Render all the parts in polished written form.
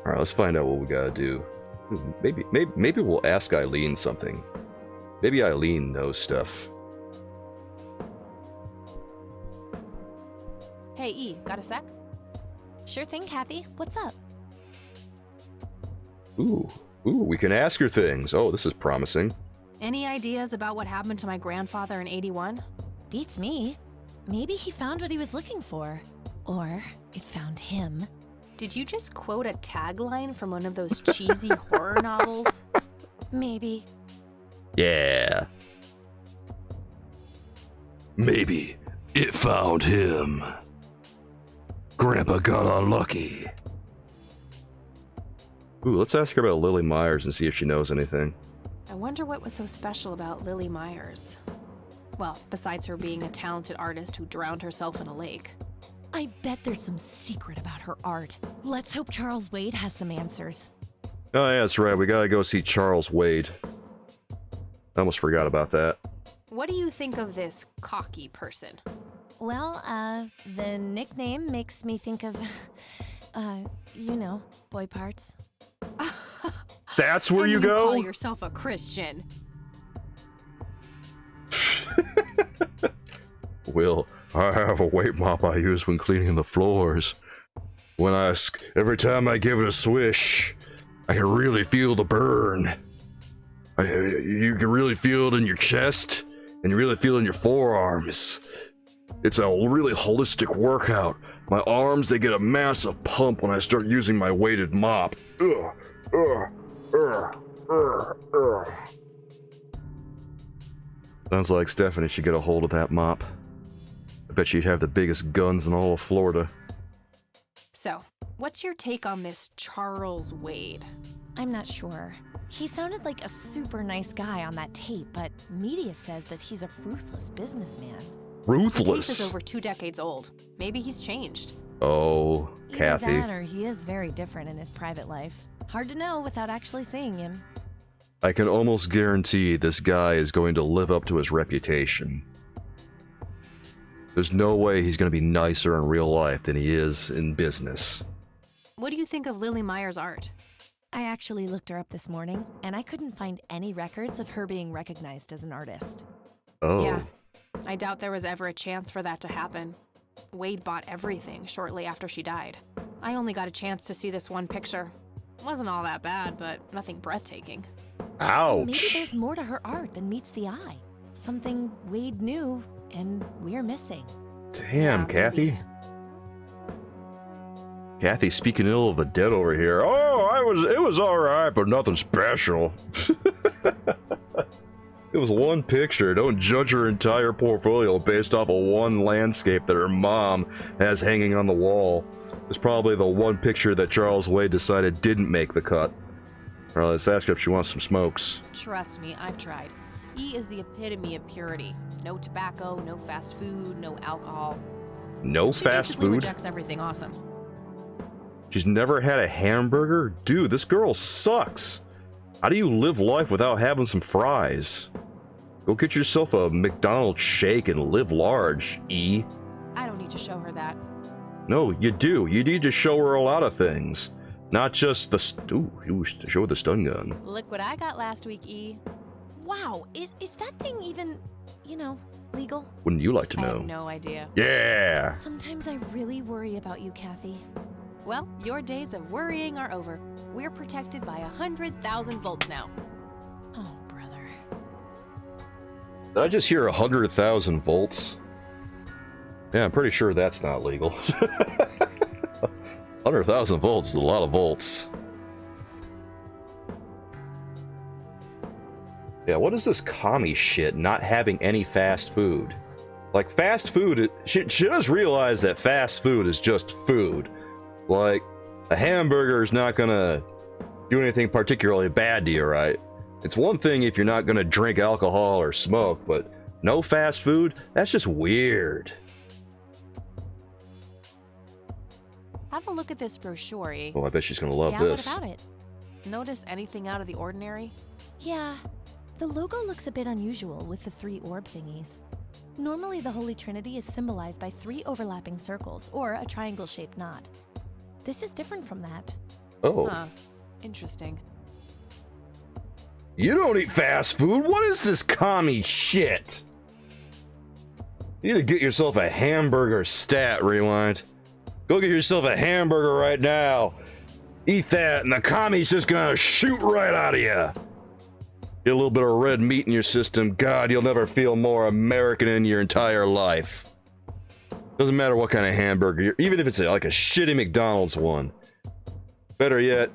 Alright, let's find out what we gotta do. Maybe we'll ask Eileen something. Maybe Eileen knows stuff. Hey, E, got a sec? Sure thing, Kathy. What's up? Ooh, we can ask her things. Oh, this is promising. Any ideas about what happened to my grandfather in '81? Beats me. Maybe he found what he was looking for. Or it found him. Did you just quote a tagline from one of those cheesy horror novels? Maybe. Yeah. Maybe it found him. Grandpa got unlucky. Ooh, let's ask her about Lily Myers and see if she knows anything. I wonder what was so special about Lily Myers. Well, besides her being a talented artist who drowned herself in a lake. I bet there's some secret about her art. Let's hope Charles Wade has some answers. Oh yeah, that's right. We gotta go see Charles Wade. I almost forgot about that. What do you think of this cocky person? Well, the nickname makes me think of, you know, boy parts. That's where And you you go? call yourself a Christian. Will, I have a weight mop I use when cleaning the floors. Every time I give it a swish, I can really feel the burn. You can really feel it in your chest, and you really feel it in your forearms. It's a really holistic workout. My arms, they get a massive pump when I start using my weighted mop. Ugh, ugh, ugh, ugh, ugh. Sounds like Stephanie should get a hold of that mop. I bet she'd have the biggest guns in all of Florida. So, what's your take on this Charles Wade? I'm not sure. He sounded like a super nice guy on that tape, but media says that he's a ruthless businessman. The tape Ruthless. is over 2 decades old. Maybe he's changed. Oh, Either Kathy. that or he is very different in his private life. Hard to know without actually seeing him. I can almost guarantee this guy is going to live up to his reputation. There's no way he's going to be nicer in real life than he is in business. What do you think of Lily Myers' art? I actually looked her up this morning, and I couldn't find any records of her being recognized as an artist. Oh. Yeah, I doubt there was ever a chance for that to happen. Wade bought everything shortly after she died. I only got a chance to see this one picture. Wasn't all that bad, but nothing breathtaking. Ouch. Maybe there's more to her art than meets the eye. Something Wade knew, and we're missing. Damn, Yeah, Kathy. maybe. Kathy speaking ill of the dead over here. Oh, it was alright, but nothing special. It was one picture. Don't judge her entire portfolio based off of one landscape that her mom has hanging on the wall. It's probably the one picture that Charles Wade decided didn't make the cut. Alright, let's ask her if she wants some smokes. Trust me, I've tried. E is the epitome of purity. No tobacco, no fast food, no alcohol. No She fast basically food? rejects everything awesome. She's never had a hamburger? Dude, this girl sucks. How do you live life without having some fries? Go get yourself a McDonald's shake and live large, E. I don't need to show her that. No, you do. You need to show her a lot of things. Not just the show her the stun gun. Look what I got last week, E. Wow, is that thing even, you know, legal? Wouldn't you like to I know? have no idea. Yeah! Sometimes I really worry about you, Kathy. Well, your days of worrying are over. We're protected by 100,000 volts now. Oh, brother. Did I just hear 100,000 volts? Yeah, I'm pretty sure that's not legal. 100,000 volts is a lot of volts. Yeah, what is this commie shit, not having any fast food? Like, fast food, she does realize that fast food is just food. Like, a hamburger is not gonna do anything particularly bad to you, right? It's one thing if you're not gonna drink alcohol or smoke, but no fast food? That's just weird. Have a look at this brochure, E. Oh, I bet she's gonna love Yeah, this. what about it? Notice anything out of the ordinary? Yeah, the logo looks a bit unusual with the 3 orb thingies. Normally, the Holy Trinity is symbolized by 3 overlapping circles or a triangle-shaped knot. This is different from that. Oh. Huh. Interesting. You don't eat fast food? What is this commie shit? You need to get yourself a hamburger stat, Rewind. Go get yourself a hamburger right now. Eat that, and the commie's just gonna shoot right out of you. Get a little bit of red meat in your system. God, you'll never feel more American in your entire life. Doesn't matter what kind of hamburger, even if it's like a shitty McDonald's one. Better yet,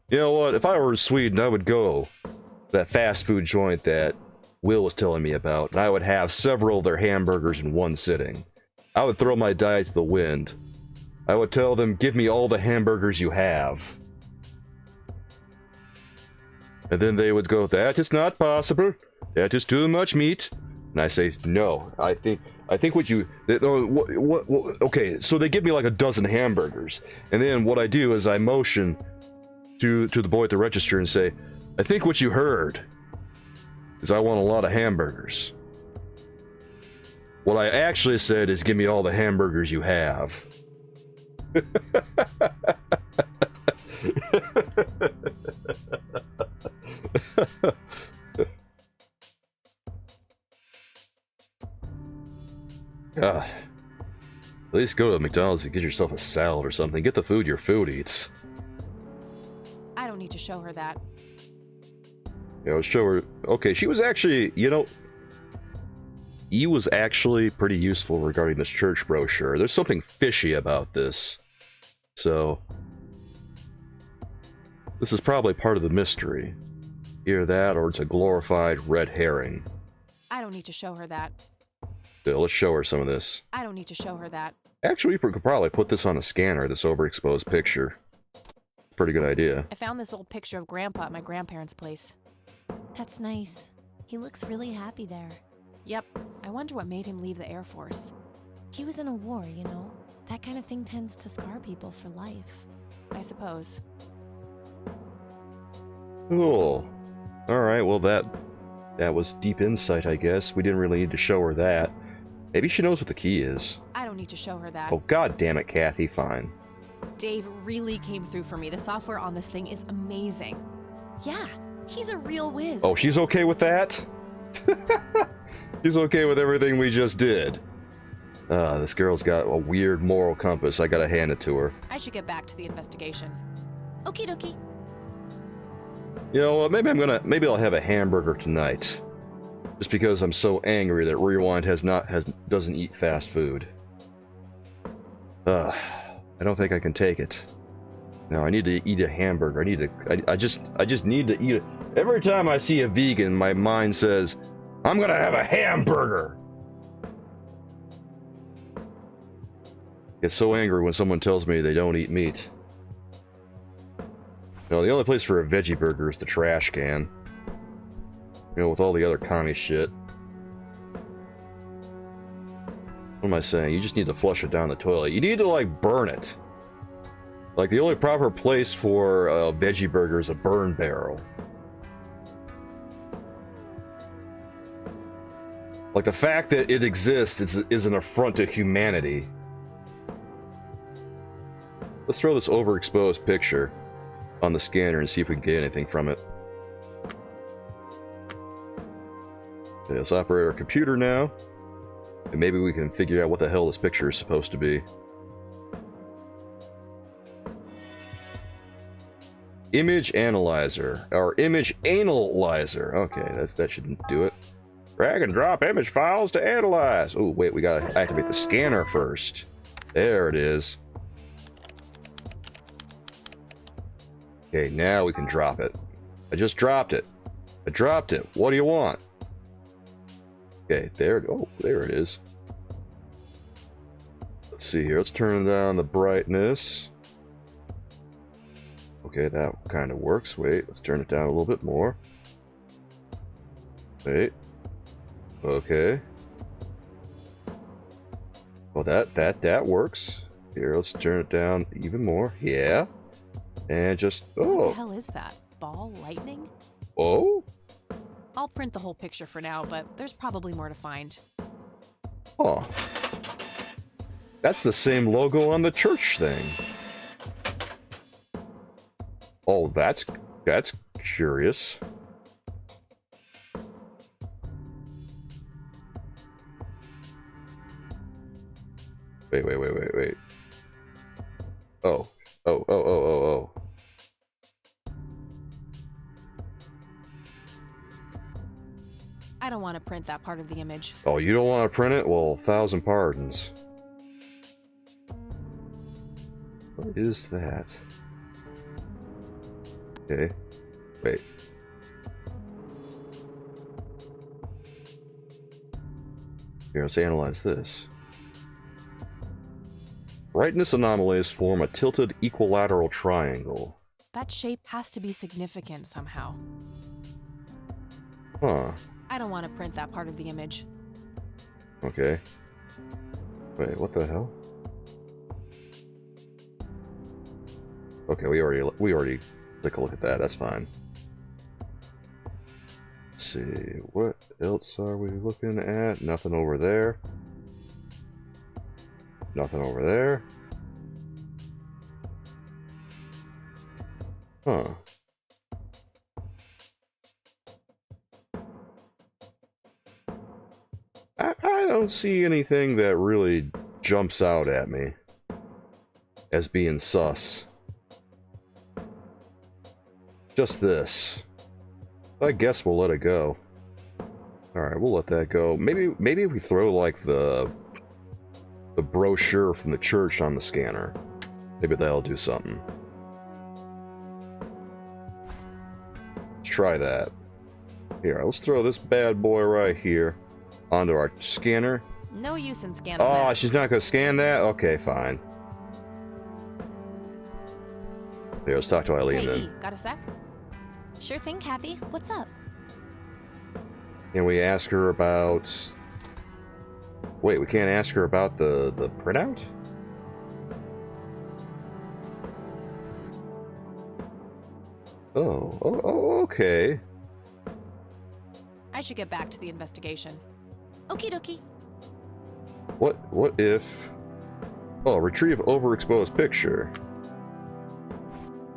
you know what? If I were in Sweden, I would go to that fast food joint that Will was telling me about, and I would have several of their hamburgers in one sitting. I would throw my diet to the wind. I would tell them, give me all the hamburgers you have. And then they would go, that is not possible. That is too much meat. And I say, no, I think what you, okay, so they give me like a dozen hamburgers. And then what I do is I motion to the boy at the register and say, I think what you heard is I want a lot of hamburgers. What I actually said is give me all the hamburgers you have. God. At least go to McDonald's and get yourself a salad or something. Get the food your food eats. I don't need to show her that. You know, show her. Okay, she was actually, you know, he was actually pretty useful regarding this church brochure. There's something fishy about this. So, this is probably part of the mystery. Either that or it's a glorified red herring. I don't need to show her that. Yeah, let's show her some of this. I don't need to show her that. Actually, we could probably put this on a scanner, this overexposed picture. Pretty good idea. I found this old picture of Grandpa at my grandparents' place. That's nice. He looks really happy there. Yep. I wonder what made him leave the Air Force. He was in a war, you know? That kind of thing tends to scar people for life. I suppose. Cool. Alright, well that was deep insight, I guess. We didn't really need to show her that. Maybe she knows what the key is. I don't need to show her that. Oh, god damn it, Kathy, fine. Dave really came through for me. The software on this thing is amazing. Yeah, he's a real whiz. Oh, she's okay with that? She's okay with everything we just did. This girl's got a weird moral compass. I gotta hand it to her. I should get back to the investigation. Okie dokie. You know what, maybe I'll have a hamburger tonight. Just because I'm so angry that Rewind doesn't eat fast food. I don't think I can take it. No, I need to eat a hamburger. I just need to eat it. Every time I see a vegan, my mind says, I'm gonna have a hamburger! I get so angry when someone tells me they don't eat meat. You know, the only place for a veggie burger is the trash can. You know, with all the other commie shit. What am I saying? You just need to flush it down the toilet. You need to, like, burn it. Like, the only proper place for a veggie burger is a burn barrel. Like, the fact that it exists is an affront to humanity. Let's throw this overexposed picture on the scanner and see if we can get anything from it. Okay, let's operate our computer now. And maybe we can figure out what the hell this picture is supposed to be. Image analyzer. Or image analyzer. Okay, that shouldn't do it. Drag and drop image files to analyze. Oh, wait, we gotta activate the scanner first. There it is. Okay, now we can drop it. I just dropped it. I dropped it. What do you want? Okay, there it is. Let's see here. Let's turn down the brightness. Okay, that kind of works. Wait, let's turn it down a little bit more. Wait. Okay. Well, that works. Here, let's turn it down even more. Yeah. And just, oh. What the hell is that? Ball lightning? Oh? I'll print the whole picture for now, but there's probably more to find. Huh. That's the same logo on the church thing. Oh, that's curious. Wait. Oh. I don't want to print that part of the image. Oh, you don't want to print it? Well, 1,000 pardons. What is that? Okay. Wait. Here, let's analyze this. Brightness anomalies form a tilted equilateral triangle. That shape has to be significant somehow. Huh. I don't want to print that part of the image. Okay. Wait, what the hell? Okay, we already took a look at that. That's fine. Let's see, what else are we looking at? Nothing over there. Nothing over there. Huh. I don't see anything that really jumps out at me as being sus. Just this. I guess we'll let it go. Alright, we'll let that go. Maybe if we throw like the brochure from the church on the scanner. Maybe that'll do something. Let's try that. Here, let's throw this bad boy right here onto our scanner. No use in scanning Oh, that. she's not gonna scan that? Okay, fine. Here, let's talk to Eileen Hey, then. E, got a sec? Sure thing, Kathy. What's up? Can we ask her about... Wait, we can't ask her about the printout? Oh, okay. I should get back to the investigation. Okie dokie. What if... Oh, retrieve overexposed picture.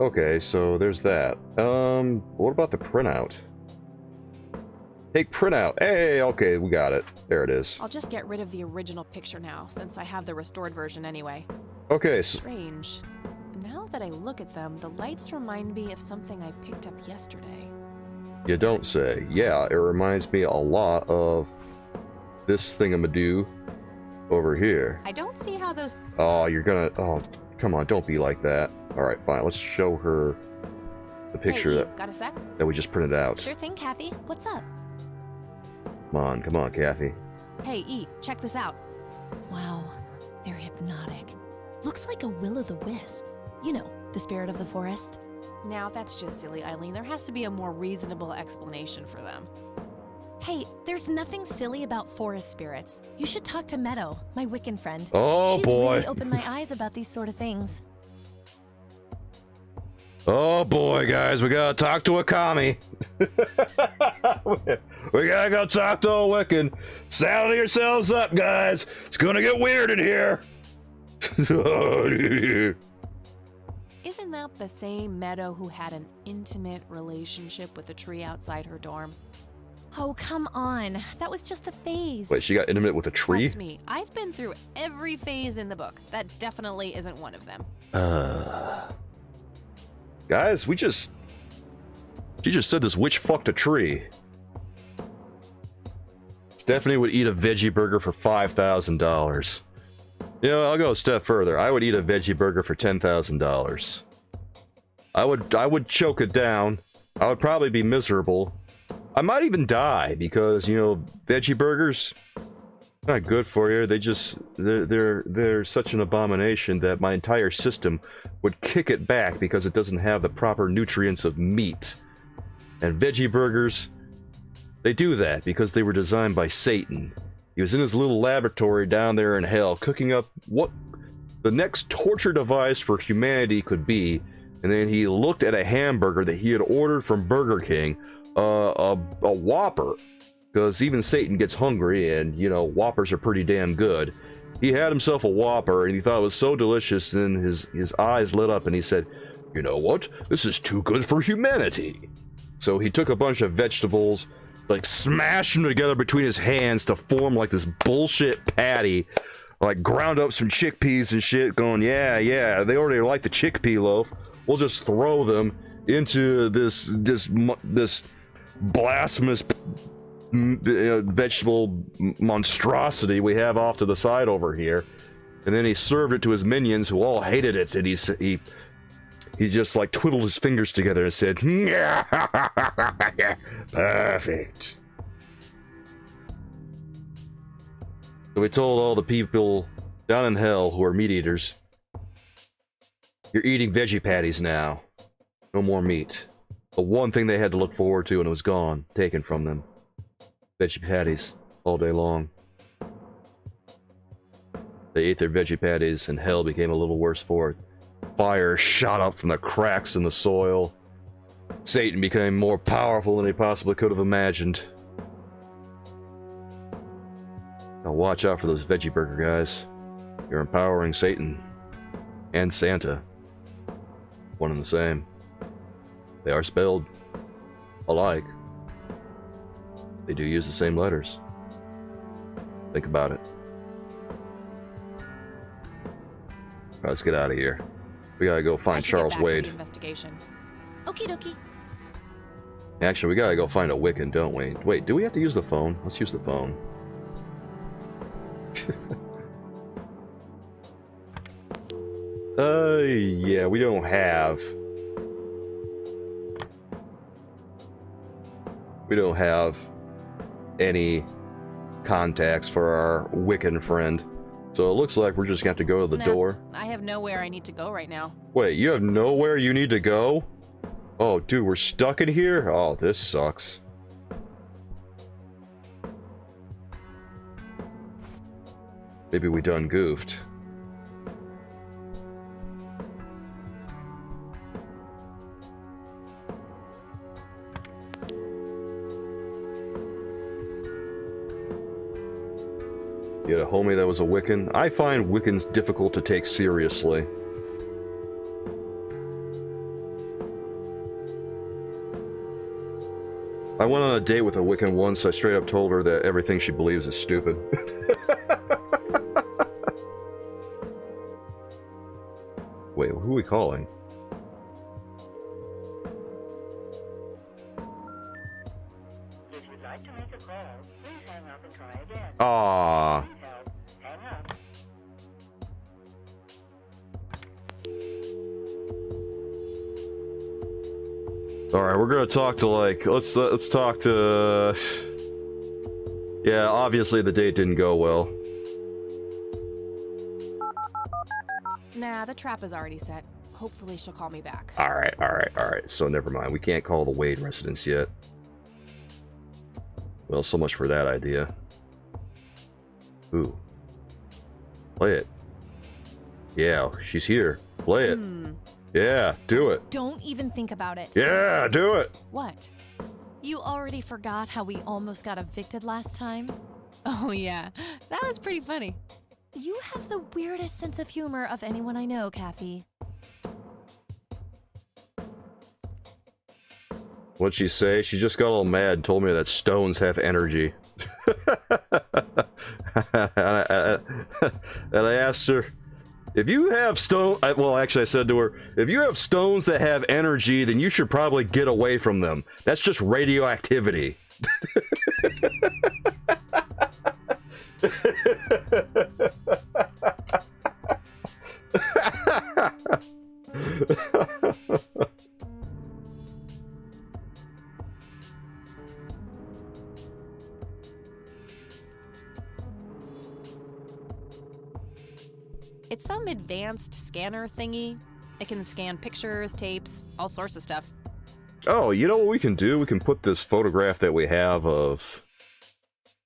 Okay, so there's that. What about the printout? Take printout. Hey, okay, we got it. There it is. I'll just get rid of the original picture now, since I have the restored version anyway. Okay, so... Strange. Now that I look at them, the lights remind me of something I picked up yesterday. You don't say. Yeah, it reminds me a lot of this thingamadoo over here. I don't see how those... Oh, you're gonna... Oh, come on, don't be like that. Alright, fine, let's show her the picture Hey, E, got a sec? that we just printed out. Sure thing, Kathy. What's up? Come on, Kathy. Hey, E, check this out. Wow, they're hypnotic. Looks like a will-o'-the-wisp. You know, the spirit of the forest. Now, that's just silly, Eileen. There has to be a more reasonable explanation for them. Hey, there's nothing silly about forest spirits. You should talk to Meadow, my Wiccan friend. Oh, She's boy. really opened my eyes about these sort of things. Oh boy, guys, we gotta talk to a commie. We gotta go talk to a Wiccan. Saddle yourselves up, guys. It's gonna get weird in here. Isn't that the same Meadow who had an intimate relationship with a tree outside her dorm? Oh, come on. That was just a phase. Wait, she got intimate with a tree? Trust me, I've been through every phase in the book. That definitely isn't one of them. Guys, she just said this witch fucked a tree. Stephanie would eat a veggie burger for $5,000. You know, I'll go a step further. I would eat a veggie burger for $10,000. I would choke it down. I would probably be miserable. I might even die because, you know, veggie burgers, not good for you. They're such an abomination that my entire system would kick it back because it doesn't have the proper nutrients of meat. And veggie burgers, they do that because they were designed by Satan. He was in his little laboratory down there in hell, cooking up what the next torture device for humanity could be, and then he looked at a hamburger that he had ordered from Burger King, a Whopper, because even Satan gets hungry, and, you know, Whoppers are pretty damn good. He had himself a Whopper, and he thought it was so delicious, and his eyes lit up, and he said, You know what? This is too good for humanity. So he took a bunch of vegetables, like smashed them together between his hands to form like this bullshit patty. Like ground up some chickpeas and shit, going, yeah, they already like the chickpea loaf. We'll just throw them into this blasphemous vegetable monstrosity we have off to the side over here. And then he served it to his minions, who all hated it, and he just like twiddled his fingers together and said, perfect. So we told all the people down in hell who are meat eaters, you're eating veggie patties now. No more meat. The one thing they had to look forward to, and it was gone, taken from them. Veggie patties all day long. They ate their veggie patties, and hell became a little worse for it. Fire shot up from the cracks in the soil. Satan became more powerful than he possibly could have imagined. Now watch out for those veggie burger guys. You're empowering Satan and Santa. One and the same. They are spelled alike. They do use the same letters. Think about it. Alright, let's get out of here. We gotta go find Charles Wade. Investigation. Okie dokie. Actually, we gotta go find a Wiccan, don't we? Wait, do we have to use the phone? Let's use the phone. Yeah, we don't have... We don't have any contacts for our Wiccan friend. So it looks like we're just gonna have to go to the door. I have nowhere I need to go right now. Wait, you have nowhere you need to go? Oh, dude, we're stuck in here? Oh, this sucks. Maybe we done goofed. You had a homie that was a Wiccan? I find Wiccans difficult to take seriously. I went on a date with a Wiccan once. I straight up told her that everything she believes is stupid. Wait, who are we calling? If you'd like to make a call, please hang up and try again. Ah. Please hold. Hang up. All right, we're gonna talk to like let's talk to. Yeah, obviously the date didn't go well. Nah, the trap is already set. Hopefully she'll call me back. All right. So never mind. We can't call the Wade residence yet. Well, so much for that idea. Ooh. Play it. Yeah, she's here. Play it. Yeah, do it. Don't even think about it. Yeah, do it. What? You already forgot how we almost got evicted last time? Oh yeah, that was pretty funny. You have the weirdest sense of humor of anyone I know, Kathy. What'd she say? She just got all mad and told me that stones have energy. And I asked her, if you have well, actually I said to her, if you have stones that have energy, then you should probably get away from them. That's just radioactivity. It's some advanced scanner thingy. It can scan pictures, tapes, all sorts of stuff. Oh, you know what we can do? We can put this photograph that we have of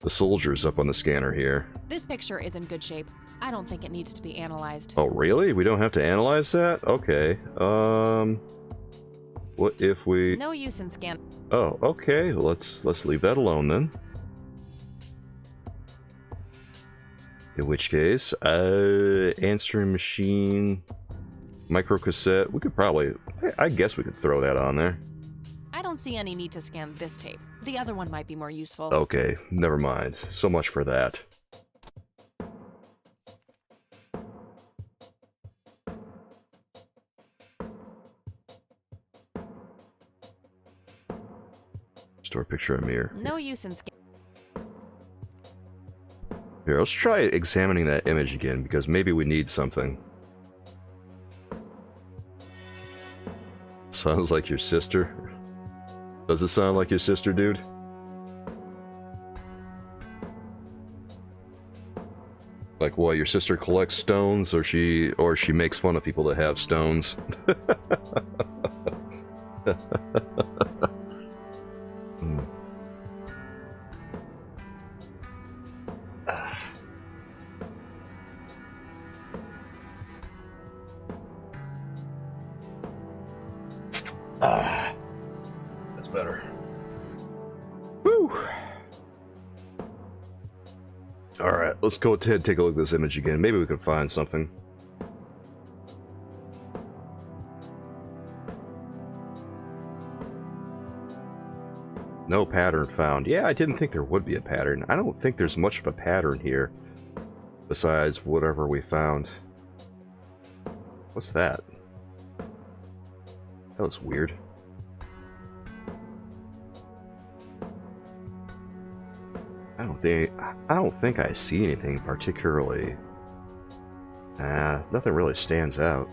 the soldiers up on the scanner here. This picture is in good shape. I don't think it needs to be analyzed. Oh, really? We don't have to analyze that? Okay. What if we... No use in scan. Oh, okay. Let's leave that alone then. In which case, answering machine... Micro cassette. We could probably... I guess we could throw that on there. I don't see any need to scan this tape. The other one might be more useful. Okay, never mind. So much for that. Store picture of mirror. No use in scanning. Here, let's try examining that image again, because maybe we need something. Sounds like your sister. Does it sound like your sister, dude? Like what, your sister collects stones, or she makes fun of people that have stones? Hmm. That's better. Woo! Alright, let's go ahead and take a look at this image again. Maybe we can find something. No pattern found. Yeah, I didn't think there would be a pattern. I don't think there's much of a pattern here, besides whatever we found. What's that? That looks weird. I don't think I see anything particularly. Nothing really stands out.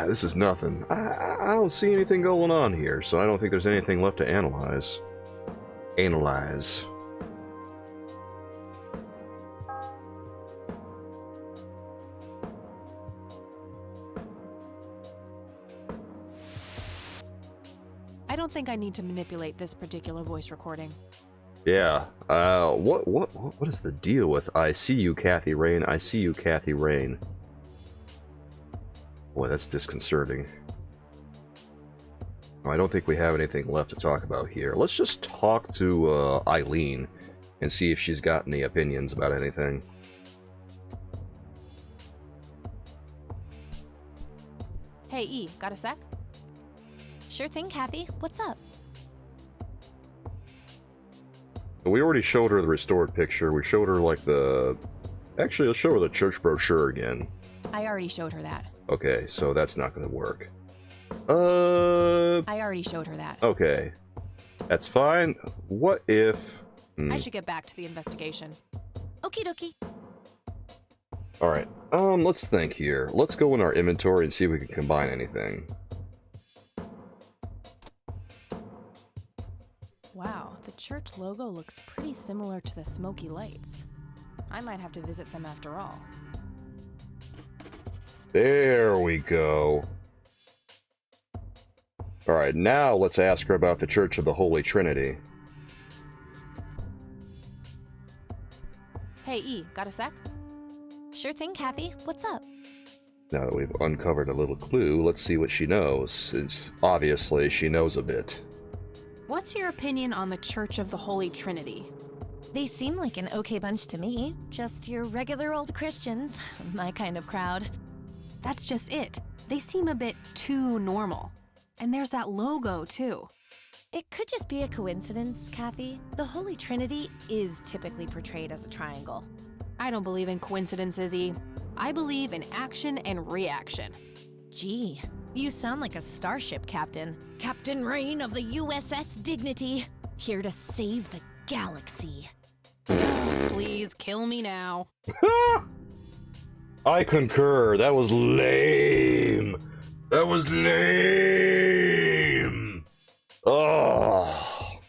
This is nothing. I don't see anything going on here, so I don't think there's anything left to analyze. Analyze. I don't think I need to manipulate this particular voice recording. Yeah. What is the deal with I see you, Kathy Rain? I see you, Kathy Rain. Boy, that's disconcerting. I don't think we have anything left to talk about here. Let's just talk to Eileen and see if she's got any opinions about anything. Hey, E, got a sec? Sure thing, Kathy. What's up? We already showed her the restored picture. We showed her like the... Actually, let's show her the church brochure again. I already showed her that. Okay, so that's not going to work. I already showed her that. Okay. That's fine. What if... I should get back to the investigation. Okie dokie. Alright, let's think here. Let's go in our inventory and see if we can combine anything. Wow, the church logo looks pretty similar to the smoky lights. I might have to visit them after all. There we go. Alright, now let's ask her about the Church of the Holy Trinity. Hey, E, got a sec? Sure thing, Kathy. What's up? Now that we've uncovered a little clue, let's see what she knows, since obviously she knows a bit. What's your opinion on the Church of the Holy Trinity? They seem like an okay bunch to me. Just your regular old Christians. My kind of crowd. That's just it. They seem a bit too normal. And there's that logo, too. It could just be a coincidence, Kathy. The Holy Trinity is typically portrayed as a triangle. I don't believe in coincidences, E. I believe in action and reaction. Gee, you sound like a starship captain. Captain Rain of the USS Dignity, here to save the galaxy. Please kill me now. I concur. That was lame. That was lame. Oh.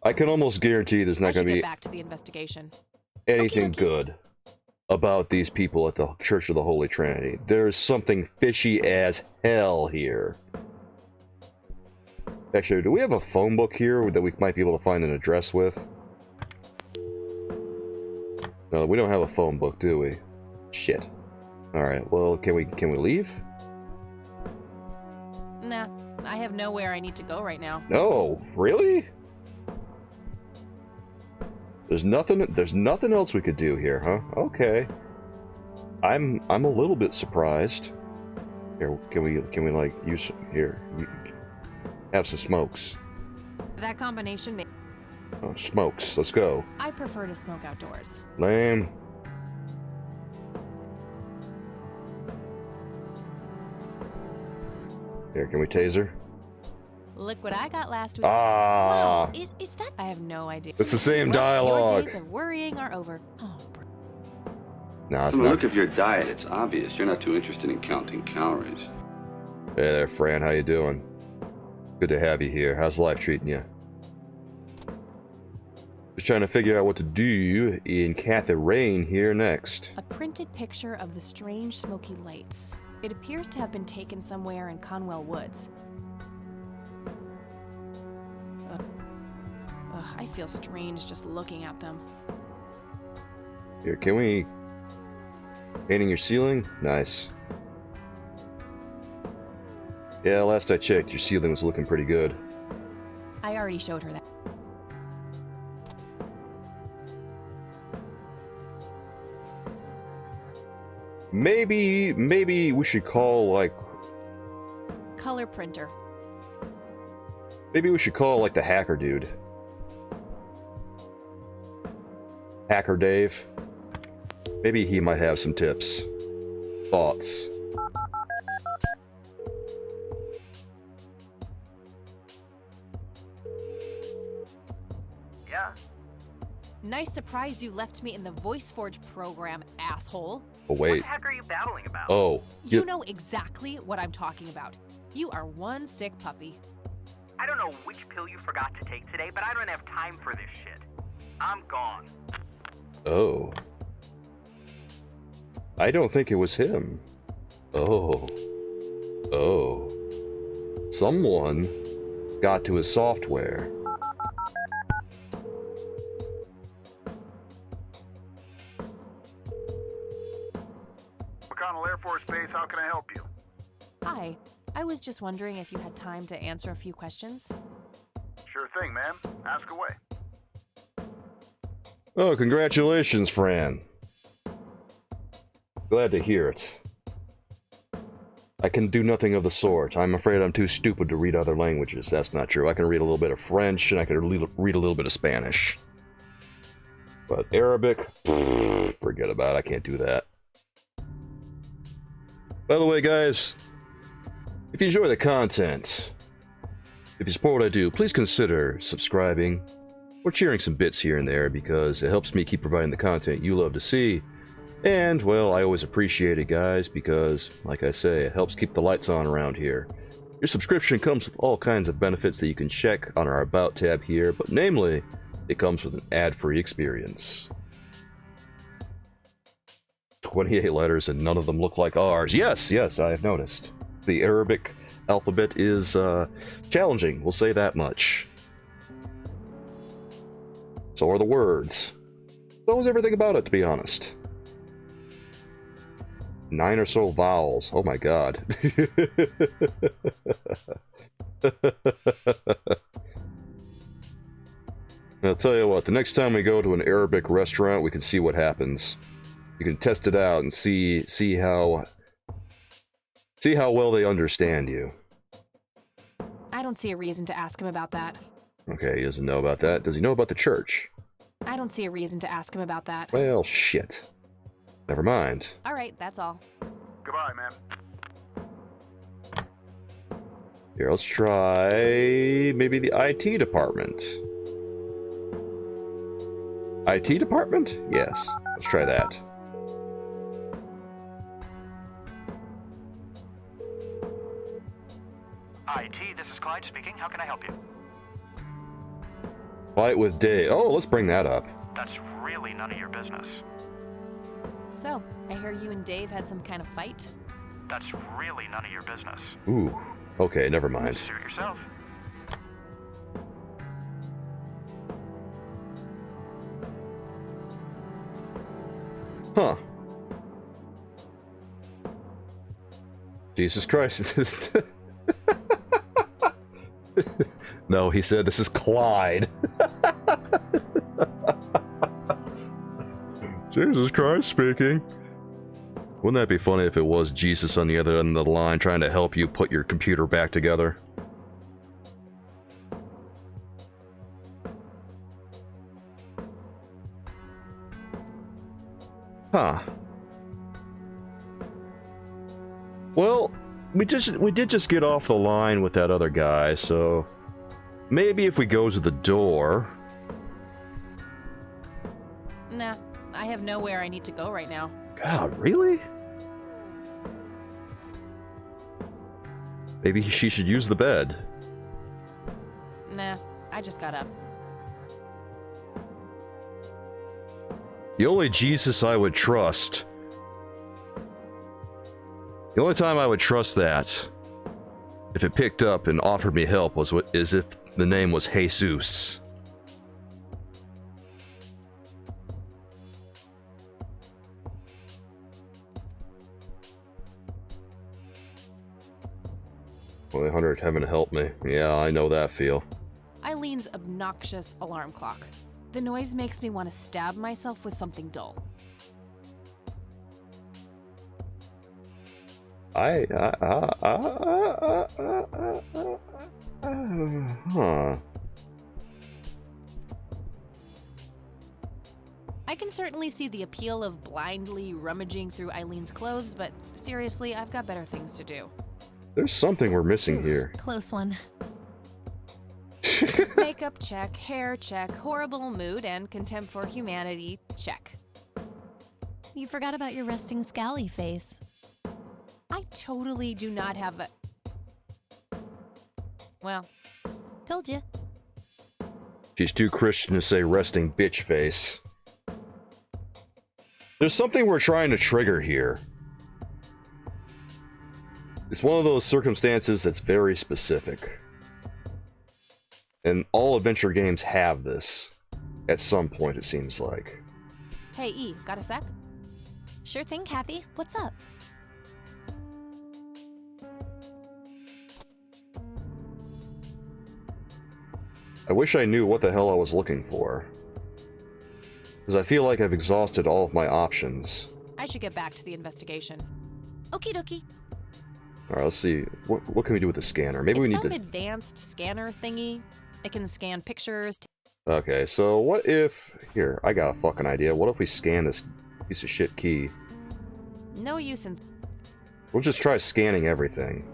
I can almost guarantee there's not going to be get back to the investigation. anything Okey-dokey. good about these people at the Church of the Holy Trinity. There's something fishy as hell here. Actually, do we have a phone book here that we might be able to find an address with? No, we don't have a phone book, do we? Shit. Alright, well, can we leave? Nah, I have nowhere I need to go right now. No, really? There's nothing else we could do here, huh? Okay. I'm a little bit surprised. Here, can we like use here? Have some smokes. That combination may. Oh, smokes. Let's go. I prefer to smoke outdoors. Lame. Here, can we taser? Look what I got last week. Ah, Wow, is that I have no idea. it's the same Well, dialogue. Your days of worrying are over. Oh, No, it's From the not. look of your diet, it's obvious you're not too interested in counting calories. Hey there, Fran. How you doing? Good to have you here. How's life treating you? Just trying to figure out what to do in Kathy Rain here next. a printed picture of the strange smoky lights. It appears to have been taken somewhere in Conwell Woods. Ugh, I feel strange just looking at them. Here, can we... Painting your ceiling? Nice. Yeah, last I checked, your ceiling was looking pretty good. I already showed her that. Maybe we should call, like... Color printer. Maybe we should call, like, the hacker dude. Hacker Dave. Maybe he might have some tips. Thoughts. Yeah. Nice surprise you left me in the VoiceForge program, asshole. Oh, What wait. the heck are you battling about? Oh. You know exactly what I'm talking about. You are one sick puppy. I don't know which pill you forgot to take today, but I don't have time for this shit. I'm gone. Oh. I don't think it was him. Oh. Oh. Someone got to his software. McConnell Air Force Base, how can I help you? Hi. I was just wondering if you had time to answer a few questions. Sure thing, ma'am. Ask away. Oh, congratulations, Fran. Glad to hear it. I can do nothing of the sort. I'm afraid I'm too stupid to read other languages. That's not true. I can read a little bit of French, and I can read a little bit of Spanish. But Arabic? Pfft, forget about it. I can't do that. By the way, guys, if you enjoy the content, if you support what I do, please consider subscribing or cheering some bits here and there, because it helps me keep providing the content you love to see. And, well, I always appreciate it, guys, because, like I say, it helps keep the lights on around here. Your subscription comes with all kinds of benefits that you can check on our About tab here, but namely, it comes with an ad-free experience. 28 letters and none of them look like ours. Yes, I have noticed. The Arabic alphabet is challenging, we'll say that much. So are the words. So is everything about it, to be honest. 9 or so vowels. Oh my god. I'll tell you what, the next time we go to an Arabic restaurant, we can see what happens. You can test it out and see how well they understand you. I don't see a reason to ask him about that. Okay, he doesn't know about that. Does he know about the church? I don't see a reason to ask him about that. Well, shit. Never mind. All right, that's all. Goodbye, ma'am. Here, let's try maybe the IT department. IT department? Yes. Let's try that. IT, this is Clyde speaking. How can I help you? Fight with Dave. Oh, let's bring that up. That's really none of your business. So, I hear you and Dave had some kind of fight? That's really none of your business. Ooh. Okay, never mind. Suit yourself. Huh. Jesus Christ. No, he said this is Clyde. Jesus Christ speaking. Wouldn't that be funny if it was Jesus on the other end of the line trying to help you put your computer back together? Huh. Well, we did just get off the line with that other guy, so maybe if we go to the door. Nah, I have nowhere I need to go right now. God, really? Maybe she should use the bed. Nah, I just got up. The only Jesus I would trust. The only time I would trust that, if it picked up and offered me help, is if the name was Jesus. Only 100 heaven help me. Yeah, I know that feel. Eileen's obnoxious alarm clock. The noise makes me want to stab myself with something dull. Huh. I can certainly see the appeal of blindly rummaging through Eileen's clothes, but seriously, I've got better things to do. There's something we're missing here. Close one. Makeup check, hair check, horrible mood, and contempt for humanity check. You forgot about your resting scally face. I totally do not have a... Well, Told you. She's too Christian to say resting bitch face. There's something we're trying to trigger here. It's one of those circumstances that's very specific. And all adventure games have this. At some point, it seems like. hey E, got a sec? Sure thing, Kathy. What's up? I wish I knew what the hell I was looking for. Because I feel like I've exhausted all of my options. I should get back to the investigation. Okie dokie. Alright, let's see. What can we do with the scanner? Maybe we It's need some to... advanced scanner thingy. It can scan pictures. Okay, so what if... Here, I got a fucking idea. What if we scan this piece of shit key? No use in... We'll just try scanning everything.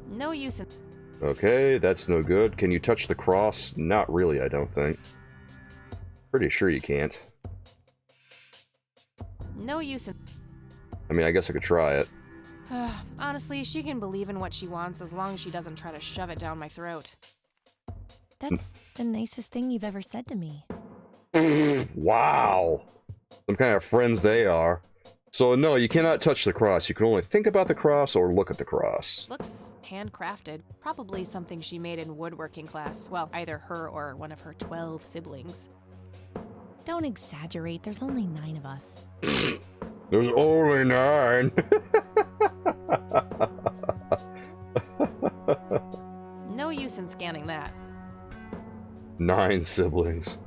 No use in... Okay, that's no good. Can you touch the cross? Not really, I don't think. Pretty sure you can't. No use in... I mean, I guess I could try it. Honestly, she can believe in what she wants as long as she doesn't try to shove it down my throat. That's the nicest thing you've ever said to me. Wow! Some kind of friends they are. So no, you cannot touch the cross. You can only think about the cross or look at the cross. Looks handcrafted. Probably something she made in woodworking class. Well, either her or one of her 12 siblings. Don't exaggerate. There's only 9 of us. There's only 9. No use in scanning that. 9 siblings.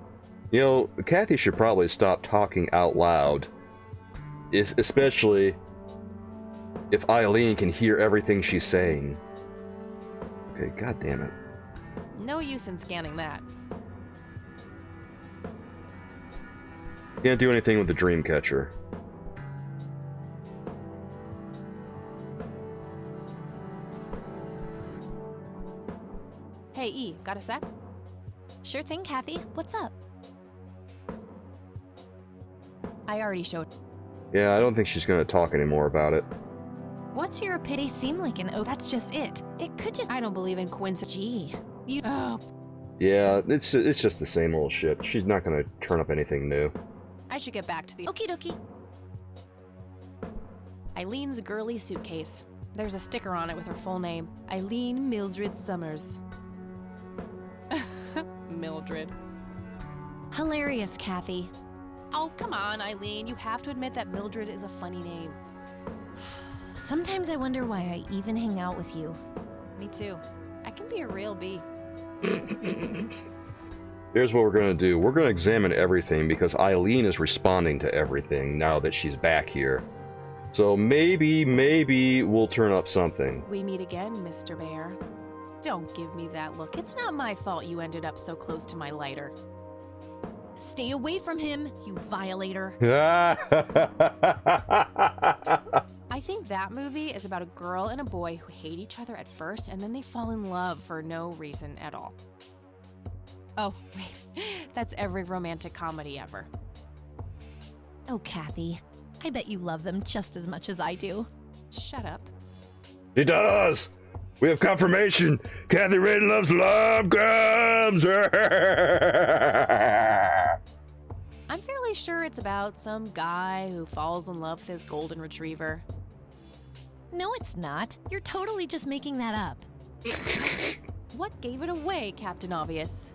You know, Kathy should probably stop talking out loud. Especially if Eileen can hear everything she's saying. Okay, god damn it. No use in scanning that. Can't do anything with the dream catcher. Hey E, got a sec? Sure thing, Kathy. What's up? I already showed... Yeah, I don't think she's gonna talk anymore about it. What's your pity seem like an that's just it. It could just... I don't believe in coincidence. Gee. You... Oh, Yeah, it's just the same old shit. She's not gonna turn up anything new. I should get back to the... Okie dokie. Eileen's girly suitcase. There's a sticker on it with her full name. Eileen Mildred Summers. Mildred. Hilarious, Kathy. Oh, come on, Eileen. You have to admit that Mildred is a funny name. Sometimes I wonder why I even hang out with you. Me too. I can be a real bee. Here's what we're gonna do. We're gonna examine everything because Eileen is responding to everything now that she's back here. So maybe we'll turn up something. We meet again, Mr. Bear. Don't give me that look. It's not my fault you ended up so close to my lighter. Stay away from him, you violator. I think that movie is about a girl and a boy who hate each other at first and then they fall in love for no reason at all. Oh, wait. That's every romantic comedy ever. Oh, Kathy. I bet you love them just as much as I do. Shut up. He does! We have confirmation! Kathy Rain loves love gums! I'm fairly sure it's about some guy who falls in love with his golden retriever. No, it's not. You're totally just making that up. What gave it away, Captain Obvious?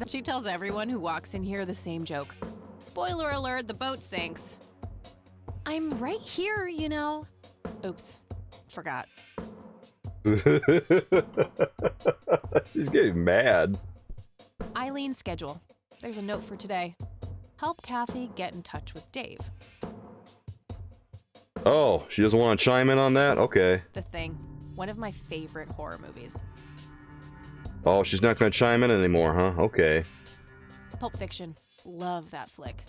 She tells everyone who walks in here the same joke. Spoiler alert, the boat sinks. I'm right here, you know. Oops, forgot. She's getting mad. Eileen's schedule. There's a note for today. Help Kathy get in touch with Dave. Oh, she doesn't want to chime in on that? Okay. The Thing. One of my favorite horror movies. Oh, she's not going to chime in anymore, huh? Okay. Pulp Fiction. Love that flick.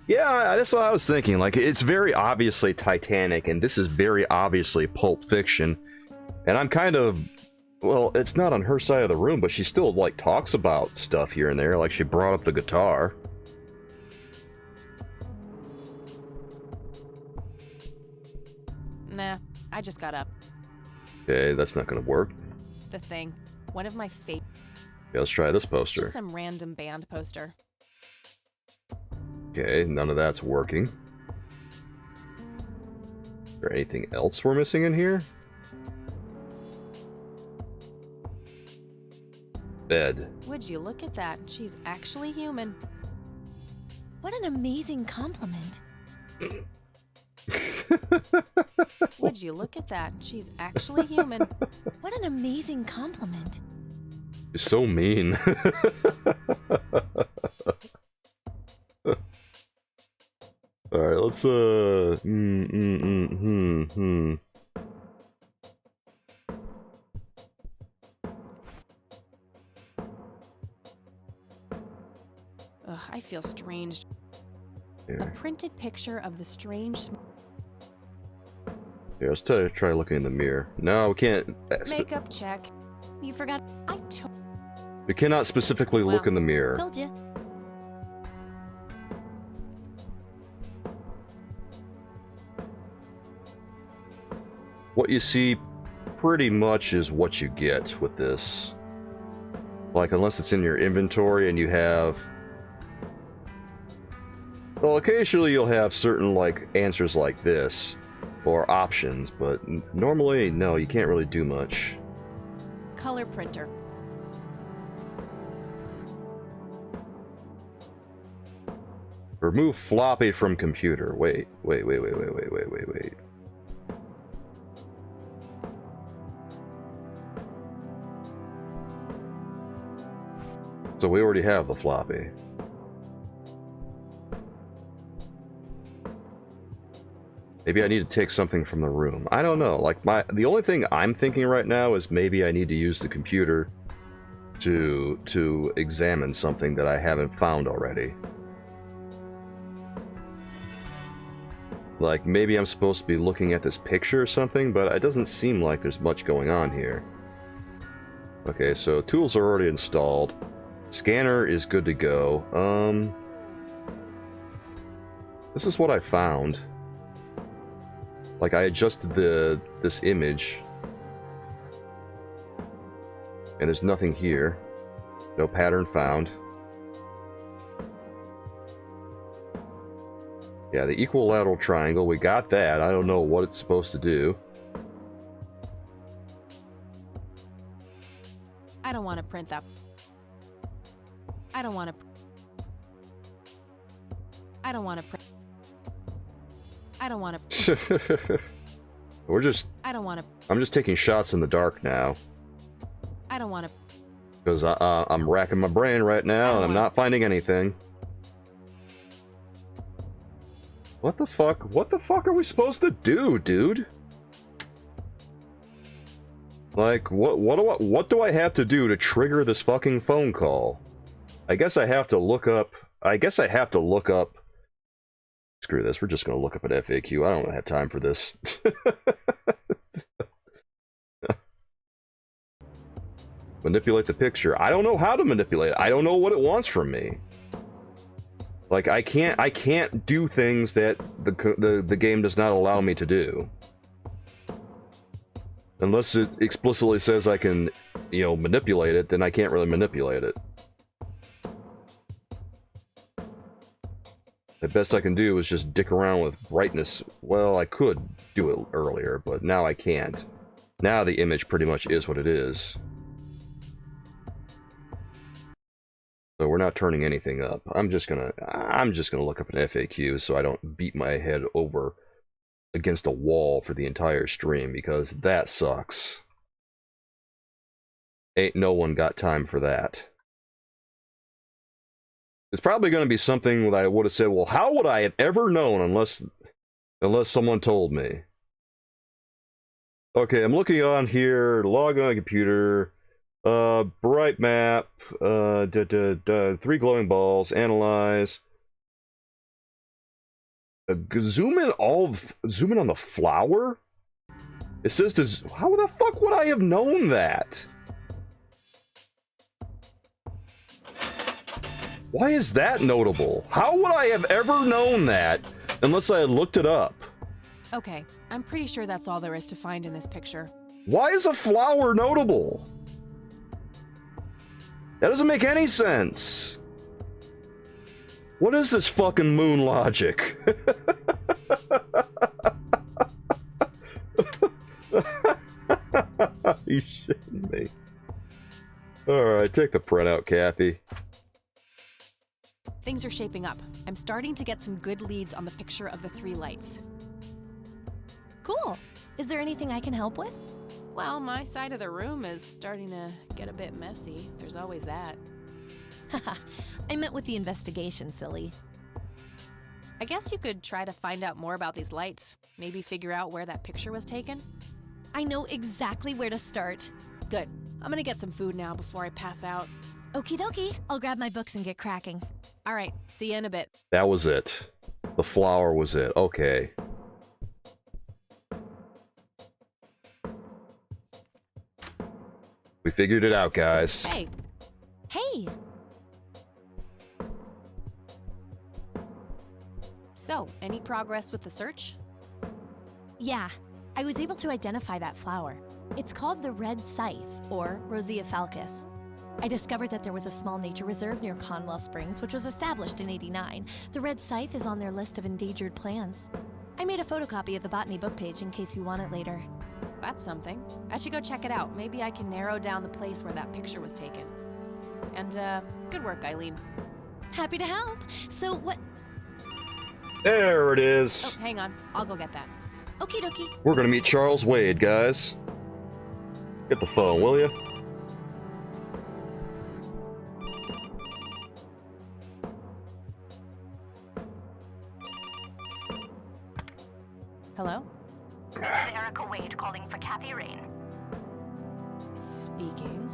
Yeah, that's what I was thinking. Like, it's very obviously Titanic, and this is very obviously Pulp Fiction. And I'm kind of... Well, it's not on her side of the room, but she still, like, talks about stuff here and there. Like, she brought up the guitar. Nah, I just got up. Okay, that's not going to work. The Thing. One of my favorite. Okay, let's try this poster. Just some random band poster. Okay, none of that's working. Is there anything else we're missing in here? Bed. Would you look at that? She's actually human. What an amazing compliment. Would you look at that? She's actually human. What an amazing compliment. You're so mean. Alright, let's, Ugh, I feel strange. A Here, printed picture of the strange here, let's try looking in the mirror. No, we can't. makeup check. You forgot. We cannot specifically look in the mirror. Told you. What you see pretty much is what you get with this. Like, unless it's in your inventory and you have... Well, occasionally you'll have certain, like, answers like this, or options, but normally, no, you can't really do much. Color printer. Remove floppy from computer. Wait. So we already have the floppy. Maybe I need to take something from the room. I don't know. Like, the only thing I'm thinking right now is maybe I need to use the computer to examine something that I haven't found already. Like, maybe I'm supposed to be looking at this picture or something, but it doesn't seem like there's much going on here. Okay, so tools are already installed. Scanner is good to go. This is what I found. Like, I adjusted this image. And there's nothing here. No pattern found. Yeah, the equilateral triangle, we got that. I don't know what it's supposed to do. I don't want to print that. I don't want to. I don't want to. I don't want to. We're just. I don't want to. I'm just taking shots in the dark now. I don't want to. Because I'm racking my brain right now and I'm not finding anything. What the fuck? What the fuck are we supposed to do, dude? Like, what do I have to do to trigger this fucking phone call? I guess I have to look up. Screw this. We're just gonna look up an FAQ. I don't have time for this. Manipulate the picture. I don't know how to manipulate it. I don't know what it wants from me. Like, I can't do things that the game does not allow me to do. Unless it explicitly says I can, you know, manipulate it, then I can't really manipulate it. The best I can do is just dick around with brightness. Well, I could do it earlier, but now I can't. Now the image pretty much is what it is. So we're not turning anything up. I'm just gonna look up an FAQ so I don't beat my head over against a wall for the entire stream, because that sucks. Ain't no one got time for that. It's probably gonna be something that I would have said, well, how would I have ever known unless someone told me? Okay, I'm looking on here, log on a computer. Bright map, 3 glowing balls, analyze. Zoom in on the flower? It says how the fuck would I have known that? Why is that notable? How would I have ever known that unless I had looked it up? Okay, I'm pretty sure that's all there is to find in this picture. Why is a flower notable? That doesn't make any sense. What is this fucking moon logic? You shitting me? Alright, take the printout, Kathy. Things are shaping up. I'm starting to get some good leads on the picture of the 3 lights. Cool. Is there anything I can help with? Well, my side of the room is starting to get a bit messy. There's always that. Haha, I meant with the investigation, silly. I guess you could try to find out more about these lights. Maybe figure out where that picture was taken. I know exactly where to start. Good. I'm gonna get some food now before I pass out. Okie dokie. I'll grab my books and get cracking. All right, see you in a bit. That was it. The flower was it. Okay. We figured it out, guys. Hey. Hey! So, any progress with the search? Yeah, I was able to identify that flower. It's called the red scythe, or Rosea falcus. I discovered that there was a small nature reserve near Conwell Springs, which was established in '89. The red scythe is on their list of endangered plants. I made a photocopy of the botany book page in case you want it later. That's something. I should go check it out. Maybe I can narrow down the place where that picture was taken. And, good work, Eileen. Happy to help. So what? There it Oh, is. hang on. I'll go get that. Okie dokie. We're gonna meet Charles Wade, guys. Get the phone, will you? Hello? This is Erica Wade calling for Kathy Rain. Speaking.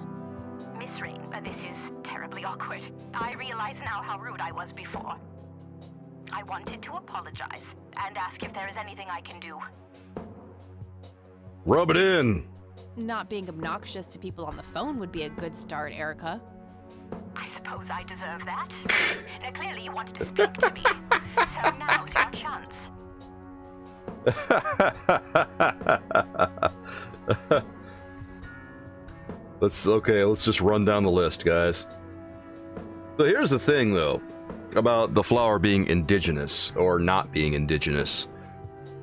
Miss Rain, this is terribly awkward. I realize now how rude I was before. I wanted to apologize and ask if there is anything I can do. Rub it in. Not being obnoxious to people on the phone would be a good start, Erica. I suppose I deserve that. Now, clearly you wanted to speak to me, so now's your chance. Let's just run down the list, guys. So here's the thing, though, about the flower being indigenous or not being indigenous.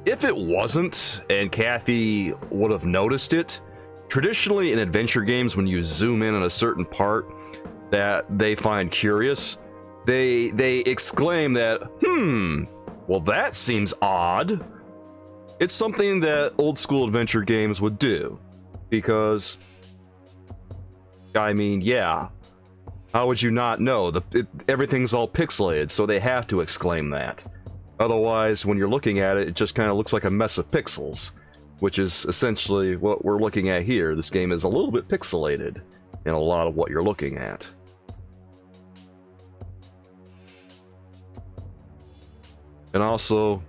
If it wasn't, and Kathy would have noticed it, traditionally in adventure games, when you zoom in on a certain part that they find curious, they exclaim that, Well, that seems odd. It's something that old school adventure games would do. Because, I mean, yeah. How would you not know? Everything's all pixelated, so they have to exclaim that. Otherwise, when you're looking at it, it just kind of looks like a mess of pixels. Which is essentially what we're looking at here. This game is a little bit pixelated in a lot of what you're looking at. And also,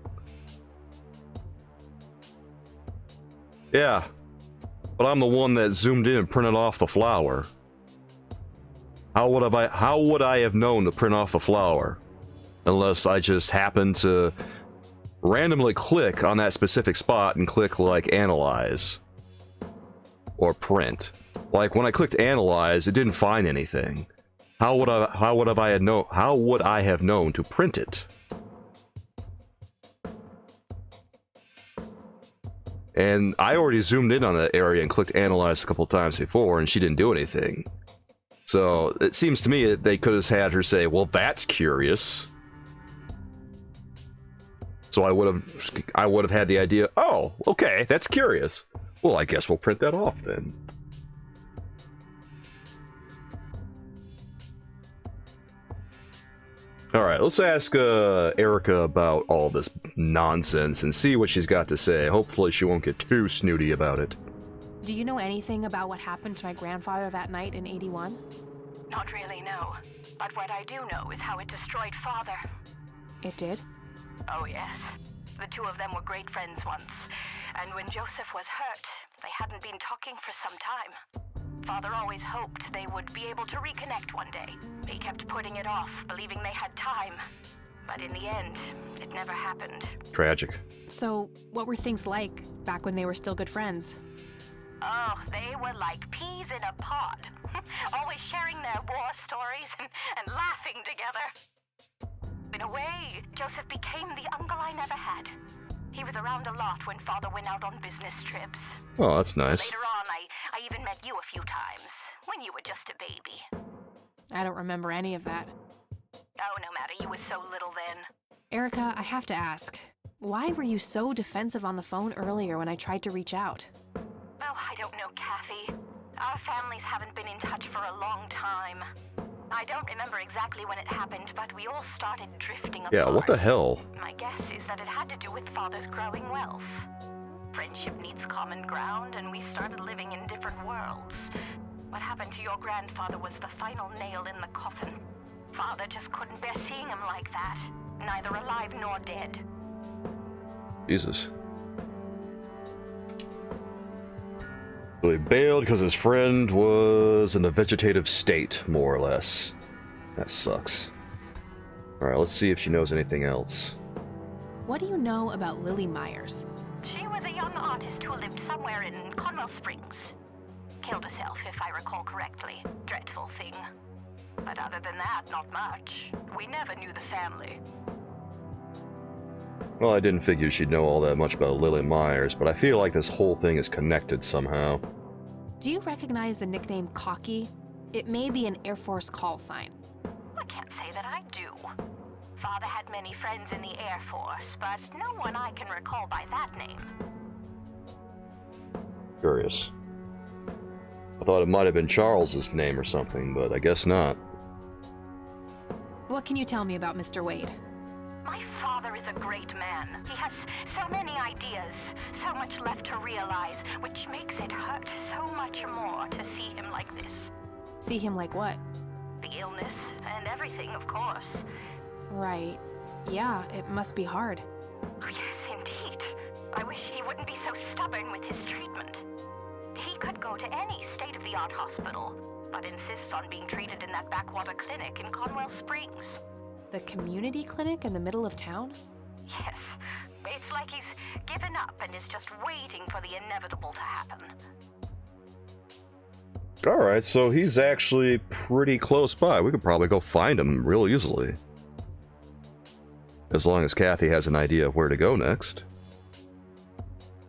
yeah, but I'm the one that zoomed in and printed off the flower. How would I have known to print off the flower? Unless I just happened to randomly click on that specific spot and click like analyze or print. Like when I clicked analyze, it didn't find anything. How would I have known to print it? And I already zoomed in on that area and clicked analyze a couple times before, and she didn't do anything. So it seems to me that they could have had her say, well, that's curious. So I would have had the idea, oh, okay, that's curious. Well, I guess we'll print that off then. Alright, let's ask Erica about all this nonsense and see what she's got to say. Hopefully she won't get too snooty about it. Do you know anything about what happened to my grandfather that night in '81? Not really, no. But what I do know is how it destroyed Father. It did? Oh, yes. The two of them were great friends once. And when Joseph was hurt, they hadn't been talking for some time. Father always hoped they would be able to reconnect one day. He kept putting it off, believing they had time. But in the end, it never happened. Tragic. So, what were things like back when they were still good friends? Oh, they were like peas in a pod. Always sharing their war stories and laughing together. In a way, Joseph became the uncle I never had. He was around a lot when Father went out on business trips. Oh, that's nice. Later on, I even met you a few times, when you were just a baby. I don't remember any of that. Oh, no matter, you were so little then. Erica, I have to ask, why were you so defensive on the phone earlier when I tried to reach out? Oh, I don't know, Kathy. Our families haven't been in touch for a long time. I don't remember exactly when it happened, but we all started drifting apart. Yeah, what the hell? My guess is that it had to do with Father's growing wealth. Friendship needs common ground, and we started living in different worlds. What happened to your grandfather was the final nail in the coffin. Father just couldn't bear seeing him like that, neither alive nor dead. Jesus. So he bailed because his friend was in a vegetative state, more or less. That sucks. Alright, let's see if she knows anything else. What do you know about Lily Myers? She was a young artist who lived somewhere in Conwell Springs. Killed herself, if I recall correctly. Dreadful thing. But other than that, not much. We never knew the family. Well, I didn't figure she'd know all that much about Lily Myers, but I feel like this whole thing is connected somehow. Do you recognize the nickname Cocky? It may be an Air Force call sign. I can't say that I do. Father had many friends in the Air Force, but no one I can recall by that name. Curious. I thought it might have been Charles's name or something, but I guess not. What can you tell me about Mr. Wade? My father is a great man. He has so many ideas, so much left to realize, which makes it hurt so much more to see him like this. See him like what? The illness and everything, of course. Right. Yeah, it must be hard. Oh, yes, indeed. I wish he wouldn't be so stubborn with his treatment. He could go to any state-of-the-art hospital, but insists on being treated in that backwater clinic in Conwell Springs. The community clinic in the middle of town? Yes. It's like he's given up and is just waiting for the inevitable to happen. Alright, so he's actually pretty close by. We could probably go find him real easily. As long as Kathy has an idea of where to go next.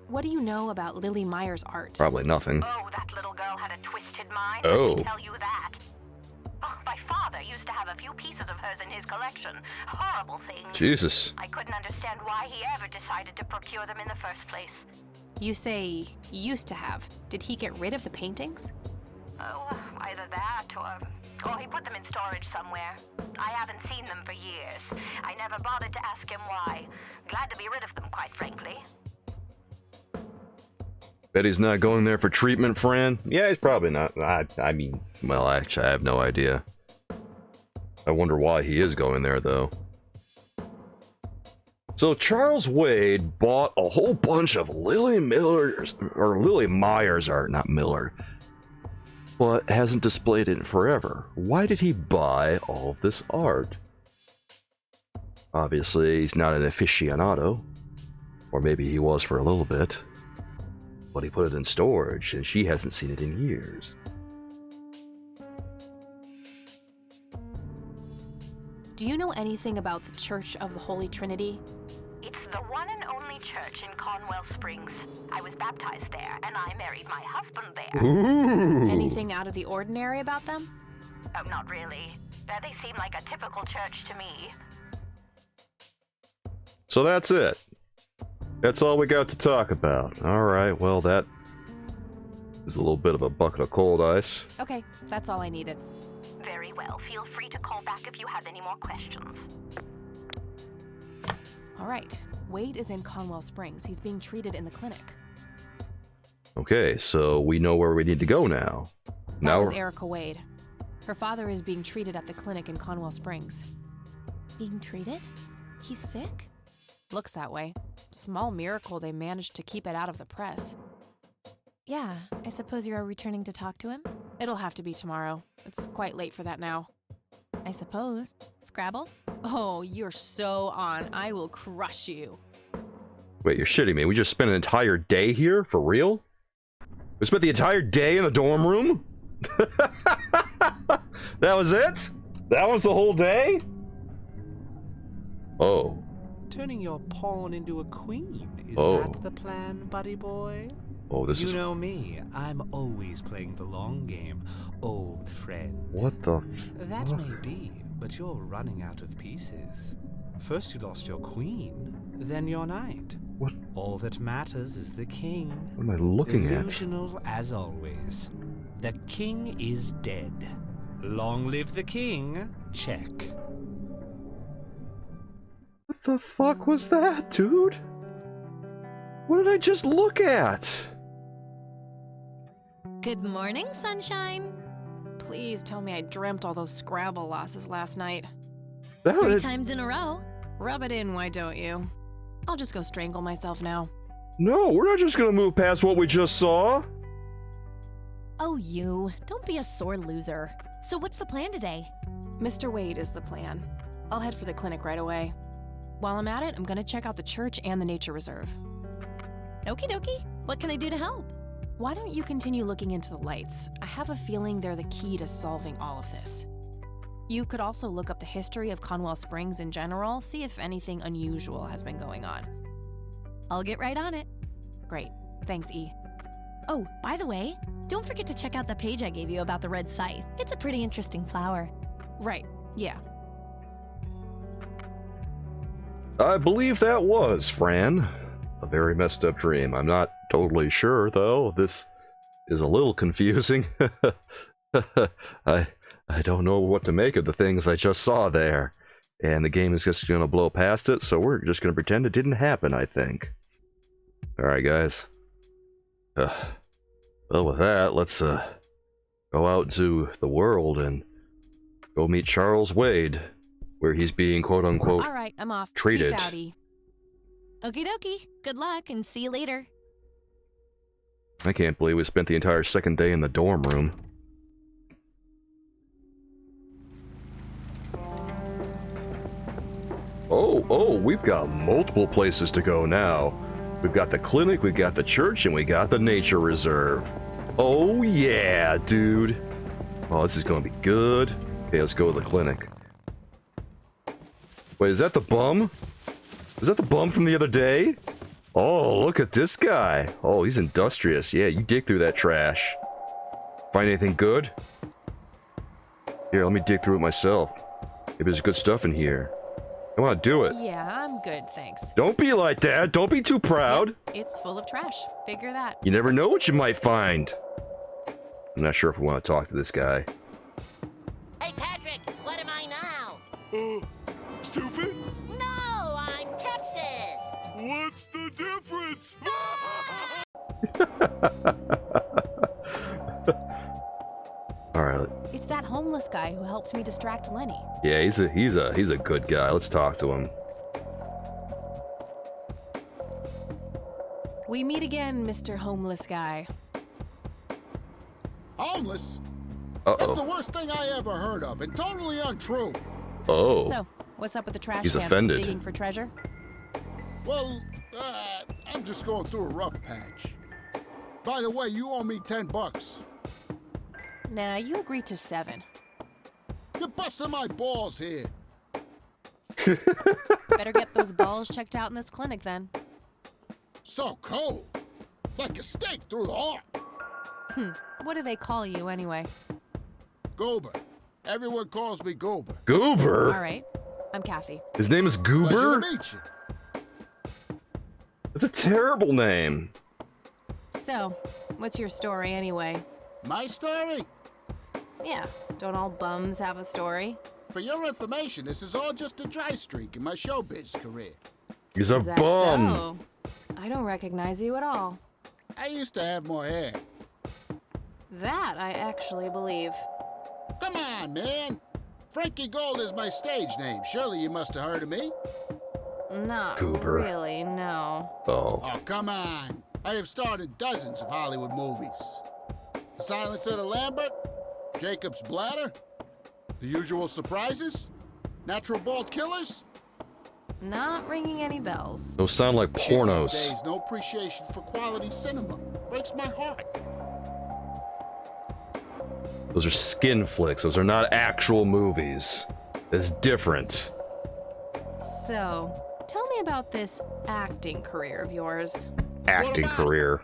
What do you know about Lily Myers' art? Probably nothing. Oh, that little girl had a twisted mind. Oh. Let me tell you that. Oh, my father used to have a few pieces of hers in his collection. Horrible things. Jesus. I couldn't understand why he ever decided to procure them in the first place. You say used to have. Did he get rid of the paintings? Oh, either that or he put them in storage somewhere. I haven't seen them for years. I never bothered to ask him why. Glad to be rid of them, quite frankly. Bet he's not going there for treatment, Fran? Yeah, he's probably not. I mean, well, actually, I have no idea. I wonder why he is going there, though. So Charles Wade bought a whole bunch of Lily Myers art, not Miller, but hasn't displayed it in forever. Why did he buy all of this art? Obviously, he's not an aficionado, or maybe he was for a little bit, but he put it in storage, and she hasn't seen it in years. Do you know anything about the Church of the Holy Trinity? It's the one and only church in Conwell Springs. I was baptized there, and I married my husband there. Ooh. Anything out of the ordinary about them? Oh, not really. They seem like a typical church to me. So that's it. That's all we got to talk about. Alright, well that is a little bit of a bucket of cold ice. Okay, that's all I needed. Very well. Feel free to call back if you have any more questions. All right, Wade is in Conwell Springs. He's being treated in the clinic. Okay, so we know where we need to go now. That was Erica Wade. Her father is being treated at the clinic in Conwell Springs. Being treated? He's sick? Looks that way. Small miracle they managed to keep it out of the press. Yeah, I suppose you are returning to talk to him? It'll have to be tomorrow. It's quite late for that now. I suppose. Scrabble? Oh, you're so on. I will crush you. Wait, you're shitting me. We just spent an entire day here? For real? We spent the entire day in the dorm room? That was it? That was the whole day? Oh. Turning your pawn into a queen. Is Oh. that the plan, buddy boy? Oh, this You is... know me. I'm always playing the long game, old friend. What the That fuck? may be, but you're running out of pieces. First you lost your queen, then your knight. What? All that matters is the king. What am I looking at? Illusional as always. The king is dead. Long live the king. Check. What the fuck was that, dude? What did I just look at? Good morning, sunshine. Please tell me I dreamt all those Scrabble losses last night. That 3 was... times in a row. Rub it in, why don't you? I'll just go strangle myself now. No, we're not just gonna move past what we just saw. Oh, you. Don't be a sore loser. So what's the plan today? Mr. Wade is the plan. I'll head for the clinic right away. While I'm at it, I'm gonna check out the church and the nature reserve. Okie dokie. What can I do to help? Why don't you continue looking into the lights? I have a feeling they're the key to solving all of this. You could also look up the history of Conwell Springs in general, see if anything unusual has been going on. I'll get right on it. Great. Thanks, E. Oh, by the way, don't forget to check out the page I gave you about the red scythe. It's a pretty interesting flower. Right. Yeah. I believe that was, Fran. A very messed up dream. I'm not totally sure, though. This is a little confusing. I don't know what to make of the things I just saw there. And the game is just gonna blow past it, so we're just gonna pretend it didn't happen, I think. Alright, guys. Well, with that, let's go out into the world and go meet Charles Wade, where he's being quote-unquote All right, I'm off. treated. Peace out, E. Okie dokie. Good luck and see you later. I can't believe we spent the entire second day in the dorm room. Oh, we've got multiple places to go now. We've got the clinic, we got the church, and we got the nature reserve. Oh yeah, dude. Oh, this is gonna be good. Okay, let's go to the clinic. Wait, is that the bum? Is that the bum from the other day? Oh, look at this guy. Oh, he's industrious. Yeah, you dig through that trash. Find anything good? Here, let me dig through it myself. Maybe there's good stuff in here. Come on, do it. Yeah, I'm good, thanks. Don't be like that. Don't be too proud. Yep, it's full of trash. Figure that. You never know what you might find. I'm not sure if we want to talk to this guy. Hey, Patrick, what am I now? Stupid? No, I'm Texas. What's the difference? All right. It's that homeless guy who helped me distract Lenny. Yeah, he's a good guy. Let's talk to him. We meet again, Mr. Homeless Guy. Homeless? Uh-oh. That's the worst thing I ever heard of, and totally untrue. Oh. So, what's up with the trash He's can? offended. Digging for treasure? Well, I'm just going through a rough patch. By the way, you owe me $10. Nah, you agreed to 7. You're busting my balls here. Better get those balls checked out in this clinic then. So cold. Like a stake through the heart. What do they call you anyway? Goober. Everyone calls me Goober. Goober? Alright, I'm Kathy. His name is Pleasure Goober? to meet you. That's a terrible name. So, what's your story anyway? My story? Yeah, don't all bums have a story? For your information, this is all just a dry streak in my showbiz career. He's a Is that bum. so? I don't recognize you at all. I used to have more hair. That I actually believe. Come on, man. Frankie Gold is my stage name. Surely you must have heard of me. Not Goober. really, no. Oh. Oh, come on. I have starred in dozens of Hollywood movies. Silence of the Lambert, Jacob's Bladder, The Usual Surprises, Natural Bald Killers. Not ringing any bells. Those sound like Kids these pornos. days, no appreciation for quality cinema. Breaks my heart. Those are skin flicks. Those are not actual movies. It's different. So, tell me about this acting career of yours. Acting career.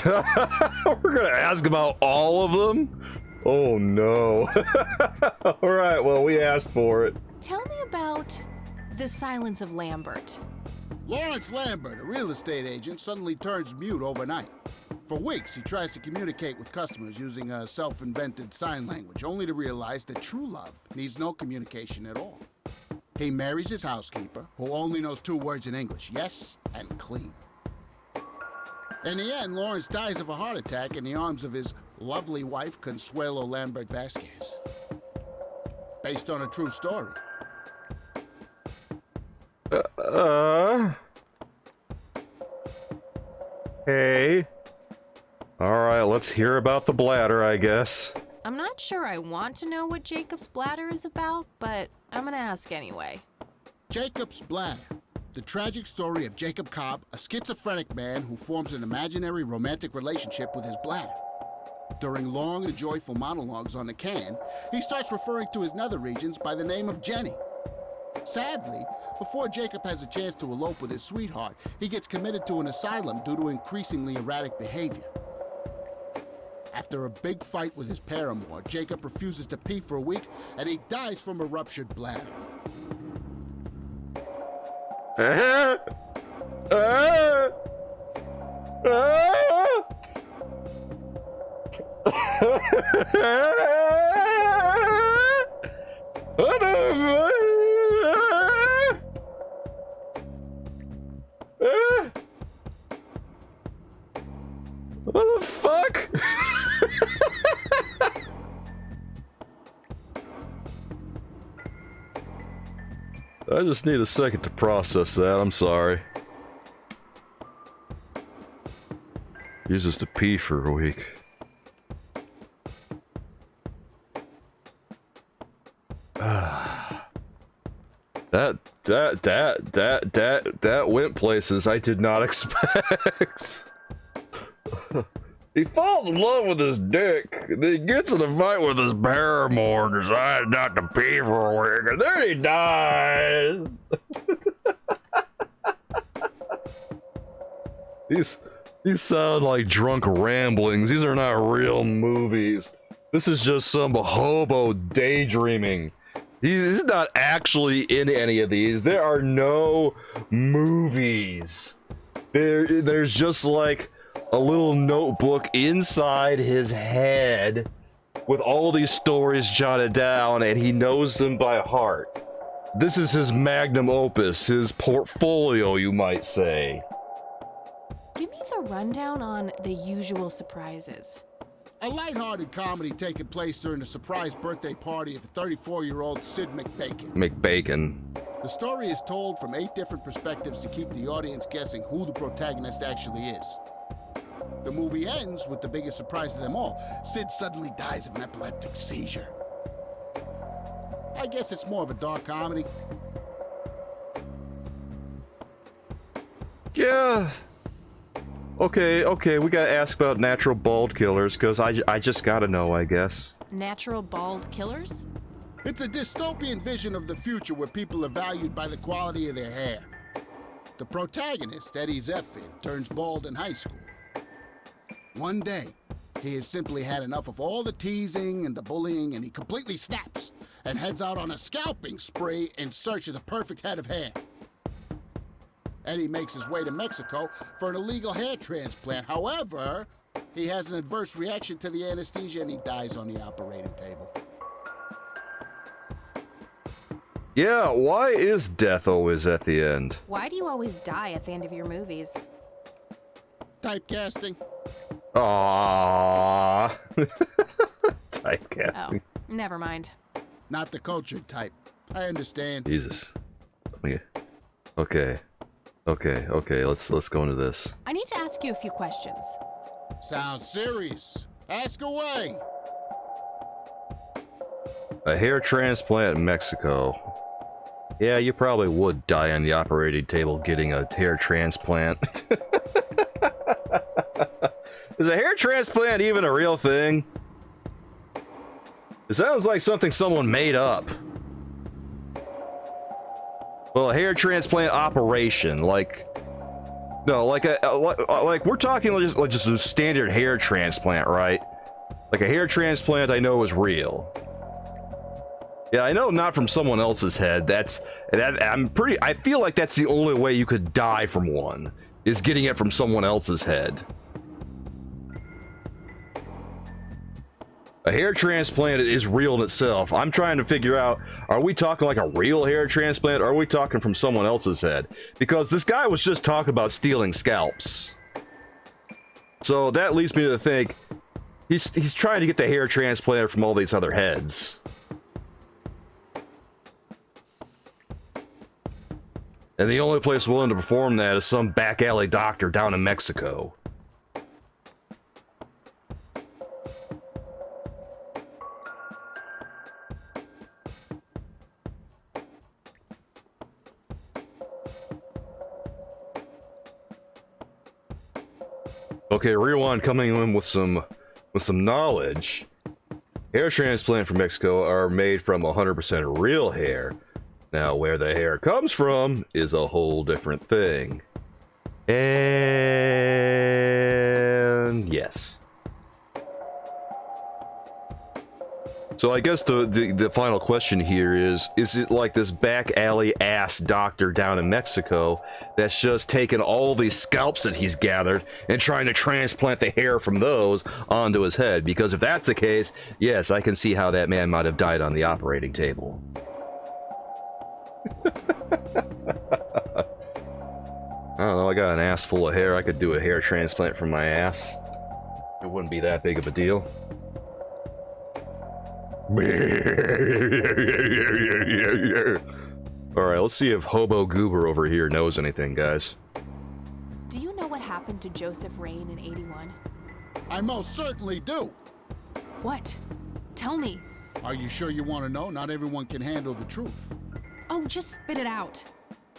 We're gonna ask about all of them? Oh no. Alright, well, we asked for it. Tell me about the Silence of Lambert. Lawrence Lambert, a real estate agent, suddenly turns mute overnight. For weeks, he tries to communicate with customers using a self-invented sign language, only to realize that true love needs no communication at all. He marries his housekeeper, who only knows 2 words in English, yes and clean. In the end, Lawrence dies of a heart attack in the arms of his lovely wife, Consuelo Lambert Vasquez. Based on a true story. Hey. Alright, let's hear about the bladder, I guess. I'm not sure I want to know what Jacob's Bladder is about, but I'm gonna ask anyway. Jacob's Bladder. The tragic story of Jacob Cobb, a schizophrenic man who forms an imaginary romantic relationship with his bladder. During long and joyful monologues on the can, he starts referring to his nether regions by the name of Jenny. Sadly, before Jacob has a chance to elope with his sweetheart, he gets committed to an asylum due to increasingly erratic behavior. After a big fight with his paramour, Jacob refuses to pee for a week, and he dies from a ruptured bladder. What the fuck? I just need a second to process that, I'm sorry. Uses to pee for a week. That went places I did not expect. He falls in love with his dick, then he gets in a fight with his paramour and decides not to pee for a week, and then he dies. These sound like drunk ramblings. These are not real movies. This is just some hobo daydreaming. He's not actually in any of these. There are no movies. There's just like a little notebook inside his head with all these stories jotted down, and he knows them by heart. This is his magnum opus, his portfolio, you might say. Give me the rundown on The Usual Surprises. A lighthearted comedy taking place during the surprise birthday party of a 34-year-old Sid McBacon. McBacon. The story is told from 8 different perspectives to keep the audience guessing who the protagonist actually is. The movie ends with the biggest surprise of them all. Sid suddenly dies of an epileptic seizure. I guess it's more of a dark comedy. Yeah. Okay, we gotta ask about natural bald killers, because I just gotta know, I guess. Natural bald killers? It's a dystopian vision of the future where people are valued by the quality of their hair. The protagonist, Eddie Zephyr, turns bald in high school. One day, he has simply had enough of all the teasing and the bullying, and he completely snaps and heads out on a scalping spree in search of the perfect head of hair. Eddie makes his way to Mexico for an illegal hair transplant. However, he has an adverse reaction to the anesthesia and he dies on the operating table. Yeah, why is death always at the end? Why do you always die at the end of your movies? Typecasting. Aww. Typecasting. Oh, never mind. Not the cultured type. I understand. Jesus. Okay, let's go into this. I need to ask you a few questions. Sounds serious. Ask away. A hair transplant in Mexico. Yeah, you probably would die on the operating table getting a hair transplant. Is a hair transplant even a real thing? It sounds like something someone made up. Well, a hair transplant operation, like we're talking just a standard hair transplant, right? Like a hair transplant, I know is real. Yeah, I know not from someone else's head. I feel like that's the only way you could die from one, is getting it from someone else's head. A hair transplant is real in itself. I'm trying to figure out, are we talking like a real hair transplant, or are we talking from someone else's head? Because this guy was just talking about stealing scalps. So that leads me to think, he's trying to get the hair transplanted from all these other heads. And the only place willing to perform that is some back alley doctor down in Mexico. Okay, Rewind coming in with some knowledge. Hair transplant from Mexico are made from 100% real hair. Now, where the hair comes from is a whole different thing. And yes. So I guess the final question here is it like this back alley ass doctor down in Mexico that's just taking all these scalps that he's gathered and trying to transplant the hair from those onto his head? Because if that's the case, yes, I can see how that man might have died on the operating table. I don't know, I got an ass full of hair. I could do a hair transplant from my ass. It wouldn't be that big of a deal. Alright, let's see if Hobo Goober over here knows anything, guys. Do you know what happened to Joseph Rain in '81? I most certainly do. What? Tell me. Are you sure you want to know? Not everyone can handle the truth. Oh, just spit it out.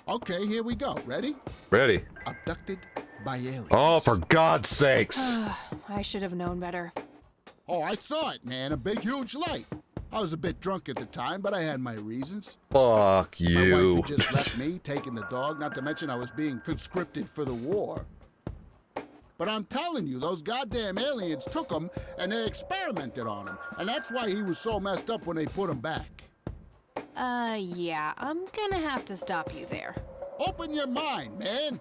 Okay, here we go. Ready? Ready. Abducted by aliens. Oh, for God's sakes. I should have known better. Oh, I saw it, man. A big, huge light. I was a bit drunk at the time, but I had my reasons. Fuck you. My wife had just left me, taking the dog, not to mention I was being conscripted for the war. But I'm telling you, those goddamn aliens took him and they experimented on him. And that's why he was so messed up when they put him back. Yeah, I'm gonna have to stop you there. Open your mind, man.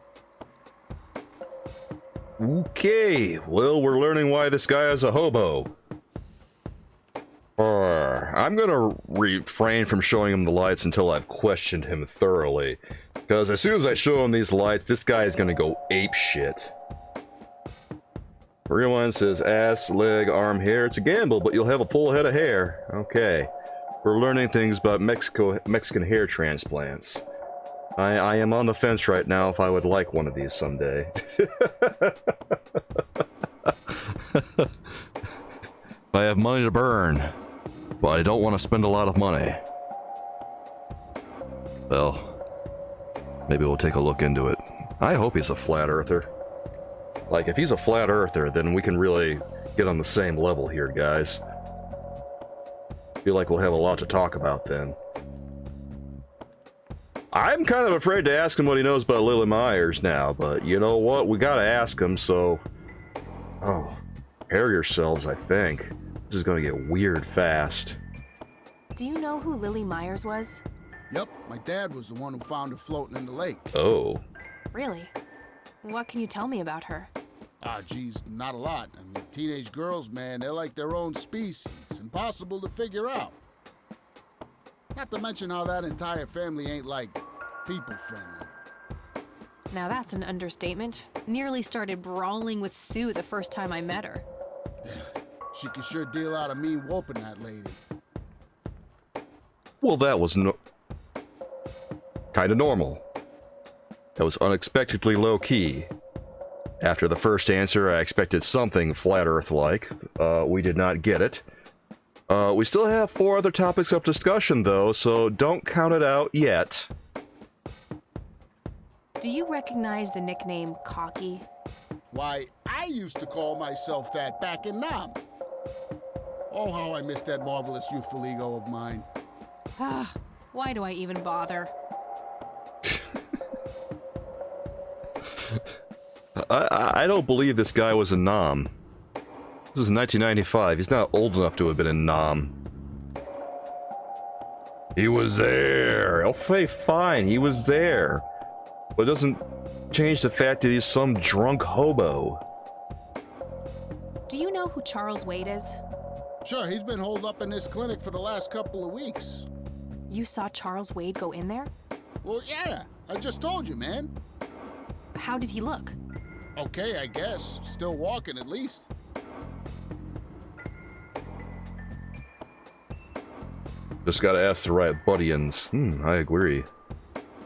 Okay, well, we're learning why this guy is a hobo. I'm gonna refrain from showing him the lights until I've questioned him thoroughly. Because as soon as I show him these lights, this guy is gonna go ape shit. Real one says ass, leg, arm, hair. It's a gamble, but you'll have a full head of hair. Okay. We're learning things about Mexican hair transplants. I am on the fence right now if I would like one of these someday. If I have money to burn, but I don't want to spend a lot of money. Well, maybe we'll take a look into it. I hope he's a flat earther. Like, if he's a flat earther, then we can really get on the same level here, guys. Feel like we'll have a lot to talk about then. I'm kind of afraid to ask him what he knows about Lily Myers now, but you know what? We gotta ask him, so... Oh, prepare yourselves, I think. This is gonna get weird fast. Do you know who Lily Myers was? Yep, my dad was the one who found her floating in the lake. Oh. Really? What can you tell me about her? Ah, geez, not a lot. I mean, teenage girls, man, they're like their own species. Impossible to figure out. Not to mention how that entire family ain't, like, people-friendly. Now that's an understatement. Nearly started brawling with Sue the first time I met her. She could sure deal out a mean whooping, that lady. Well, that was kinda normal. That was unexpectedly low-key. After the first answer, I expected something Flat Earth-like. We did not get it. We still have 4 other topics of discussion, though, so don't count it out yet. Do you recognize the nickname Cocky? Why, I used to call myself that back in Nam. Oh, how I miss that marvelous youthful ego of mine. Ah, why do I even bother? I don't believe this guy was a Nam. This is 1995. He's not old enough to have been a Nam. He was there. Okay, fine. He was there. But it doesn't change the fact that he's some drunk hobo. Do you know who Charles Wade is? Sure, he's been holed up in this clinic for the last couple of weeks. You saw Charles Wade go in there? Well, yeah. I just told you, man. How did he look? Okay, I guess. Still walking, at least. Just gotta ask the right buddians. I agree.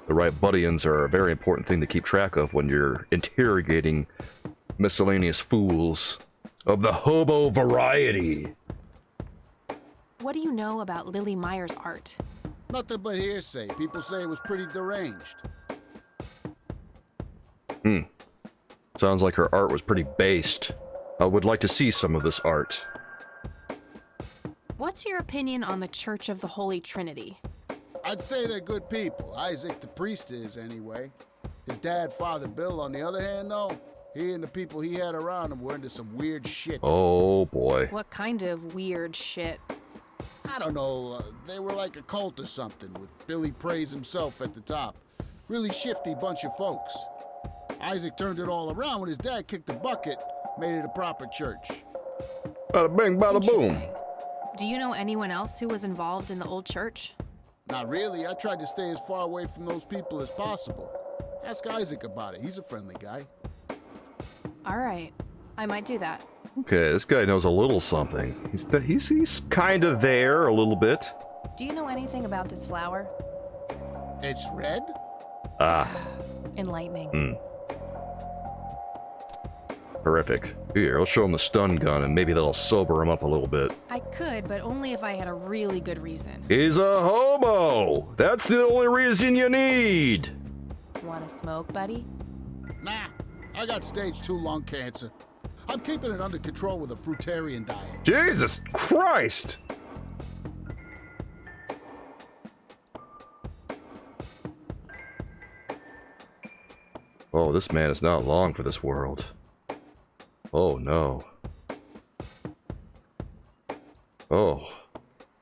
The right buddians are a very important thing to keep track of when you're interrogating miscellaneous fools of the hobo variety. What do you know about Lily Myers' art? Nothing but hearsay. People say it was pretty deranged. Sounds like her art was pretty based. I would like to see some of this art. What's your opinion on the Church of the Holy Trinity? I'd say they're good people. Isaac the priest is, anyway. His dad, Father Bill, on the other hand, though, he and the people he had around him were into some weird shit. Oh, boy. What kind of weird shit? I don't know. They were like a cult or something, with Billy Praise himself at the top. Really shifty bunch of folks. Isaac turned it all around when his dad kicked the bucket, made it a proper church. Bada bing, bada boom. Interesting. Do you know anyone else who was involved in the old church? Not really. I tried to stay as far away from those people as possible. Ask Isaac about it. He's a friendly guy. All right. I might do that. Okay, this guy knows a little something. He's kind of there a little bit. Do you know anything about this flower? It's red? Enlightening. Horrific. Here, I'll show him the stun gun and maybe that'll sober him up a little bit. I could, but only if I had a really good reason. He's a hobo! That's the only reason you need! Want to smoke, buddy? Nah, I got stage 2 lung cancer. I'm keeping it under control with a fruitarian diet. Jesus Christ! Oh, this man is not long for this world. Oh no. Oh.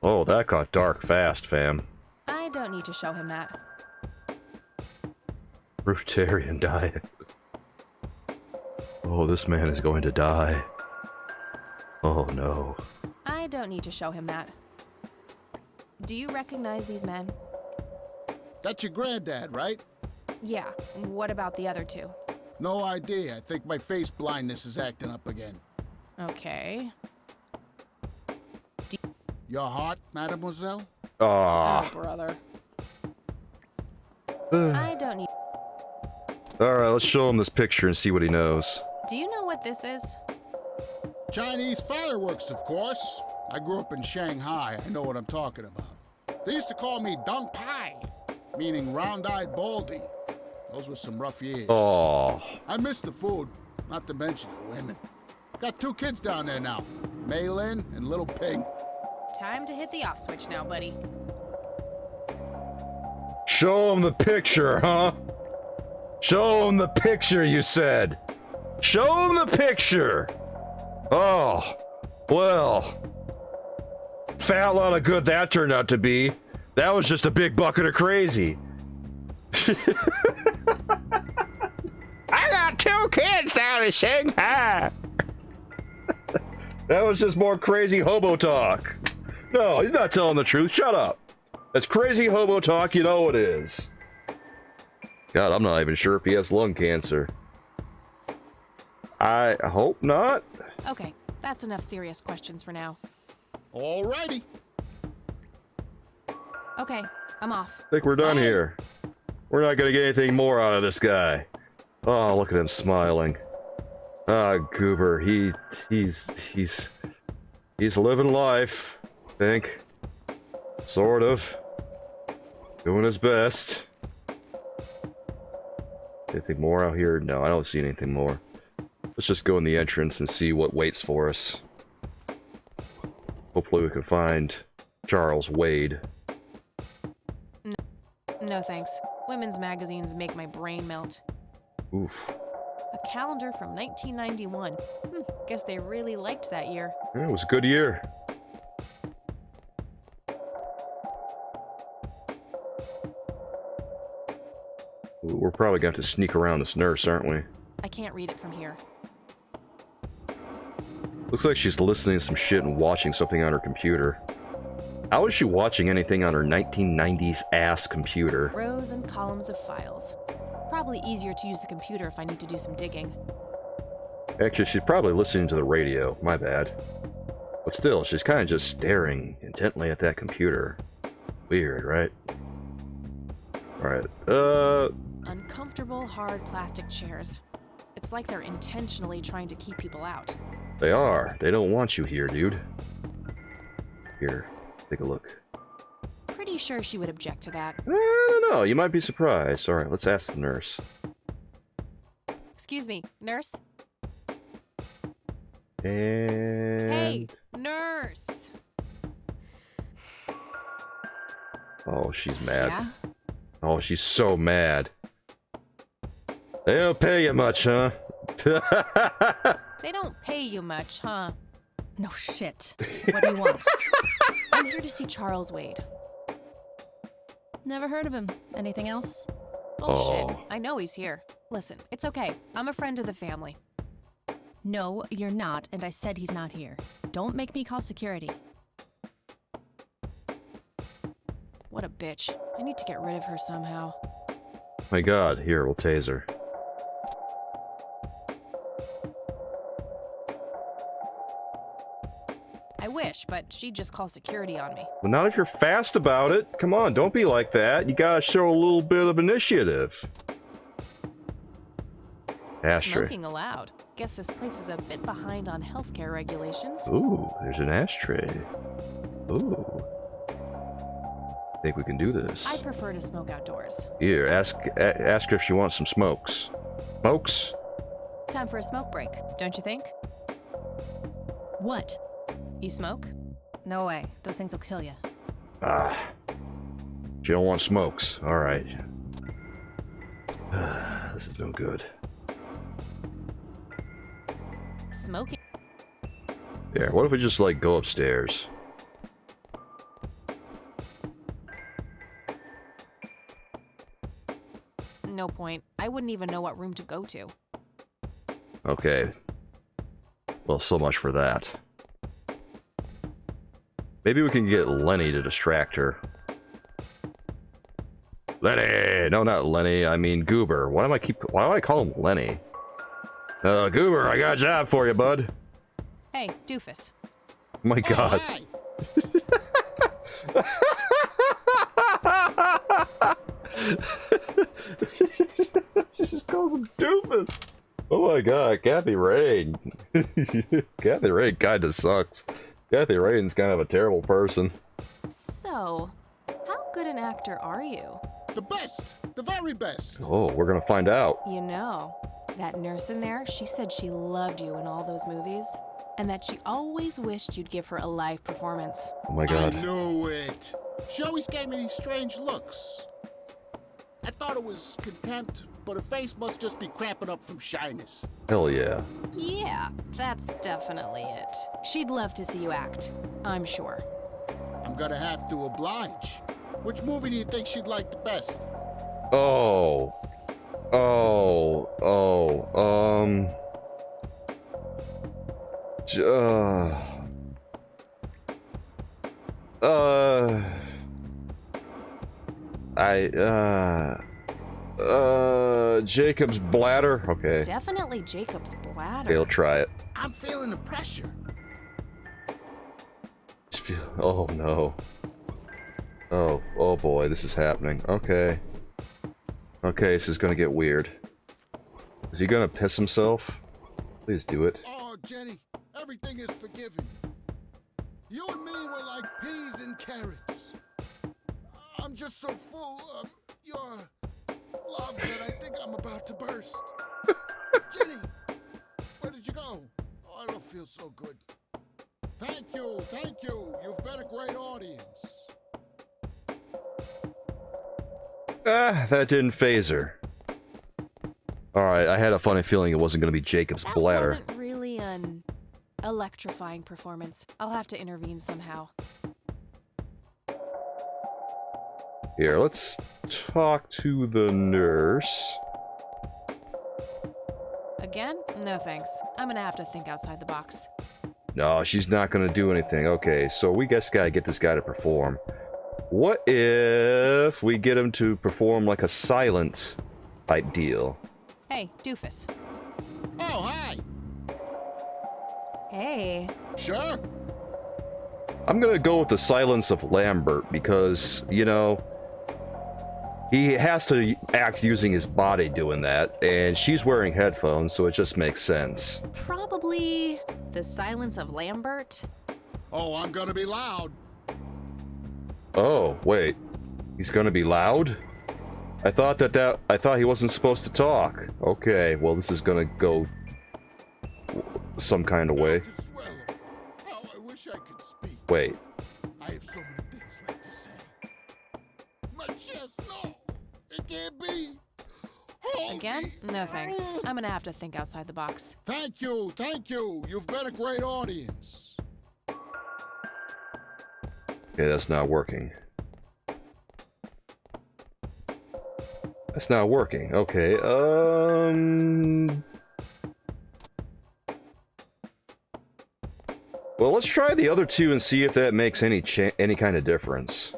Oh, that got dark fast, fam. I don't need to show him that. Fruitarian diet. Oh, this man is going to die. Oh no. I don't need to show him that. Do you recognize these men? That's your granddad, right? Yeah. What about the other two? No idea. I think my face blindness is acting up again. Okay. Your heart, mademoiselle? Ah. Oh, brother. I don't need... Alright, let's show him this picture and see what he knows. Do you know what this is? Chinese fireworks, of course. I grew up in Shanghai. I know what I'm talking about. They used to call me Dong Pai, meaning round-eyed baldy. Those were some rough years. Oh. I miss the food, not to mention the women. Got 2 kids down there now, Mei Lin and Little Ping. Time to hit the off switch now, buddy. Show him the picture, huh? Show him the picture, you said. Show him the picture. Oh, well. Fat lot of good that turned out to be. That was just a big bucket of crazy. I got 2 kids down in Shanghai. That was just more crazy hobo talk. No, he's not telling the truth. Shut up. That's crazy hobo talk, you know it is. God, I'm not even sure if he has lung cancer. I hope not. Okay, that's enough serious questions for now. Alrighty. Okay, I'm off. I think we're done here. We're not gonna get anything more out of this guy. Oh, look at him smiling. Ah, Goober, he's living life, I think. Sort of. Doing his best. Anything more out here? No, I don't see anything more. Let's just go in the entrance and see what waits for us. Hopefully we can find Charles Wade. No thanks. Women's magazines make my brain melt. Oof. A calendar from 1991. Guess they really liked that year. Yeah, it was a good year. We're probably going to have to sneak around this nurse, aren't we? I can't read it from here. Looks like she's listening to some shit and watching something on her computer. How is she watching anything on her 1990s ass computer? Rows and columns of files. Probably easier to use the computer if I need to do some digging. Actually, she's probably listening to the radio. My bad. But still, she's kind of just staring intently at that computer. Weird, right? Alright, Uncomfortable, hard plastic chairs. It's like they're intentionally trying to keep people out. They are. They don't want you here, dude. Here, take a look. Pretty sure she would object to that. I don't know. You might be surprised. Alright, let's ask the nurse. Excuse me, nurse? And... Hey, nurse! Oh, she's mad. Yeah? Oh, she's so mad. They don't pay you much, huh? They don't pay you much, huh? No shit. What do you want? I'm here to see Charles Wade. Never heard of him. Anything else? Bullshit. Oh. I know he's here. Listen, it's okay. I'm a friend of the family. No, you're not, and I said he's not here. Don't make me call security. What a bitch. I need to get rid of her somehow. My god, here, we'll tase her. I wish, but she'd just call security on me. Well, not if you're fast about it. Come on, don't be like that. You gotta show a little bit of initiative. Ashtray. Smoking allowed. Guess this place is a bit behind on healthcare regulations. Ooh, there's an ashtray. Ooh. Think we can do this. I prefer to smoke outdoors. Here, ask her if she wants some smokes. Smokes? Time for a smoke break, don't you think? What? You smoke? No way. Those things will kill you. Ah. She don't want smokes. Alright. This is no good. smoking. Yeah, what if we just, like, go upstairs? No point. I wouldn't even know what room to go to. Okay. Well, so much for that. Maybe we can get Lenny to distract her. Lenny! No, not Lenny. I mean Goober. Why do I call him Lenny? Goober, I got a job for you, bud. Hey, doofus. Oh my god. She just calls him doofus. Oh my god, Kathy Rain. Kathy Rain kinda sucks. Kathy Rain's kind of a terrible person. So, how good an actor are you? The best! The very best! Oh, we're gonna find out. You know, that nurse in there, she said she loved you in all those movies, and that she always wished you'd give her a live performance. Oh my god. I knew it! She always gave me these strange looks. I thought it was contempt, but her face must just be cramping up from shyness. Hell yeah. Yeah, that's definitely it. She'd love to see you act, I'm sure. I'm gonna have to oblige. Which movie do you think she'd like the best? Oh. Jacob's bladder? Okay. Definitely Jacob's bladder. Okay, I'll try it. I'm feeling the pressure. Oh no. Oh boy, this is happening. Okay. Okay, this is gonna get weird. Is he gonna piss himself? Please do it. Oh, Jenny, everything is forgiven. You and me were like peas and carrots. I'm just so full of your love that I think I'm about to burst. Jenny, where did you go? Oh, I don't feel so good. Thank you, thank you. You've been a great audience. Ah, that didn't phase her. Alright, I had a funny feeling it wasn't gonna be Jacob's bladder. That wasn't really an electrifying performance. I'll have to intervene somehow. Here, let's talk to the nurse. Again? No thanks. I'm gonna have to think outside the box. No, she's not gonna do anything. Okay, so we just gotta get this guy to perform. What if we get him to perform like a silent type deal? Hey, doofus. Oh, hi. Hey. Sure. I'm gonna go with the silence of Lambert because, you know, he has to act using his body doing that, and she's wearing headphones, so it just makes sense. Probably the silence of Lambert. Oh, I'm gonna be loud. Oh, wait. He's gonna be loud? I thought he wasn't supposed to talk. Okay, well this is gonna go some kind of way. Oh, I wish I could speak. Wait. I have so many things left to say. My chest, no. It can't be. Again? No thanks. I'm gonna have to think outside the box. Thank you, thank you. You've been a great audience. Okay, that's not working. That's not working. Okay, well, let's try the other two and see if that makes any kind of difference.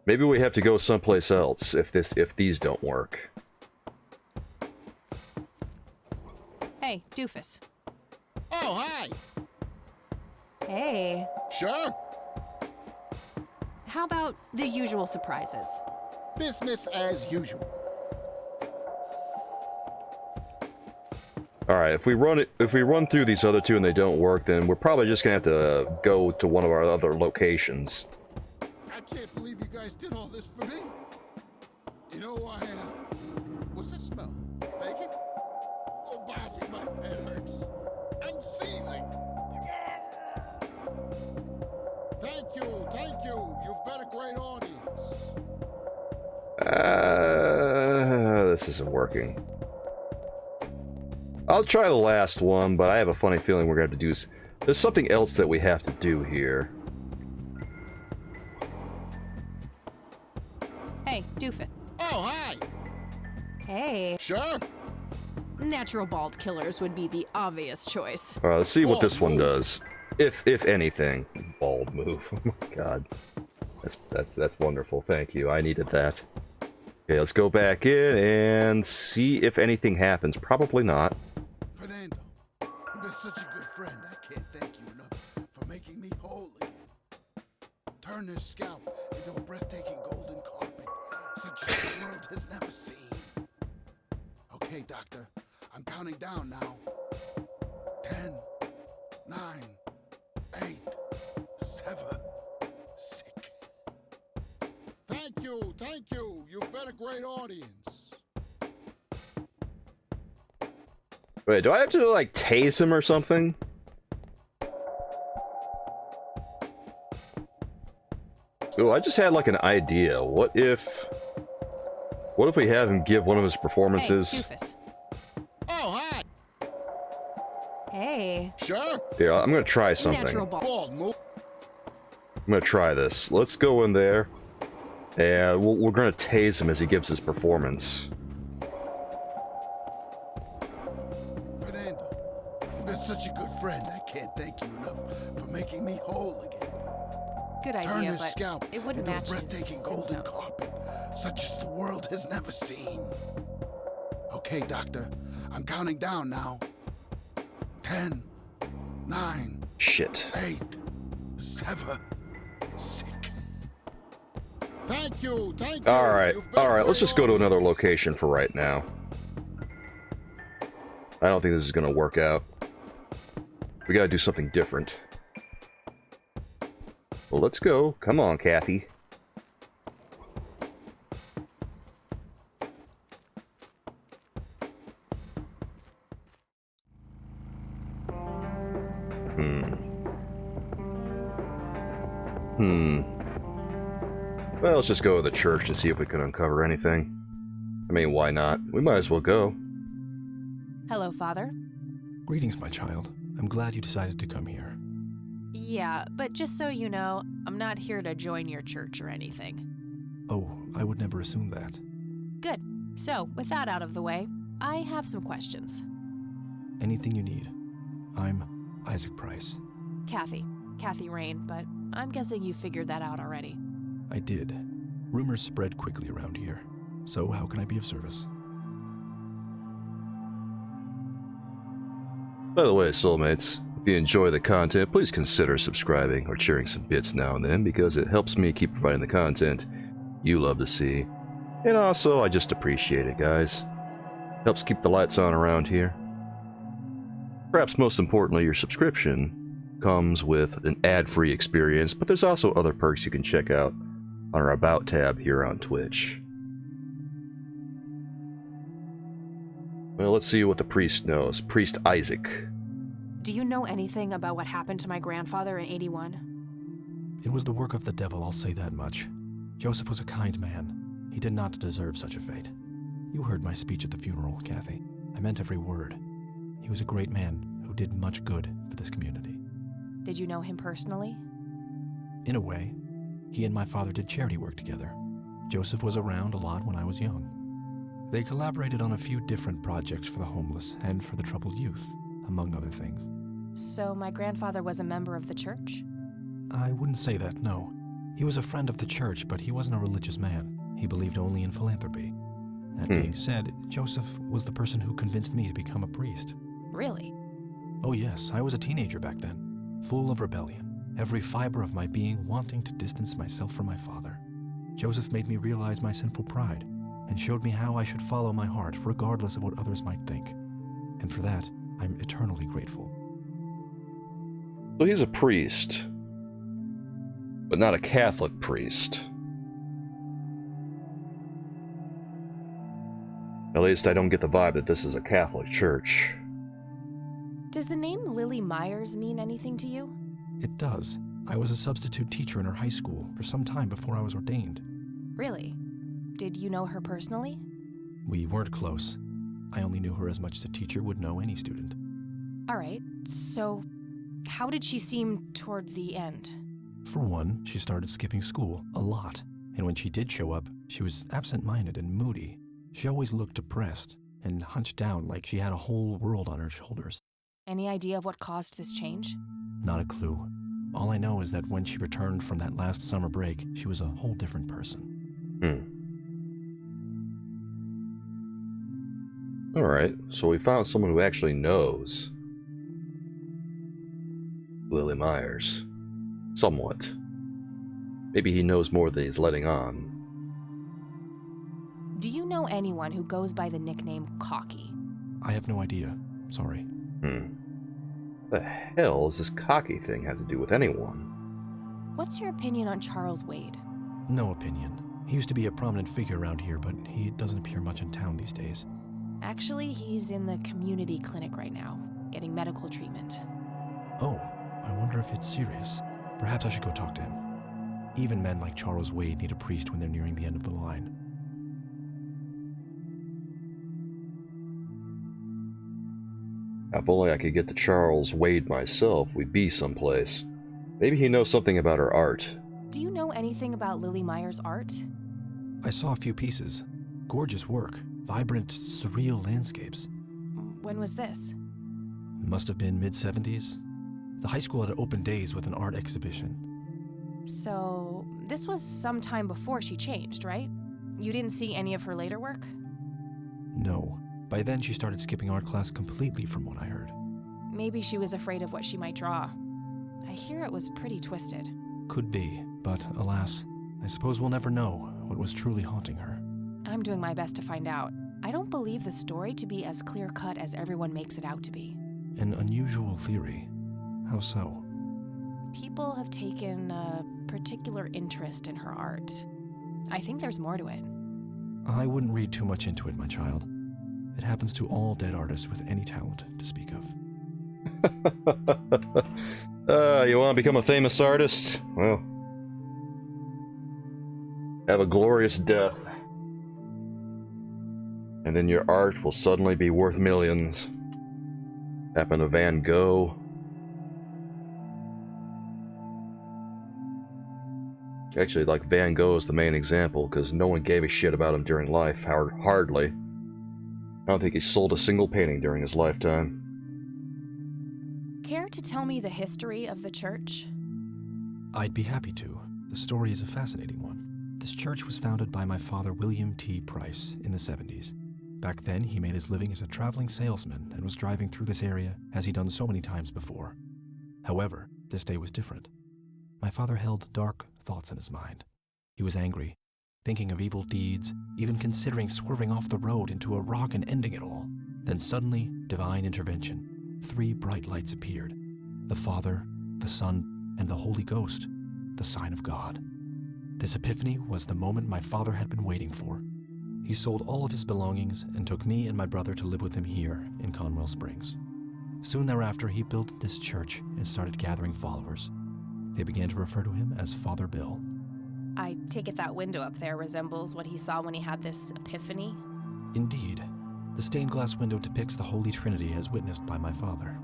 Maybe we have to go someplace else if these don't work. Hey, doofus. Oh, hi. Hey. Sure. How about the usual surprises? Business as usual. All right, if we run through these other two and they don't work, then we're probably just gonna have to go to one of our other locations. I can't believe you guys did all this for me. You know, what's that smell? Bacon? Oh, Bobby, my head hurts. I'm seizing. Thank you, thank you. You've been a great audience. This isn't working. I'll try the last one, but I have a funny feeling we're going to have to do... There's something else that we have to do here. Hey, Doofus. Oh, hi! Hey. Sure? Natural bald killers would be the obvious choice. Alright, let's see what Bald this one move. does. If anything. Bald move. Oh my god. That's wonderful. Thank you. I needed that. Okay, let's go back in and see if anything happens. Probably not. Fernando, you've been such a good friend. I can't thank you enough for making me whole again. Turn this scalp into a breathtaking golden carpet, such as the world has never seen. Okay, doctor, I'm counting down now. 10, 9, 8, 7, 6. Thank you, thank you. You've been a great audience. Wait, do I have to, like, tase him or something? Ooh, I just had, like, an idea. What if we have him give one of his performances? Hey, Doofus. Oh, hi. Hey. Sure? Yeah, I'm gonna try something. Natural bald. Bald move. I'm gonna try this. Let's go in there, and we're gonna tase him as he gives his performance. Fernando, you've been such a good friend. I can't thank you enough for making me whole again. Good Turn idea, this but scalp it wouldn't into a match his breathtaking golden symptoms. carpet, such as the world has never seen. Okay, doctor, I'm counting down now. 10, 9, Shit. 8, 7, 6. Thank you, thank you. Alright, You've been a alright, let's great just go to another audience. location for right now. I don't think this is gonna work out. We gotta do something different. Well, let's go. Come on, Kathy. Well, let's just go to the church to see if we can uncover anything. I mean, why not? We might as well go. Hello, Father. Greetings, my child. I'm glad you decided to come here. Yeah, but just so you know, I'm not here to join your church or anything. Oh, I would never assume that. Good. So, with that out of the way, I have some questions. Anything you need. I'm Isaac Price. Kathy Rain, but I'm guessing you figured that out already. I did. Rumors spread quickly around here. So how can I be of service? By the way, soulmates, if you enjoy the content, please consider subscribing or cheering some bits now and then, because it helps me keep providing the content you love to see. And also, I just appreciate it, guys. Helps keep the lights on around here. Perhaps most importantly, your subscription comes with an ad-free experience, but there's also other perks you can check out on our About tab here on Twitch. Well, let's see what the priest knows. Priest Isaac. Do you know anything about what happened to my grandfather in '81? It was the work of the devil, I'll say that much. Joseph was a kind man. He did not deserve such a fate. You heard my speech at the funeral, Kathy. I meant every word. He was a great man who did much good for this community. Did you know him personally? In a way, he and my father did charity work together. Joseph was around a lot when I was young. They collaborated on a few different projects for the homeless and for the troubled youth, among other things. So my grandfather was a member of the church? I wouldn't say that, no. He was a friend of the church, but he wasn't a religious man. He believed only in philanthropy. That being said, Joseph was the person who convinced me to become a priest. Really? Oh yes, I was a teenager back then, full of rebellion, every fiber of my being wanting to distance myself from my father. Joseph made me realize my sinful pride and showed me how I should follow my heart regardless of what others might think. And for that, I'm eternally grateful. So he's a priest, but not a Catholic priest. At least I don't get the vibe that this is a Catholic church. Does the name Lily Myers mean anything to you? It does. I was a substitute teacher in her high school for some time before I was ordained. Really? Did you know her personally? We weren't close. I only knew her as much as a teacher would know any student. All right, so how did she seem toward the end? For one, she started skipping school a lot, and when she did show up, she was absent-minded and moody. She always looked depressed and hunched down like she had a whole world on her shoulders. Any idea of what caused this change? Not a clue. All I know is that when she returned from that last summer break, she was a whole different person. Alright, so we found someone who actually knows Lily Myers. Somewhat. Maybe he knows more than he's letting on. Do you know anyone who goes by the nickname Cocky? I have no idea. Sorry. The hell does this Cocky thing have to do with anyone? What's your opinion on Charles Wade? No opinion. He used to be a prominent figure around here, but he doesn't appear much in town these days. Actually, he's in the community clinic right now, getting medical treatment. Oh, I wonder if it's serious. Perhaps I should go talk to him. Even men like Charles Wade need a priest when they're nearing the end of the line. If only I could get to Charles Wade myself, we'd be someplace. Maybe he knows something about her art. Do you know anything about Lily Myers' art? I saw a few pieces. Gorgeous work. Vibrant, surreal landscapes. When was this? Must have been mid-70s. The high school had open days with an art exhibition. So, this was some time before she changed, right? You didn't see any of her later work? No. By then she started skipping art class completely from what I heard. Maybe she was afraid of what she might draw. I hear it was pretty twisted. Could be, but alas, I suppose we'll never know what was truly haunting her. I'm doing my best to find out. I don't believe the story to be as clear-cut as everyone makes it out to be. An unusual theory. How so? People have taken a particular interest in her art. I think there's more to it. I wouldn't read too much into it, my child. It happens to all dead artists with any talent to speak of. You want to become a famous artist? Well, have a glorious death. And then your art will suddenly be worth millions. Happened to Van Gogh. Actually, like, Van Gogh is the main example, because no one gave a shit about him during life, hardly. I don't think he sold a single painting during his lifetime. Care to tell me the history of the church? I'd be happy to. The story is a fascinating one. This church was founded by my father, William T. Price, in the 70s. Back then, he made his living as a traveling salesman and was driving through this area as he'd done so many times before. However, this day was different. My father held dark thoughts in his mind. He was angry, thinking of evil deeds, even considering swerving off the road into a rock and ending it all. Then suddenly, divine intervention. 3 bright lights appeared. The Father, the Son, and the Holy Ghost, the sign of God. This epiphany was the moment my father had been waiting for. He sold all of his belongings and took me and my brother to live with him here in Conwell Springs. Soon thereafter, he built this church and started gathering followers. They began to refer to him as Father Bill. I take it that window up there resembles what he saw when he had this epiphany? Indeed. The stained glass window depicts the Holy Trinity as witnessed by my father.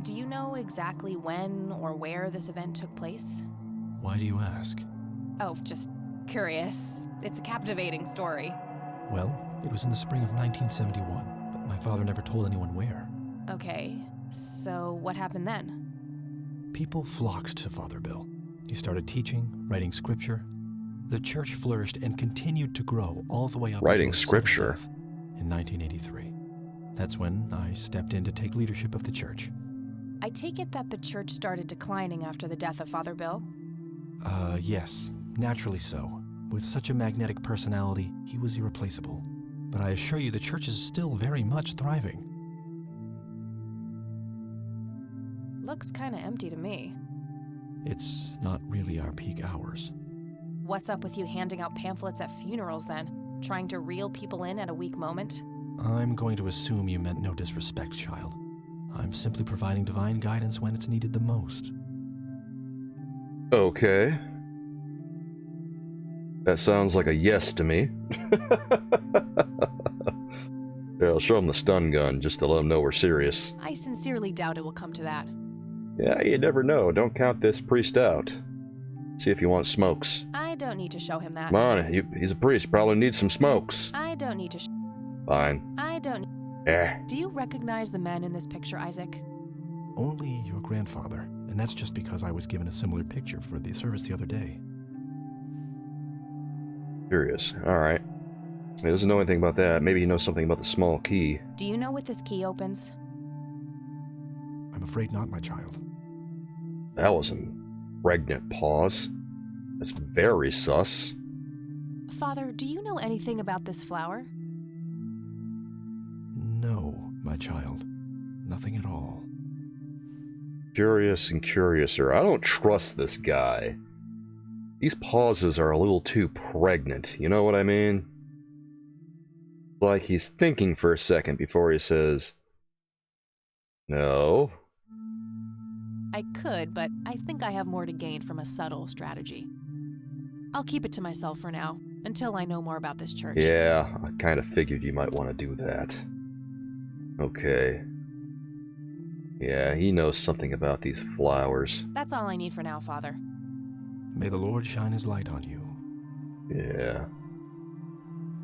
Do you know exactly when or where this event took place? Why do you ask? Oh, just curious. It's a captivating story. Well, it was in the spring of 1971, but my father never told anyone where. Okay, so what happened then? People flocked to Father Bill. He started teaching, writing scripture. The church flourished and continued to grow all the way up Writing until his scripture? death in 1983. That's when I stepped in to take leadership of the church. I take it that the church started declining after the death of Father Bill? Yes, naturally so. With such a magnetic personality, he was irreplaceable. But I assure you the church is still very much thriving. Looks kinda empty to me. It's not really our peak hours. What's up with you handing out pamphlets at funerals then? Trying to reel people in at a weak moment? I'm going to assume you meant no disrespect, child. I'm simply providing divine guidance when it's needed the most. Okay. That sounds like a yes to me. Yeah, I'll show him the stun gun just to let him know we're serious. I sincerely doubt it will come to that. Yeah, you never know. Don't count this priest out. See if he wants smokes. I don't need to show him that. Come on, he's a priest. Probably needs some smokes. I don't need to Fine. I don't. Do you recognize the men in this picture, Isaac? Only your grandfather, and that's just because I was given a similar picture for the service the other day. Curious. Alright. He doesn't know anything about that. Maybe he knows something about the small key. Do you know what this key opens? I'm afraid not, my child. That was a pregnant pause. That's very sus. Father, do you know anything about this flower? No, my child. Nothing at all. Curious and curiouser. I don't trust this guy. These pauses are a little too pregnant, you know what I mean? Like he's thinking for a second before he says, no. I could, but I think I have more to gain from a subtle strategy. I'll keep it to myself for now, until I know more about this church. Yeah, I kind of figured you might want to do that. Okay. Yeah, he knows something about these flowers. That's all I need for now, Father. May the Lord shine his light on you. Yeah.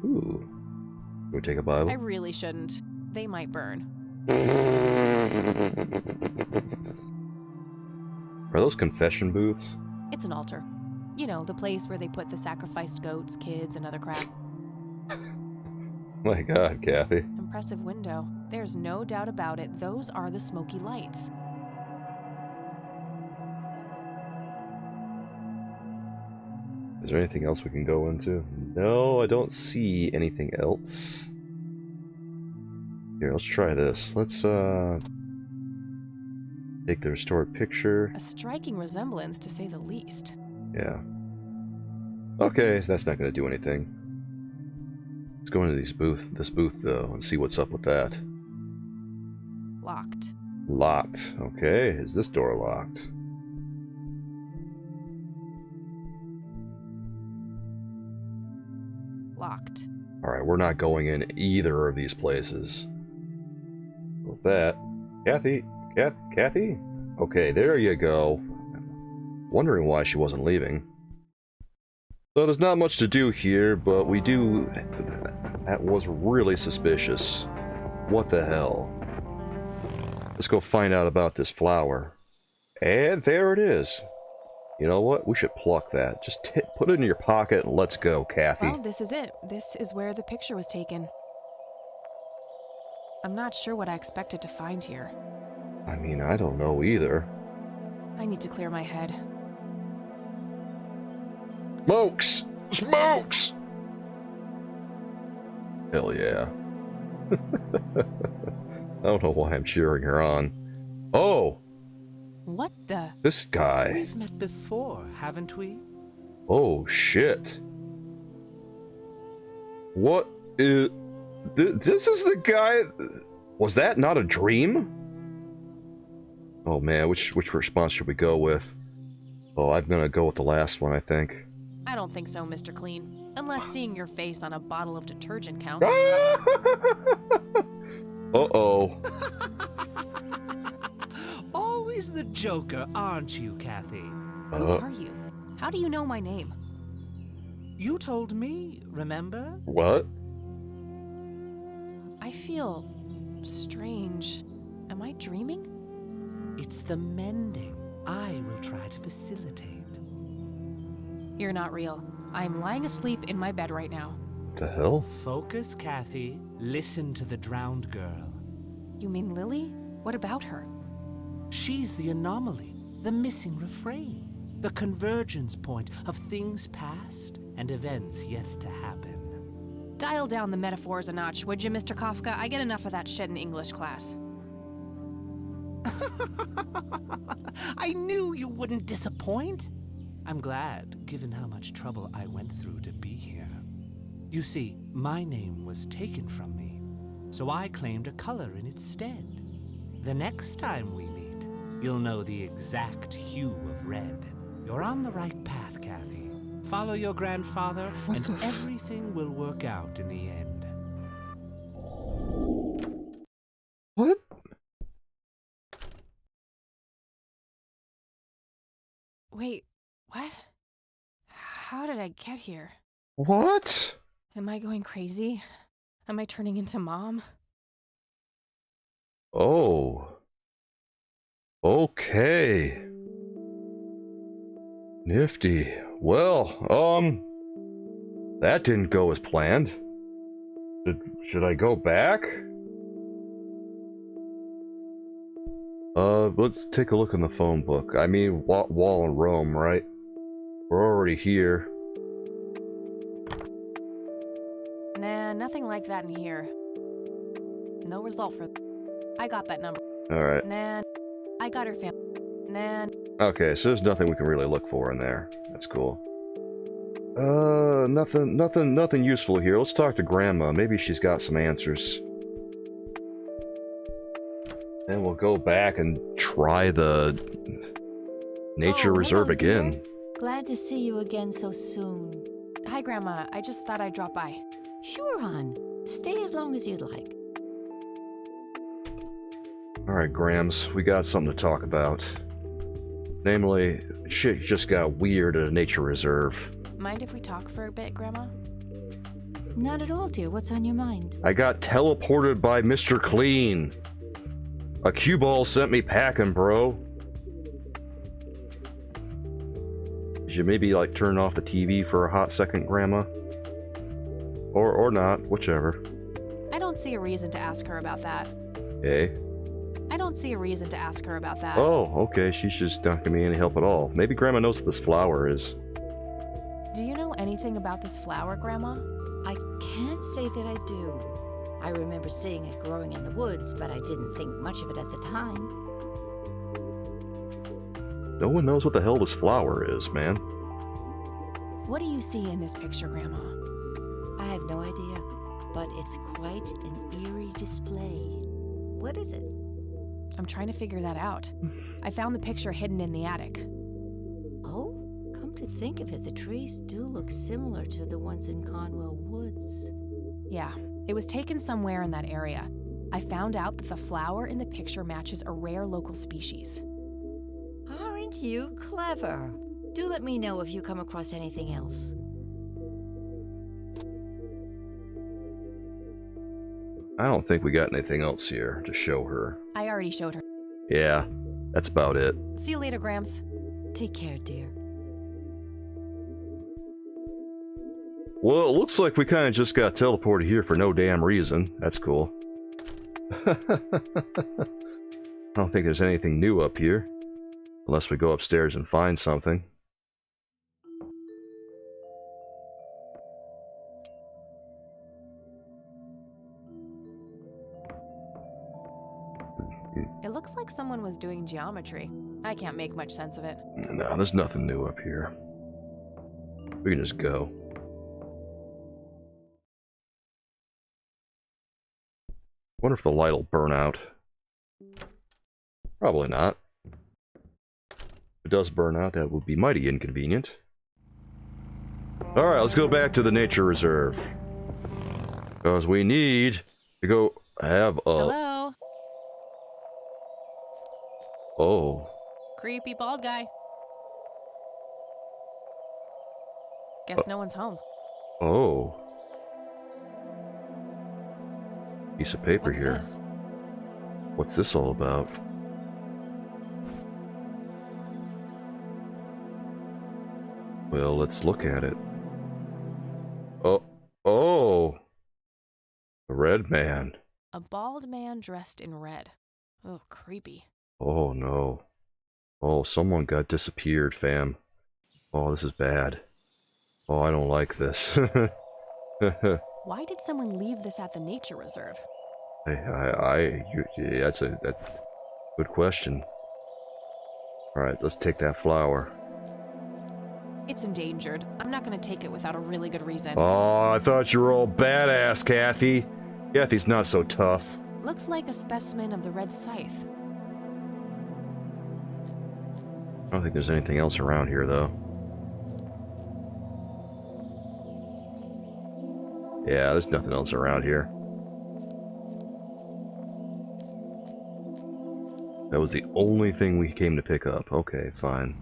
Ooh. Can we take a Bible? I really shouldn't. They might burn. Are those confession booths? It's an altar. You know, the place where they put the sacrificed goats, kids, and other crap. My God, Kathy. Impressive window. There's no doubt about it. Those are the smoky lights. Is there anything else we can go into? No, I don't see anything else. Here, let's try this. Let's, take the restored picture. A striking resemblance, to say the least. Yeah. Okay, so that's not going to do anything. Let's go into this booth, though, and see what's up with that. Locked. Locked. Okay, is this door locked? Locked. Alright, we're not going in either of these places. With that... Kathy? Kathy? Okay, there you go. Wondering why she wasn't leaving. So there's not much to do here, but we do... That was really suspicious. What the hell? Let's go find out about this flower. And there it is. You know what? We should pluck that. Just put it in your pocket and let's go, Kathy. Well, this is it. This is where the picture was taken. I'm not sure what I expected to find here. I mean, I don't know either. I need to clear my head. Smokes! Smokes! Hell yeah. I don't know why I'm cheering her on. Oh! What the? This guy. We've met before, haven't we? Oh, shit. What is... This is the guy... Was that not a dream? Oh man, which response should we go with? Oh, I'm gonna go with the last one, I think. I don't think so, Mr. Clean. Unless seeing your face on a bottle of detergent counts. Uh-oh. Always the joker, aren't you, Kathy? Who are you? How do you know my name? You told me, remember? What? I feel... strange. Am I dreaming? It's the mending I will try to facilitate. You're not real. I'm lying asleep in my bed right now. What the hell? Focus, Kathy. Listen to the drowned girl. You mean Lily? What about her? She's the anomaly, the missing refrain, the convergence point of things past and events yet to happen. Dial down the metaphors a notch, would you, Mr. Kafka? I get enough of that shit in English class. I knew you wouldn't disappoint. I'm glad, given how much trouble I went through to be here. You see, my name was taken from me, so I claimed a color in its stead. The next time we meet, you'll know the exact hue of red. You're on the right path, Kathy. Follow your grandfather, and everything will work out in the end. What? Wait, what? How did I get here? What? Am I going crazy? Am I turning into Mom? Oh. Okay. Nifty. Well, that didn't go as planned. Should I go back? Let's take a look in the phone book. I mean, Wall in Rome, right? We're already here. Nah, nothing like that in here. No result for... I got that number. Alright. Nah, I got her family. Nah. Okay, so there's nothing we can really look for in there. That's cool. Nothing useful here. Let's talk to Grandma. Maybe she's got some answers. And we'll go back and try the nature reserve again. Dear. Glad to see you again so soon. Hi, Grandma. I just thought I'd drop by. Sure, hon. Stay as long as you'd like. Alright, Grams, we got something to talk about. Namely, shit just got weird at a nature reserve. Mind if we talk for a bit, Grandma? Not at all, dear. What's on your mind? I got teleported by Mr. Clean. A cue ball sent me packing, bro. You should maybe, like, turn off the TV for a hot second, Grandma. Or not, whichever. I don't see a reason to ask her about that. Okay. I don't see a reason to ask her about that. Oh, okay, she's just not giving me any help at all. Maybe Grandma knows what this flower is. Do you know anything about this flower, Grandma? I can't say that I do. I remember seeing it growing in the woods, but I didn't think much of it at the time. No one knows what the hell this flower is, man. What do you see in this picture, Grandma? I have no idea, but it's quite an eerie display. What is it? I'm trying to figure that out. I found the picture hidden in the attic. Oh, come to think of it, the trees do look similar to the ones in Conwell Woods. Yeah, it was taken somewhere in that area. I found out that the flower in the picture matches a rare local species. Aren't you clever? Do let me know if you come across anything else. I don't think we got anything else here to show her. I already showed her. Yeah, that's about it. See you later, Grams. Take care, dear. Well, it looks like we kind of just got teleported here for no damn reason. That's cool. I don't think there's anything new up here. Unless we go upstairs and find something. It looks like someone was doing geometry. I can't make much sense of it. No, there's nothing new up here. We can just go. Wonder if the light will burn out. Probably not. If it does burn out, that would be mighty inconvenient. Alright, let's go back to the nature reserve. Because we need to go have a... Hello? Oh. Creepy bald guy. Guess no one's home. Oh. Piece of paper What's here. This? What's this all about? Well, let's look at it. Oh! A red man. A bald man dressed in red. Oh, creepy. Oh no. Oh, someone got disappeared, fam. Oh, this is bad. Oh, I don't like this. Why did someone leave this at the nature reserve? That's a good question. Alright, let's take that flower. It's endangered. I'm not gonna take it without a really good reason. Oh, I thought you were all badass, Kathy. Kathy's not so tough. Looks like a specimen of the red scythe. I don't think there's anything else around here, though. Yeah, there's nothing else around here. That was the only thing we came to pick up. Okay, fine.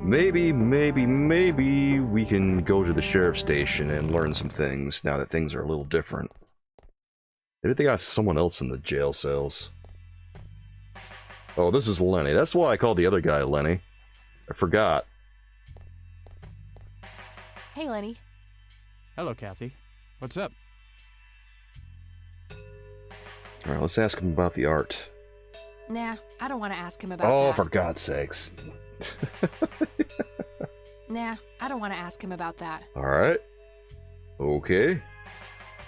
Maybe we can go to the sheriff's station and learn some things now that things are a little different. Maybe they got someone else in the jail cells. Oh, this is Lenny. That's why I called the other guy Lenny. I forgot. Hey, Lenny. Hello, Kathy. What's up? Alright, let's ask him about the art. Nah, I don't want to ask him about Oh, that. for God's sakes. Nah, I don't want to ask him about that. Alright. Okay.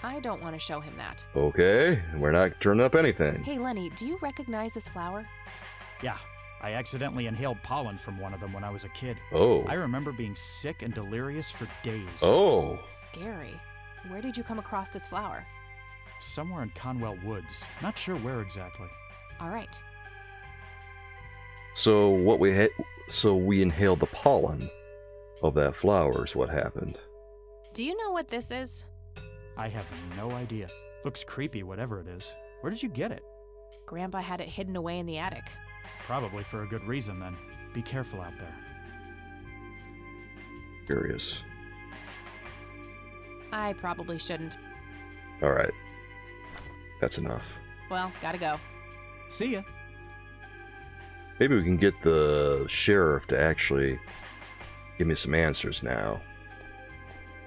I don't want to show him that. Okay. We're not turning up anything. Hey, Lenny, do you recognize this flower? Yeah, I accidentally inhaled pollen from one of them when I was a kid. Oh. I remember being sick and delirious for days. Oh. Scary. Where did you come across this flower? Somewhere in Conwell Woods. Not sure where exactly. All right. So what we had, so we inhaled the pollen of that flower is what happened. Do you know what this is? I have no idea. Looks creepy, whatever it is. Where did you get it? Grandpa had it hidden away in the attic. Probably for a good reason, then. Be careful out there. Curious. I probably shouldn't. Alright. That's enough. Well, gotta go. See ya. Maybe we can get the sheriff to actually give me some answers now.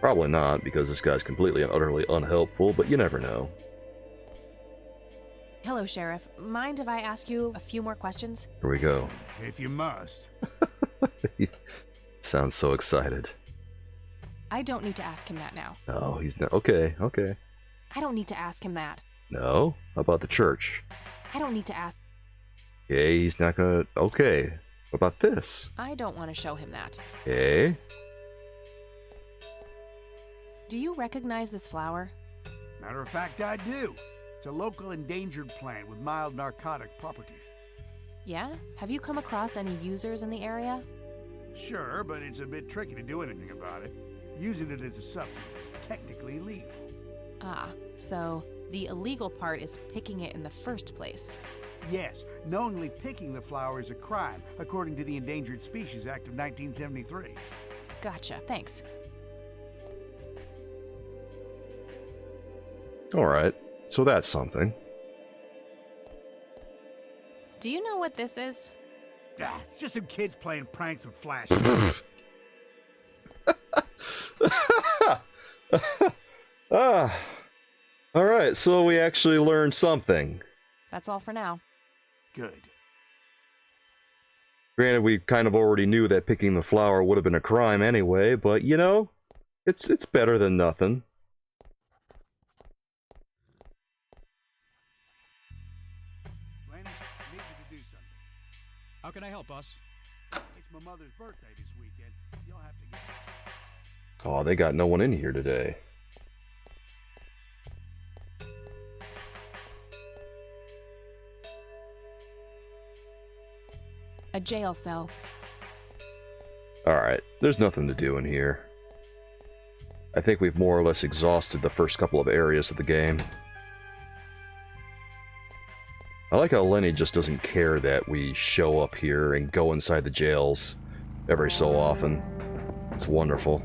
Probably not, because this guy's completely and utterly unhelpful, but you never know. Hello, Sheriff. Mind if I ask you a few more questions? Here we go. If you must. Sounds so excited. I don't need to ask him that now. No, he's not. Okay, okay. I don't need to ask him that. No? How about the church? I don't need to ask. Okay, he's not gonna... Okay. What about this? I don't want to show him that. Okay. Do you recognize this flower? Matter of fact, I do. It's a local endangered plant with mild narcotic properties. Yeah? Have you come across any users in the area? Sure, but it's a bit tricky to do anything about it. Using it as a substance is technically illegal. Ah, so the illegal part is picking it in the first place. Yes, knowingly picking the flower is a crime, according to the Endangered Species Act of 1973. Gotcha, thanks. Alright, so that's something. Do you know what this is? Ah, it's just some kids playing pranks with flashes. Alright, so we actually learned something. That's all for now. Good. Granted, we kind of already knew that picking the flower would have been a crime anyway, but you know, it's better than nothing. Lenny, I need you to do something. How can I help, boss? It's my mother's birthday this weekend. You'll have to get... Oh, they got no one in here today. A jail cell. Alright, there's nothing to do in here. I think we've more or less exhausted the first couple of areas of the game. I like how Lenny just doesn't care that we show up here and go inside the jails every so often. It's wonderful.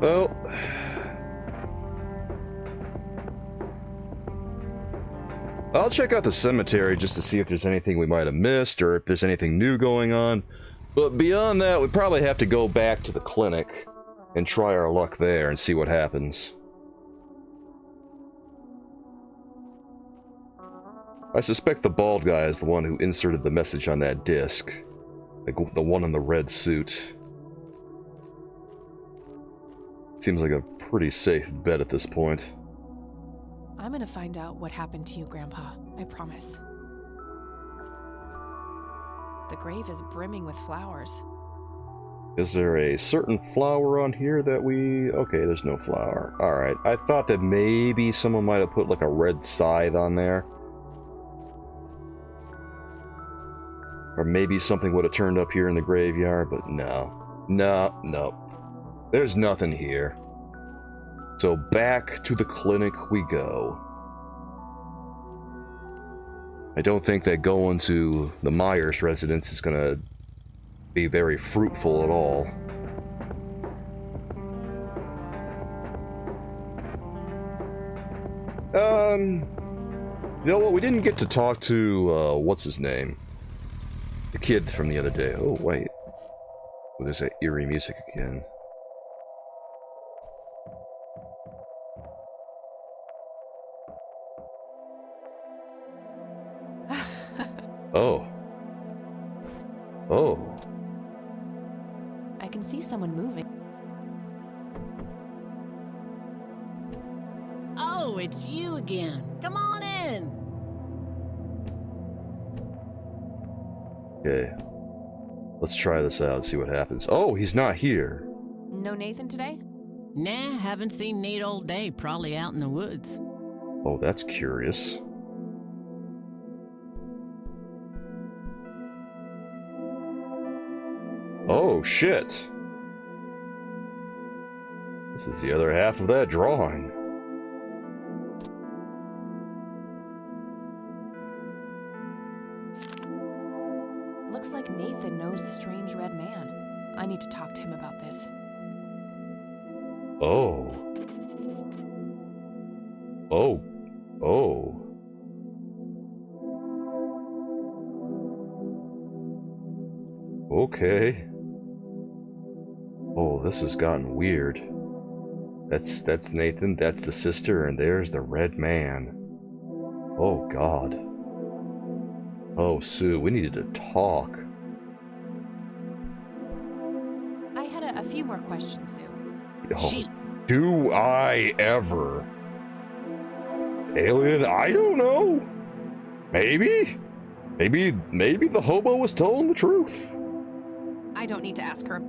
Well... I'll check out the cemetery just to see if there's anything we might have missed or if there's anything new going on. But beyond that, we probably have to go back to the clinic and try our luck there and see what happens. I suspect the bald guy is the one who inserted the message on that disc. The one in the red suit. Seems like a pretty safe bet at this point. I'm gonna find out what happened to you, Grandpa. I promise. The grave is brimming with flowers. Is there a certain flower on here that we... Okay, there's no flower. Alright, I thought that maybe someone might have put like a red scythe on there. Or maybe something would have turned up here in the graveyard, but no. No, no. There's nothing here. So back to the clinic we go. I don't think that going to the Myers residence is gonna be very fruitful at all. You know what? We didn't get to talk to, what's his name? The kid from the other day. Oh, wait. Oh, there's that eerie music again. Oh. Oh. I can see someone moving. Oh, it's you again. Come on in. Okay. Let's try this out and see what happens. Oh, he's not here. No Nathan today? Nah, haven't seen Nate all day. Probably out in the woods. Oh, that's curious. Oh, shit. This is the other half of that drawing. Looks like Nathan knows the strange red man. I need to talk to him about this. Oh. Oh. Oh. Okay. Oh, this has gotten weird. That's Nathan, that's the sister, and there's the red man. Oh, God. Oh, Sue, we needed to talk. I had a few more questions, Sue. Oh, do I ever? Alien, I don't know. Maybe? Maybe the hobo was telling the truth. I don't need to ask her.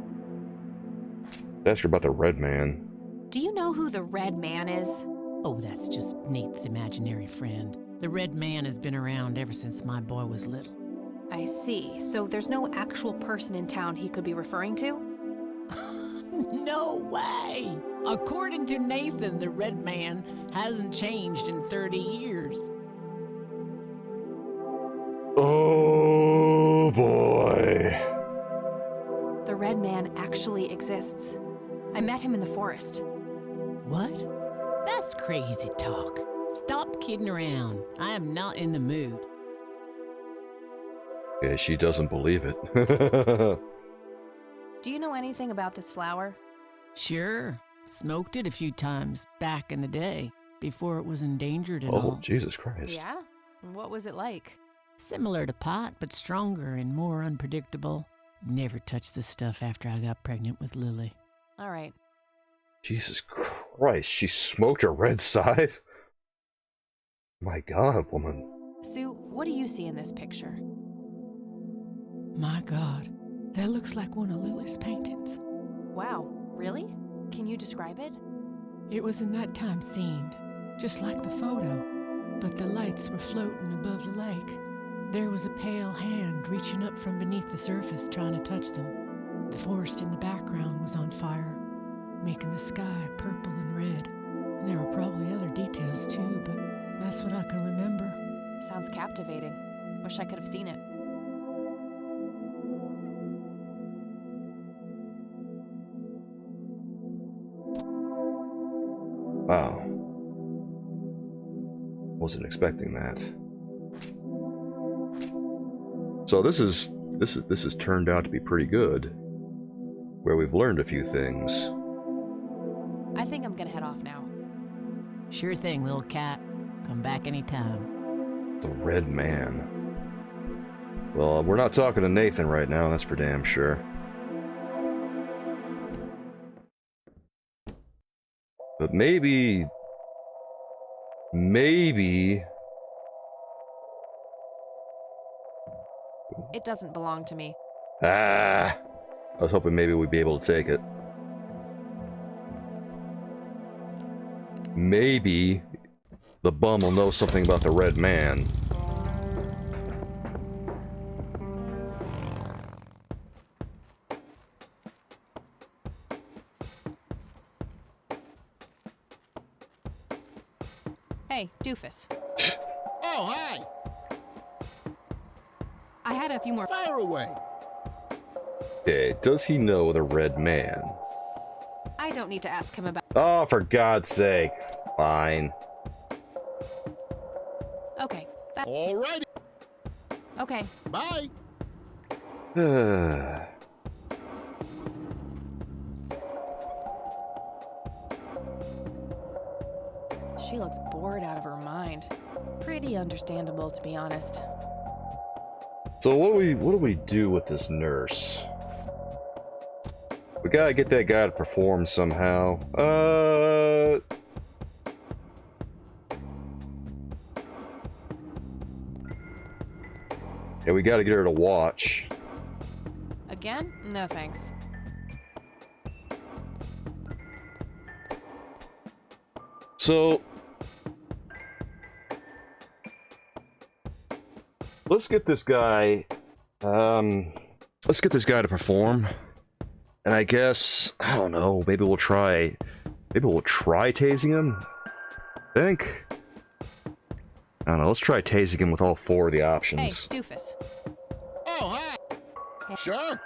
Ask her about the red man. Do you know who the red man is? Oh, that's just Nate's imaginary friend. The red man has been around ever since my boy was little. I see. So there's no actual person in town he could be referring to? No way! According to Nathan, the red man hasn't changed in 30 years. Oh, boy. The red man actually exists. I met him in the forest. What? That's crazy talk. Stop kidding around. I am not in the mood. Yeah, she doesn't believe it. Do you know anything about this flower? Sure. Smoked it a few times back in the day, before it was endangered at Oh, all. Jesus Christ. Yeah? What was it like? Similar to pot, but stronger and more unpredictable. Never touched this stuff after I got pregnant with Lily. All right. Jesus Christ, she smoked a red scythe? My God, woman. Sue, what do you see in this picture? My God, that looks like one of Lily's paintings. Wow, really? Can you describe it? It was a nighttime scene, just like the photo, but the lights were floating above the lake. There was a pale hand reaching up from beneath the surface trying to touch them. The forest in the background was on fire, making the sky purple and red. And there were probably other details too, but that's what I can remember. Sounds captivating. Wish I could have seen it. Wow. Wasn't expecting that. So this has turned out to be pretty good. Where we've learned a few things. I think I'm gonna head off now. Sure thing, little cat. Come back anytime. The red man. Well, we're not talking to Nathan right now, that's for damn sure. But maybe... It doesn't belong to me. Ah! I was hoping maybe we'd be able to take it. Maybe the bum will know something about the red man. Hey, doofus. Oh, hi. I had a few more. Fire away. Okay, does he know the red man? I don't need to ask him about. Oh, for God's sake. Fine. Okay. All righty. Okay. Bye. She looks bored out of her mind. Pretty understandable, to be honest. So what do we do with this nurse? We gotta get that guy to perform somehow. Yeah, we gotta get her to watch. Again? No thanks. So let's get this guy to perform. And I guess, I don't know, maybe we'll try tasing him? I think. I don't know, let's try tasing him with all 4 of the Hey, options. doofus. Oh, hi. Sure.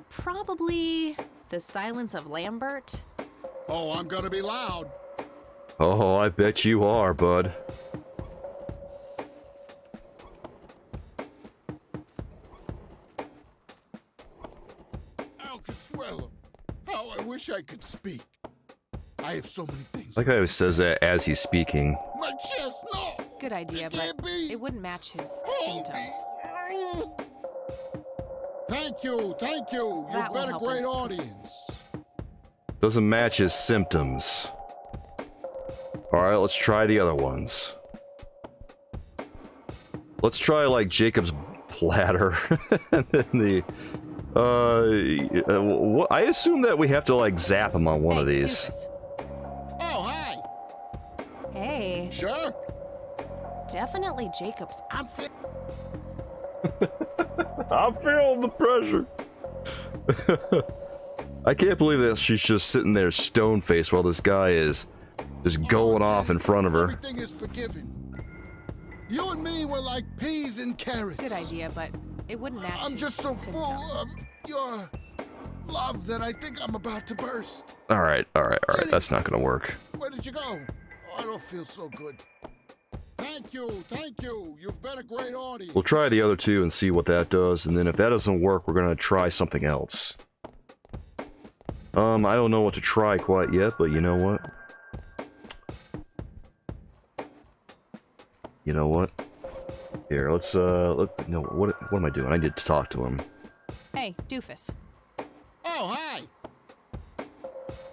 Probably the silence of Lambert. Oh, I'm gonna be loud. Oh, I bet you are, bud. How Consuelo. How I wish I could speak. I have so many things. Like I always says that as he's speaking. My chest, no. Good idea, but it wouldn't match his symptoms. Thank you, thank you. That You've will been a help great us. audience. Doesn't match his symptoms. Alright, let's try the other ones. Let's try, like, Jacob's bladder. And then the... I assume that we have to, like, zap him on one of these. Doofus. Oh, hi. Hey. Sure. Definitely Jacob's. I'm feeling the pressure. I can't believe that she's just sitting there stone-faced while this guy is just going off in front of her. Everything is forgiven. You and me were like peas and carrots. Good idea, but it wouldn't match I'm his just so symptoms. full of your love that I think I'm about to burst. Alright. That's not gonna work. Where did you go? Oh, I don't feel so good. Thank you. You've been a great audience. We'll try the other 2 and see what that does, and then if that doesn't work, we're gonna try something else. I don't know what to try quite yet, but you know what? Here, let's, no, what am I doing? I need to talk to him. Hey, doofus. Oh, hi.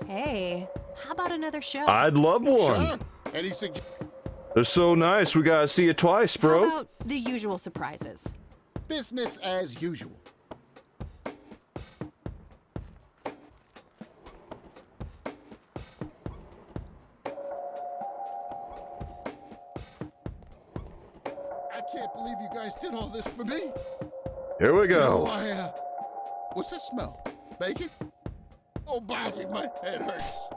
Hey, how about another show? I'd love one. Sure. Any suggestions? They're so nice, we gotta see it twice, bro. How about the usual surprises? Business as usual. I can't believe you guys did all this for me. Here we go. You know, what's this smell? Bacon? Oh, Bobby, my head hurts.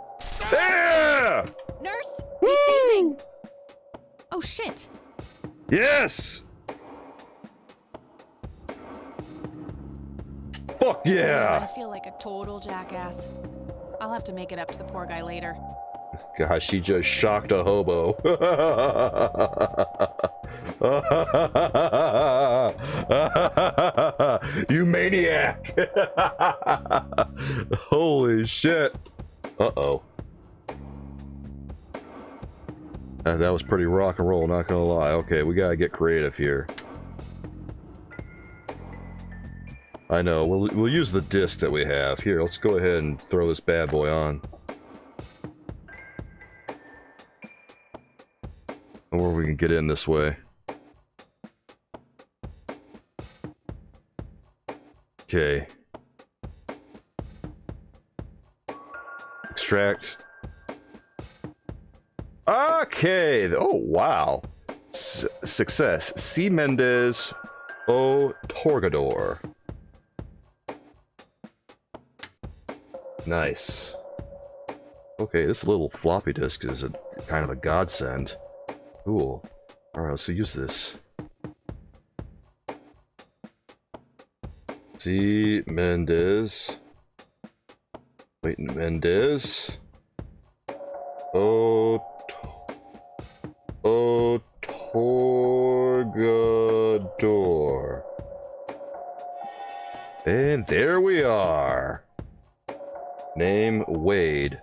Yeah! Nurse, he's seizing. Oh shit. Yes! Fuck yeah! I feel like a total jackass. I'll have to make it up to the poor guy later. Gosh, she just shocked a hobo. You maniac! Holy shit! Uh-oh. That was pretty rock and roll, not gonna lie. Okay, we gotta get creative here. I know, we'll use the disc that we have. Here, let's go ahead and throw this bad boy on. Or we can get in this way. Okay. Extract. Okay. Oh, wow. Success. C. Mendez O. Torgador. Nice. Okay, this little floppy disk is a kind of a godsend. Cool. Alright, let's use this. C. Mendez. Wait, Mendez. Otorgador. And there we are. Name Wade.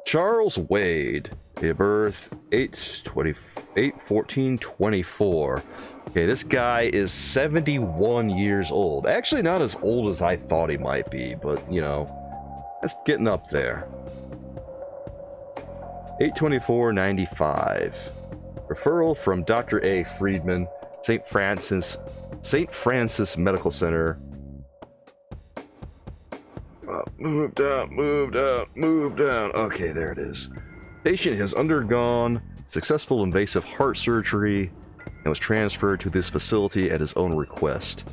Charles Wade. Date of birth 8/14/24. Okay, this guy is 71 years old. Actually, not as old as I thought he might be, but you know, that's getting up there. 8/24/95. Referral from Dr. A. Friedman, St. Francis Medical Center. Move down, move down, move down. Okay, there it is. Patient has undergone successful invasive heart surgery and was transferred to this facility at his own request.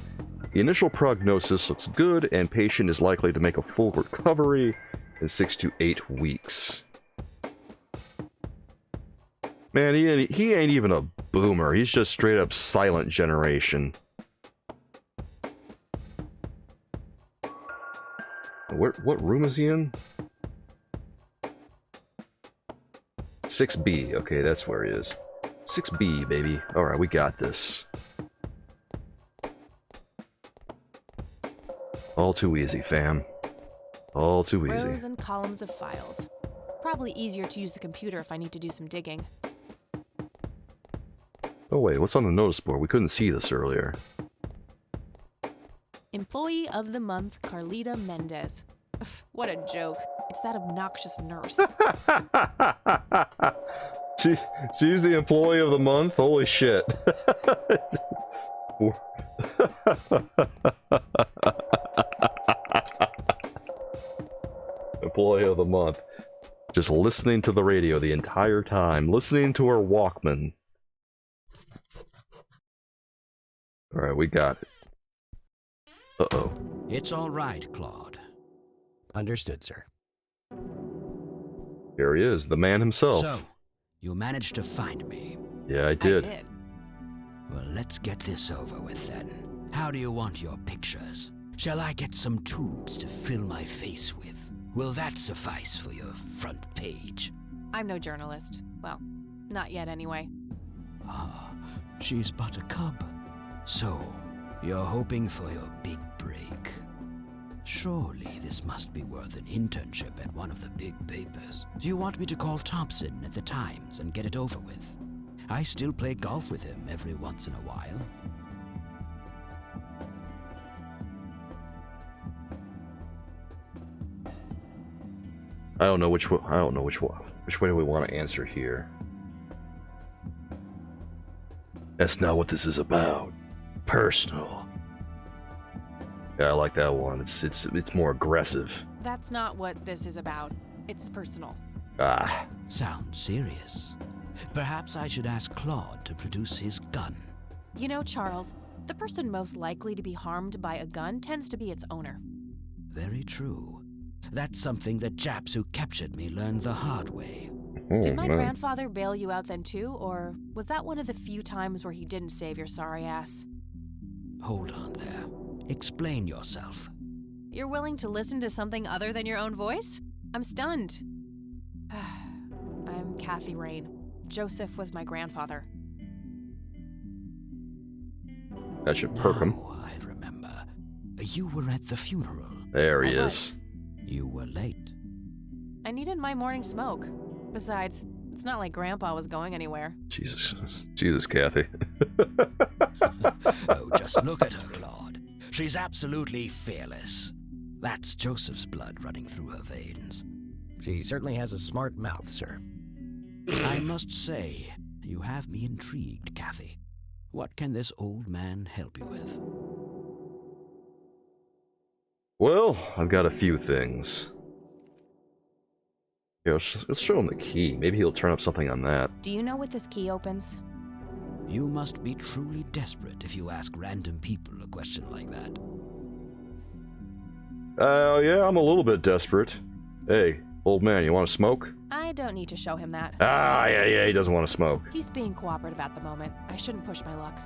The initial prognosis looks good, and patient is likely to make a full recovery in 6 to 8 weeks. Man, he ain't even a boomer. He's just straight up silent generation. What room is he in? 6B. Okay, that's where he is. 6B, baby. Alright, we got this. All too easy, fam. All too easy. Rows and columns of files. Probably easier to use the computer if I need to do some digging. Oh wait, what's on the notice board? We couldn't see this earlier. Employee of the Month, Carlita Mendez. Ugh, what a joke. It's that obnoxious nurse. She's the employee of the month? Holy shit. Employee of the month. Just listening to the radio the entire time. Listening to her Walkman. Alright, we got it. Uh-oh. It's all right, Claude. Understood, sir. Here he is, the man himself. So, you managed to find me. Yeah, I did. Well, let's get this over with then. How do you want your pictures? Shall I get some tubes to fill my face with? Will that suffice for your front page? I'm no journalist. Well, not yet anyway. Ah, she's but a cub. So, you're hoping for your big break. Surely this must be worth an internship at one of the big papers. Do you want me to call Thompson at the Times and get it over with? I still play golf with him every once in a while. I don't know which way do we want to answer here. That's not what this is about. Personal. Yeah, I like that one. It's more aggressive. That's not what this is about. It's personal. Ah. Sounds serious. Perhaps I should ask Claude to produce his gun. You know, Charles, the person most likely to be harmed by a gun tends to be its owner. Very true. That's something the Japs who captured me learned the hard way. Did my grandfather bail you out then too, or was that one of the few times where he didn't save your sorry ass? Hold on there. Explain yourself. You're willing to listen to something other than your own voice? I'm stunned. I'm Kathy Rain. Joseph was my grandfather. That should perk him. I remember. You were at the funeral. There he is. You were late. I needed my morning smoke. Besides, it's not like Grandpa was going anywhere. Jesus, Kathy. Oh, just look at her, Claude. She's absolutely fearless. That's Joseph's blood running through her veins. She certainly has a smart mouth, sir. I must say, you have me intrigued, Kathy. What can this old man help you with? Well, I've got a few things. Yeah, let's show him the key. Maybe he'll turn up something on that. Do you know what this key opens? You must be truly desperate if you ask random people a question like that. Yeah, I'm a little bit desperate. Hey, old man, you want to smoke? I don't need to show him that. Yeah, he doesn't want to smoke. He's being cooperative at the moment. I shouldn't push my luck.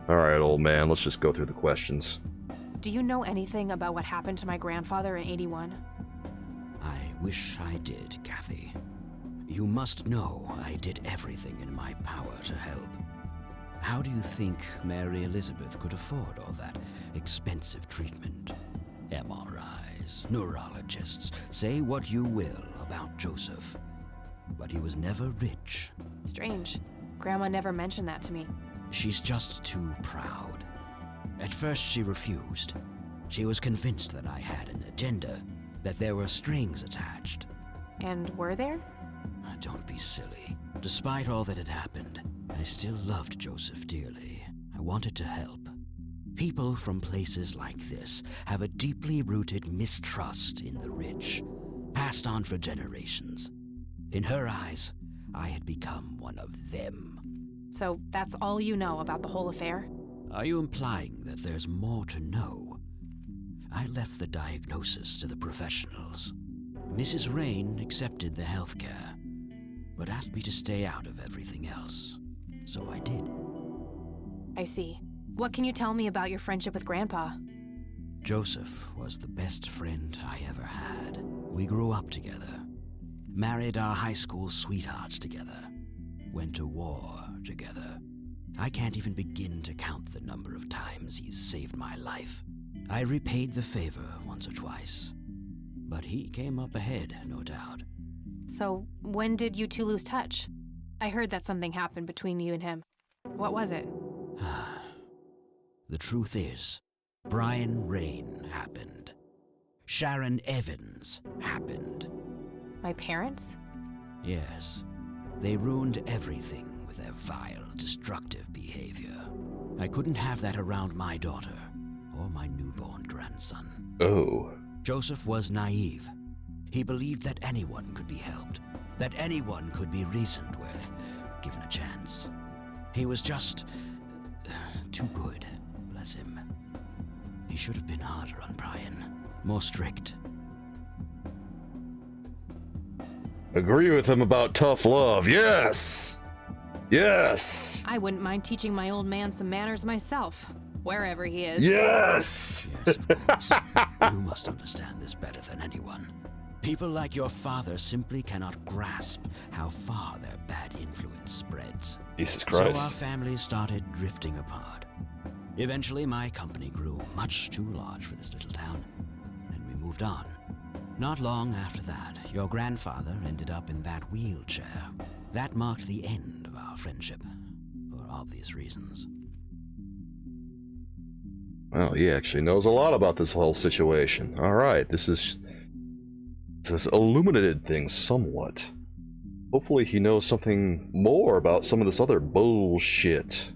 Alright, old man, let's just go through the questions. Do you know anything about what happened to my grandfather in '81? I wish I did, Kathy. You must know I did everything in my power to help. How do you think Mary Elizabeth could afford all that expensive treatment? MRIs, neurologists, say what you will about Joseph. But he was never rich. Strange. Grandma never mentioned that to me. She's just too proud. At first she refused. She was convinced that I had an agenda, that there were strings attached. And were there? Don't be silly. Despite all that had happened, I still loved Joseph dearly. I wanted to help. People from places like this have a deeply rooted mistrust in the rich, passed on for generations. In her eyes, I had become one of them. So that's all you know about the whole affair? Are you implying that there's more to know? I left the diagnosis to the professionals. Mrs. Rain accepted the health care, but asked me to stay out of everything else. So I did. I see. What can you tell me about your friendship with Grandpa? Joseph was the best friend I ever had. We grew up together, married our high school sweethearts together, went to war together. I can't even begin to count the number of times he's saved my life. I repaid the favor once or twice, but he came up ahead, no doubt. So, when did you two lose touch? I heard that something happened between you and him. What was it? The truth is, Brian Rain happened. Sharon Evans happened. My parents? Yes. They ruined everything with their vile, destructive behavior. I couldn't have that around my daughter or my newborn grandson. Oh. Joseph was naive. He believed that anyone could be helped, that anyone could be reasoned with, given a chance. He was just too good, bless him. He should have been harder on Brian, more strict. Agree with him about tough love. Yes! Yes! I wouldn't mind teaching my old man some manners myself, wherever he is. Yes! Yes, of course. You must understand this better than anyone. People like your father simply cannot grasp how far their bad influence spreads. Jesus Christ. So our families started drifting apart. Eventually, my company grew much too large for this little town, and we moved on. Not long after that, your grandfather ended up in that wheelchair. That marked the end of our friendship, for obvious reasons. Well, he actually knows a lot about this whole situation. Alright, this has illuminated things somewhat. Hopefully he knows something more about some of this other bullshit.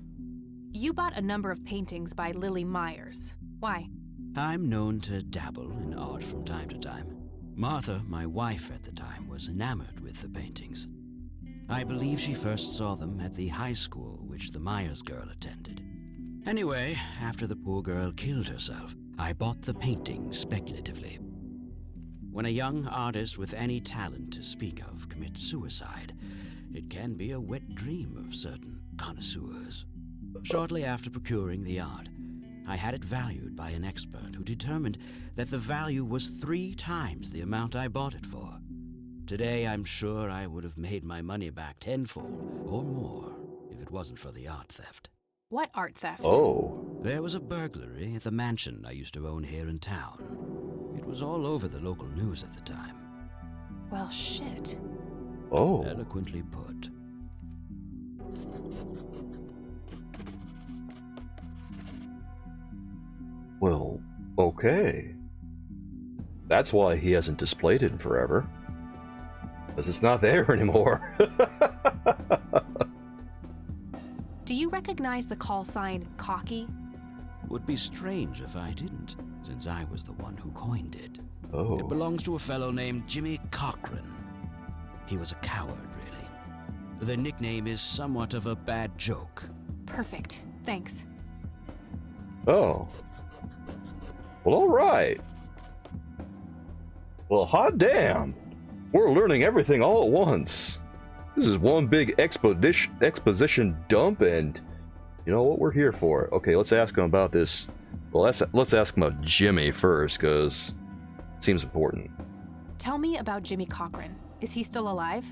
You bought a number of paintings by Lily Myers. Why? I'm known to dabble in art from time to time. Martha, my wife at the time, was enamored with the paintings. I believe she first saw them at the high school which the Myers girl attended. Anyway, after the poor girl killed herself, I bought the paintings speculatively. When a young artist with any talent to speak of commits suicide, it can be a wet dream of certain connoisseurs. Shortly after procuring the art, I had it valued by an expert who determined that the value was 3 times the amount I bought it for. Today, I'm sure I would have made my money back tenfold or more if it wasn't for the art theft. What art theft? Oh. There was a burglary at the mansion I used to own here in town. It was all over the local news at the time. Well, shit. Oh. Eloquently put. Well, okay. That's why he hasn't displayed it in forever. Because it's not there anymore. Do you recognize the call sign Cocky? Would be strange if I didn't, since I was the one who coined it. Oh. It belongs to a fellow named Jimmy Cochran. He was a coward, really. The nickname is somewhat of a bad joke. Perfect. Thanks. Oh. Well, alright. Well, hot damn! We're learning everything all at once. This is one big exposition dump, and you know what? We're here for it. Okay, let's ask him about this. Well, let's ask him about Jimmy first, because it seems important. Tell me about Jimmy Cochran. Is he still alive?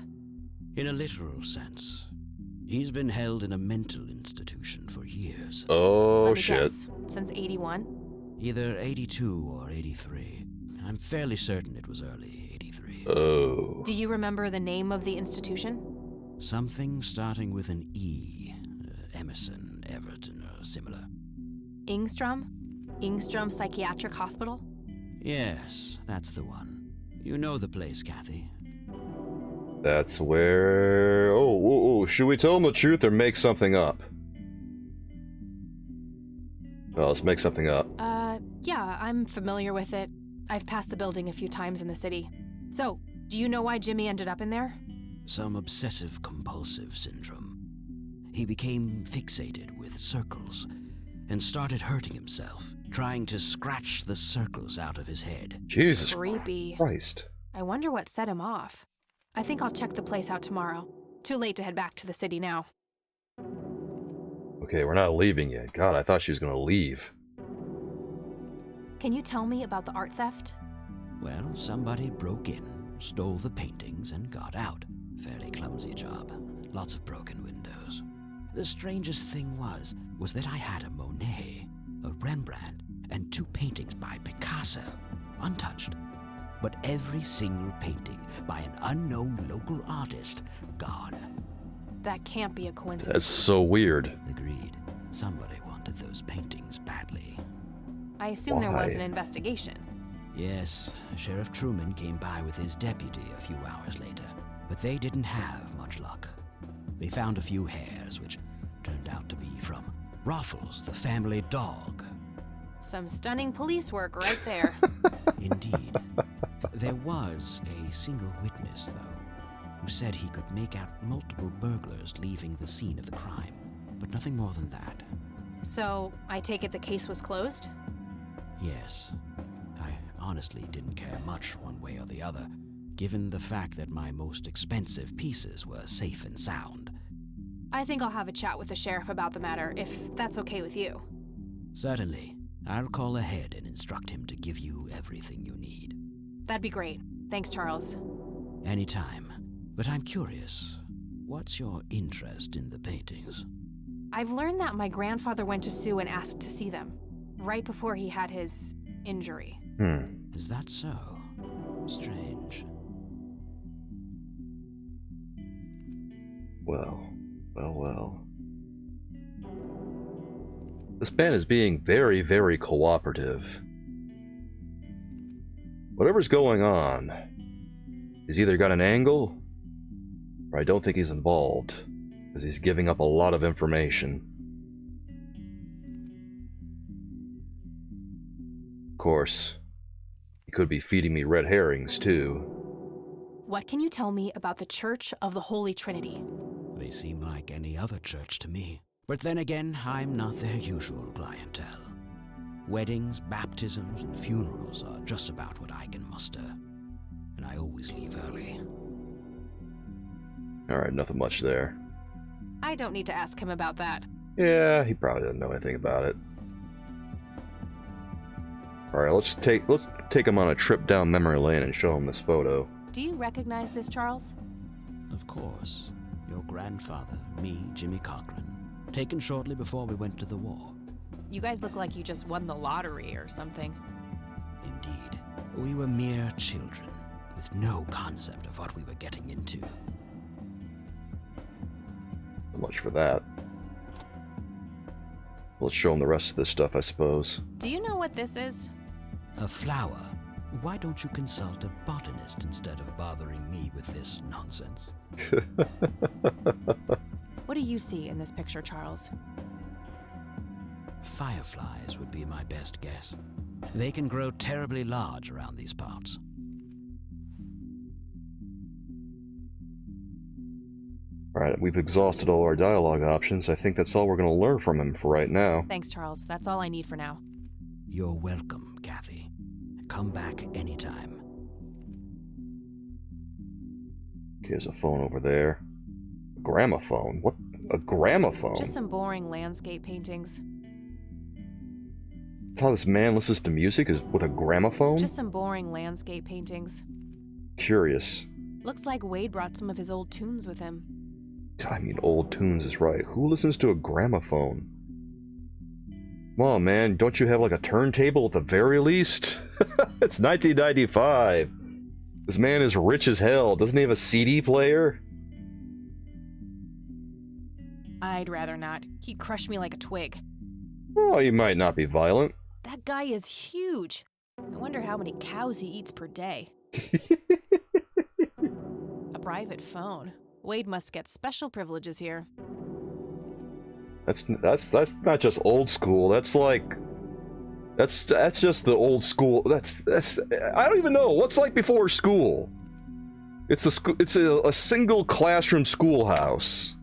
In a literal sense. He's been held in a mental institution for years. Oh, Let me shit. guess. Since 81? Either 82 or 83. I'm fairly certain it was early 83. Oh. Do you remember the name of the institution? Something starting with an E. Emerson, Everton, or similar. Ingstrom? Ingstrom Psychiatric Hospital? Yes, that's the one. You know the place, Kathy. That's where... Oh, should we tell him the truth or make something up? Well, let's make something up. Yeah, I'm familiar with it. I've passed the building a few times in the city. So, do you know why Jimmy ended up in there? Some obsessive-compulsive syndrome. He became fixated with circles and started hurting himself, trying to scratch the circles out of his head. Jesus Creepy. Christ. I wonder what set him off. I think I'll check the place out tomorrow. Too late to head back to the city now. Okay, we're not leaving yet. God, I thought she was gonna leave. Can you tell me about the art theft? Well, somebody broke in, stole the paintings, and got out. Fairly clumsy job. Lots of broken windows. The strangest thing was that I had a Monet, a Rembrandt, and 2 paintings by Picasso, untouched. But every single painting by an unknown local artist, gone. That can't be a coincidence. That's so weird. Agreed. Somebody wanted those paintings badly. I assume there was Why? an investigation. Yes, Sheriff Truman came by with his deputy a few hours later, but they didn't have much luck. They found a few hairs, which turned out to be from Ruffles, the family dog. Some stunning police work right there. Indeed. There was a single witness, though, who said he could make out multiple burglars leaving the scene of the crime, but nothing more than that. So, I take it the case was closed? Yes. I honestly didn't care much one way or the other, given the fact that my most expensive pieces were safe and sound. I think I'll have a chat with the sheriff about the matter, if that's okay with you. Certainly. I'll call ahead and instruct him to give you everything you need. That'd be great. Thanks, Charles. Anytime. But I'm curious, what's your interest in the paintings? I've learned that my grandfather went to Sue and asked to see them, right before he had his injury. Is that so? Strange. Well. This man is being very, very cooperative. Whatever's going on, he's either got an angle, or I don't think he's involved, because he's giving up a lot of information. Of course, he could be feeding me red herrings, too. What can you tell me about the Church of the Holy Trinity? They seem like any other church to me. But then again, I'm not their usual clientele. Weddings, baptisms, and funerals are just about what I can muster. And I always leave early. Alright, nothing much there. I don't need to ask him about that. Yeah, he probably doesn't know anything about it. Alright, let's take him on a trip down memory lane and show him this photo. Do you recognize this, Charles? Of course. Your grandfather, me, Jimmy Cochran, taken shortly before we went to the war. You guys look like you just won the lottery or something. Indeed. We were mere children, with no concept of what we were getting into. Not much for that. Let's show him the rest of this stuff, I suppose. Do you know what this is? A flower. Why don't you consult a botanist instead of bothering me with this nonsense? What do you see in this picture, Charles? Fireflies would be my best guess. They can grow terribly large around these parts. Alright, we've exhausted all our dialogue options. I think that's all we're going to learn from him for right now. Thanks, Charles. That's all I need for now. You're welcome, Kathy. Come back anytime. Okay, there's a phone over there. Gramophone? What? A gramophone? Just some boring landscape paintings. That's how this man listens to music, is with a gramophone? Just some boring landscape paintings. Curious. Looks like Wade brought some of his old tunes with him. I mean, old tunes is right. Who listens to a gramophone? Come on, man. Don't you have like a turntable at the very least? It's 1995. This man is rich as hell. Doesn't he have a CD player? I'd rather not. He'd crush me like a twig. Oh, he might not be violent. That guy is huge. I wonder how many cows he eats per day. A private phone. Wade must get special privileges here. That's not just old school. That's like that's just the old school. That's I don't even know what's like before school. It's a single classroom schoolhouse.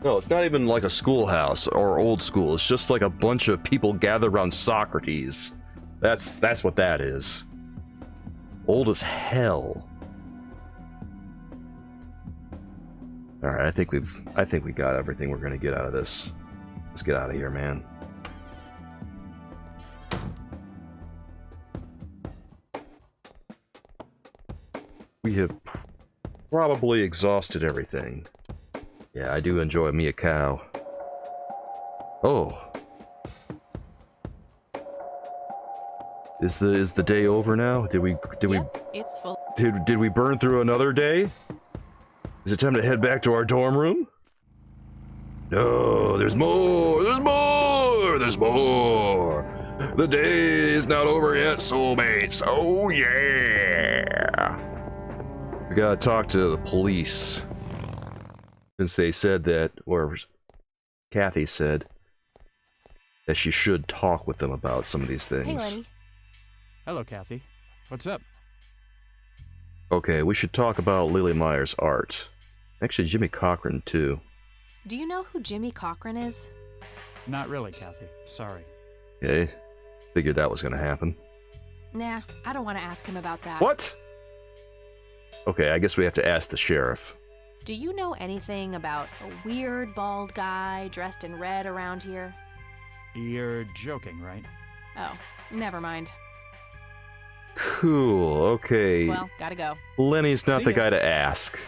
No, it's not even like a schoolhouse or old school. It's just like a bunch of people gathered around Socrates. That's what that is. Old as hell. All right, I think we got everything we're gonna get out of this. Let's get out of here, man. We have probably exhausted everything. Yeah, I do enjoy me a cow. Oh. Is the day over now? It's full. Did we burn through another day? Is it time to head back to our dorm room? No, there's more! There's more! There's more! The day is not over yet, soulmates! Oh yeah! We gotta talk to the police. Since they said that, or Kathy said, that she should talk with them about some of these things. Hey, Lenny. Hello, Kathy. What's up? Okay, we should talk about Lily Meyer's art. Actually, Jimmy Cochran, too. Do you know who Jimmy Cochran is? Not really, Kathy. Sorry. Okay, figured that was gonna happen. Nah, I don't want to ask him about that. What? Okay, I guess we have to ask the sheriff. Do you know anything about a weird bald guy dressed in red around here? You're joking, right? Oh, never mind. Cool, okay. Well, gotta go. Lenny's not the guy to ask.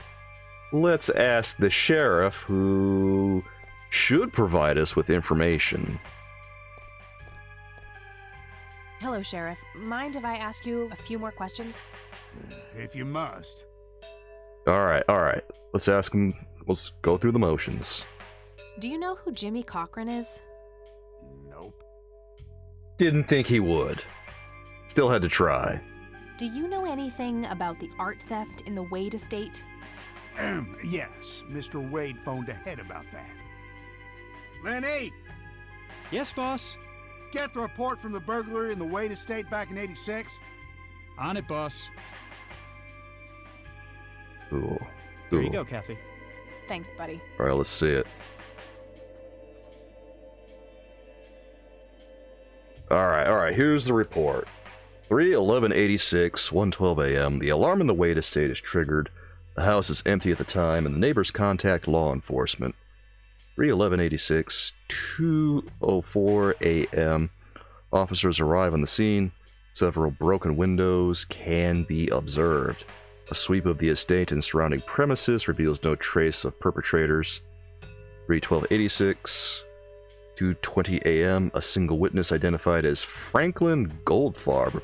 Let's ask the sheriff, who should provide us with information. Hello, Sheriff. Mind if I ask you a few more questions? If you must. Alright. Let's ask him. Let's go through the motions. Do you know who Jimmy Cochran is? Nope. Didn't think he would. Still had to try. Do you know anything about the art theft in the Wade estate? Yes, Mr. Wade phoned ahead about that. Lenny! Yes, boss? Get the report from the burglary in the Wade estate back in '86? On it, boss. Cool. There you go, Kathy. Thanks, buddy. Alright, let's see it. Alright, here's the report. 3:11:86, 1:12 a.m. The alarm in the Wade estate is triggered. The house is empty at the time, and the neighbors contact law enforcement. 3:11:86, 2:04 a.m. Officers arrive on the scene. Several broken windows can be observed. A sweep of the estate and surrounding premises reveals no trace of perpetrators. 3:12:86, 2:20 a.m. A single witness identified as Franklin Goldfarb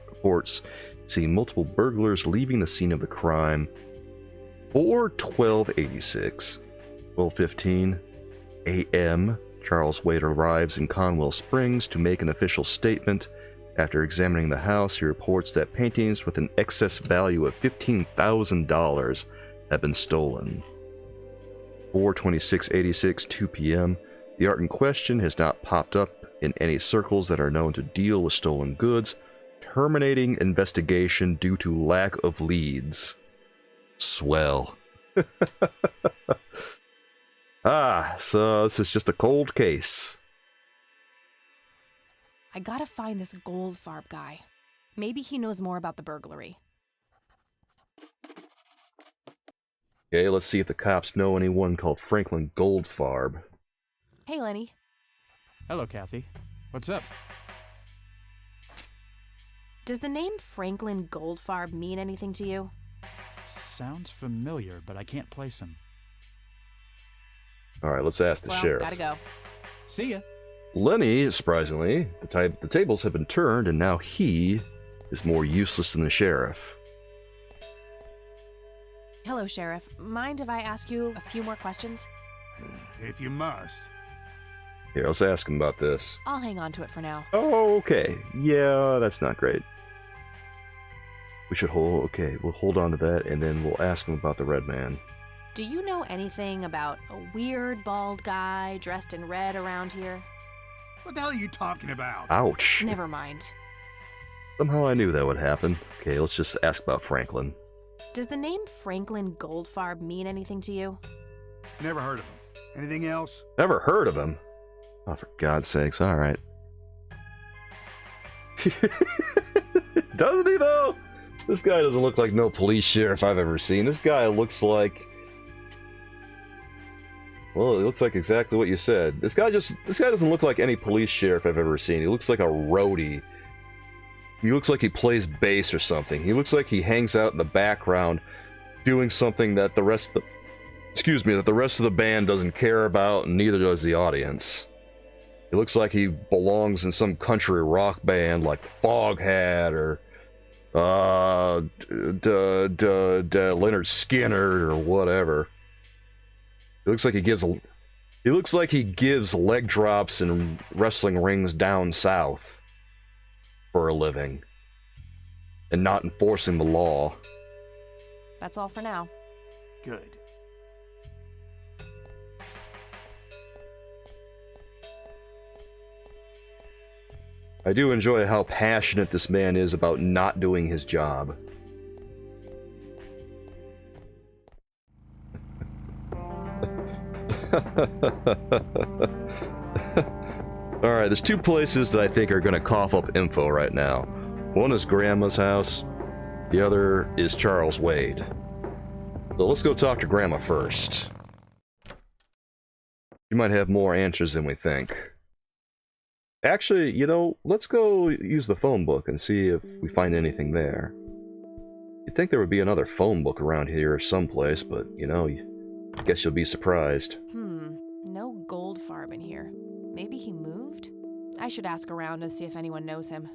reports seeing multiple burglars leaving the scene of the crime. 4:12:86, 12:15 a.m. Charles Wade arrives in Conwell Springs to make an official statement. After examining the house, he reports that paintings with an excess value of $15,000 have been stolen. 4:26:86, 2 p.m. The art in question has not popped up in any circles that are known to deal with stolen goods, terminating investigation due to lack of leads. Swell. So this is just a cold case. I gotta find this Goldfarb guy. Maybe he knows more about the burglary. Okay, let's see if the cops know anyone called Franklin Goldfarb. Hey, Lenny. Hello, Kathy. What's up? Does the name Franklin Goldfarb mean anything to you? Sounds familiar, but I can't place him. Alright, let's ask the sheriff. Gotta go. See ya. Lenny, surprisingly, the tables have been turned, and now he is more useless than the sheriff. Hello, Sheriff. Mind if I ask you a few more questions? If you must. Here, let's ask him about this. I'll hang on to it for now. Oh, okay. Yeah, that's not great. We should we'll hold on to that, and then we'll ask him about the red man. Do you know anything about a weird bald guy dressed in red around here? What the hell are you talking about? Ouch. Never mind. Somehow I knew that would happen. Okay, let's just ask about Franklin. Does the name Franklin Goldfarb mean anything to you? Never heard of him. Anything else? Never heard of him? Oh, for God's sakes, alright. Doesn't he, though? This guy doesn't look like no police sheriff I've ever seen. This guy looks like... Well, it looks like exactly what you said. This guy doesn't look like any police sheriff I've ever seen. He looks like a roadie. He looks like he plays bass or something. He looks like he hangs out in the background doing something that the rest of the band doesn't care about, and neither does the audience. He looks like he belongs in some country rock band like Foghat or Leonard Skinner or whatever. He looks like he gives leg drops in wrestling rings down south for a living and not enforcing the law. That's all for now. Good. I do enjoy how passionate this man is about not doing his job. Alright, there's two places that I think are gonna cough up info right now. One is Grandma's house, the other is Charles Wade. So let's go talk to Grandma first. She might have more answers than we think. Actually, you know, let's go use the phone book and see if we find anything there. You'd think there would be another phone book around here someplace, but, you know, I guess you'll be surprised. No Goldfarb in here. Maybe he moved? I should ask around and see if anyone knows him.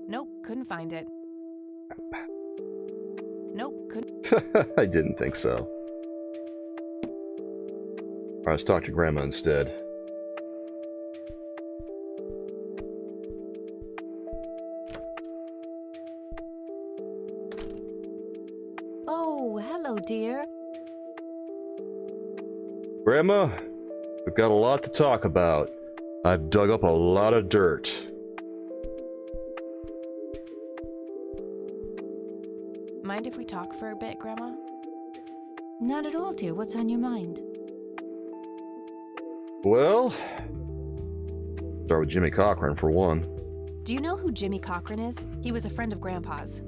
Nope, couldn't find it. Nope, couldn't. I didn't think so. Alright, let's talk to Grandma instead. Oh, hello, dear. Grandma, we've got a lot to talk about. I've dug up a lot of dirt. Mind if we talk for a bit, Grandma? Not at all, dear. What's on your mind? Well, start with Jimmy Cochran for one. Do you know who Jimmy Cochran is? He was a friend of Grandpa's.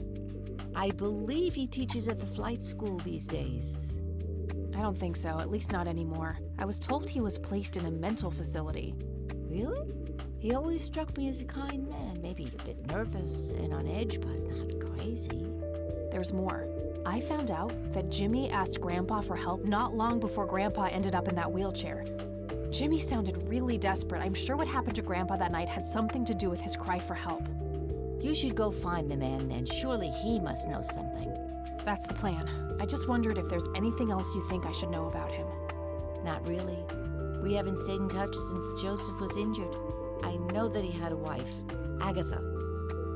I believe he teaches at the flight school these days. I don't think so, at least not anymore. I was told he was placed in a mental facility. Really? He always struck me as a kind man, maybe a bit nervous and on edge, but not crazy. There's more. I found out that Jimmy asked Grandpa for help not long before Grandpa ended up in that wheelchair. Jimmy sounded really desperate. I'm sure what happened to Grandpa that night had something to do with his cry for help. You should go find the man, and surely he must know something. That's the plan. I just wondered if there's anything else you think I should know about him. Not really. We haven't stayed in touch since Joseph was injured. I know that he had a wife, Agatha,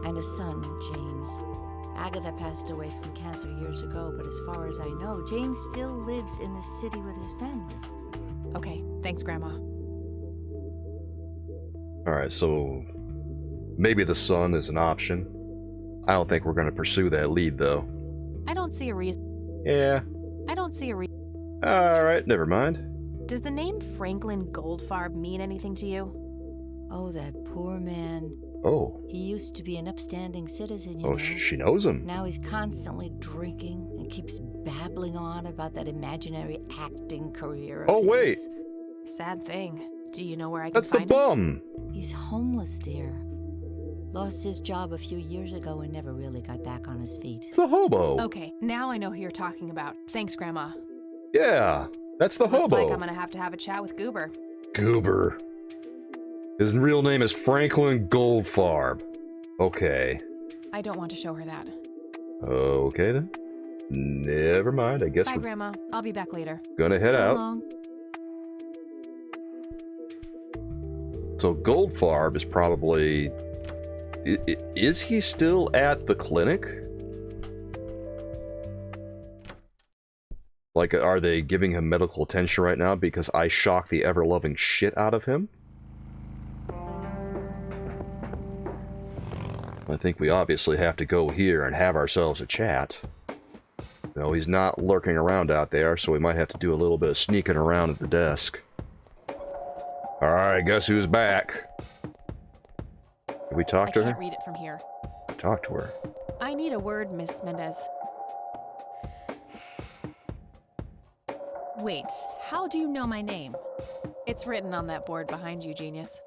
and a son, James. Agatha passed away from cancer years ago, but as far as I know, James still lives in the city with his family. Okay, thanks, Grandma. Alright, so maybe the son is an option. I don't think we're going to pursue that lead, though. I don't see a reason. Yeah. I don't see a reason. Alright, never mind. Does the name Franklin Goldfarb mean anything to you? Oh, that poor man. Oh. He used to be an upstanding citizen, you Oh, know. she knows him. Now he's constantly drinking and keeps babbling on about that imaginary acting career of Oh, wait. his. Sad thing. Do you know where I can That's the find him? bum. He's homeless, dear. Lost his job a few years ago and never really got back on his feet. It's the hobo. Okay, now I know who you're talking about. Thanks, Grandma. Yeah, that's the Looks hobo. like I'm gonna have to have a chat with Goober. Goober. His real name is Franklin Goldfarb. Okay. I don't want to show her that. Okay then. Never mind. I guess Bye, we're Grandma. I'll be back later. gonna head So out. long. So Goldfarb is probably... Is he still at the clinic? Like, are they giving him medical attention right now because I shocked the ever-loving shit out of him? I think we obviously have to go here and have ourselves a chat. No, he's not lurking around out there, so we might have to do a little bit of sneaking around at the desk. Alright, guess who's back? Did we talk to I her? can't read it from here. Talk to her. I need a word, Miss Mendez. Wait, how do you know my name? It's written on that board behind you, genius.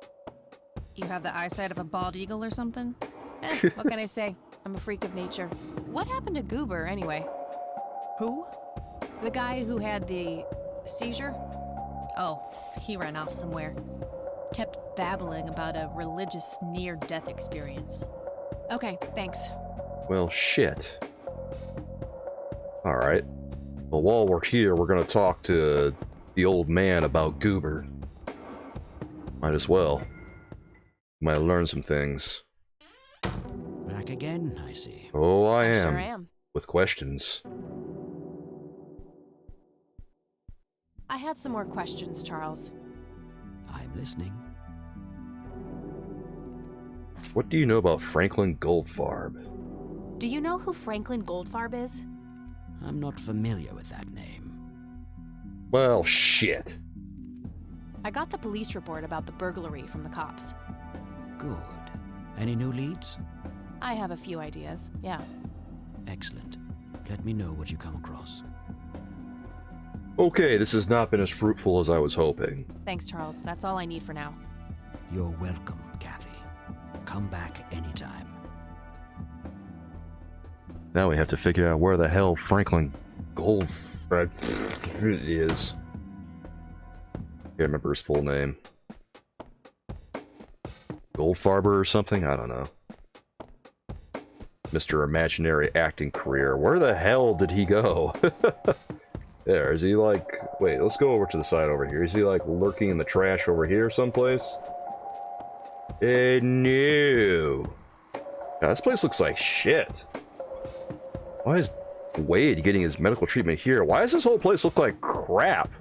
You have the eyesight of a bald eagle or something? What can I say? I'm a freak of nature. What happened to Goober, anyway? Who? The guy who had the seizure? Oh, he ran off somewhere. Kept babbling about a religious near-death experience. Okay, thanks. Well, shit. Alright. Well, while we're here, we're gonna talk to the old man about Goober. Might as well. Might learn some things. Back again, I see. Oh, I am. Sure am. With questions. I have some more questions, Charles. I'm listening. What do you know about Franklin Goldfarb? Do you know who Franklin Goldfarb is? I'm not familiar with that name. Well, shit. I got the police report about the burglary from the cops. Good. Any new leads? I have a few ideas, yeah. Excellent. Let me know what you come across. Okay, this has not been as fruitful as I was hoping. Thanks, Charles. That's all I need for now. You're welcome, Kathy. Come back anytime. Now we have to figure out where the hell Franklin Goldfarb is. Can't remember his full name. Goldfarber or something? I don't know. Mr. Imaginary Acting Career. Where the hell did he go? There, is he like... Wait, let's go over to the side over here. Is he like lurking in the trash over here someplace? No. God, this place looks like shit. Why is Wade getting his medical treatment here? Why does this whole place look like crap?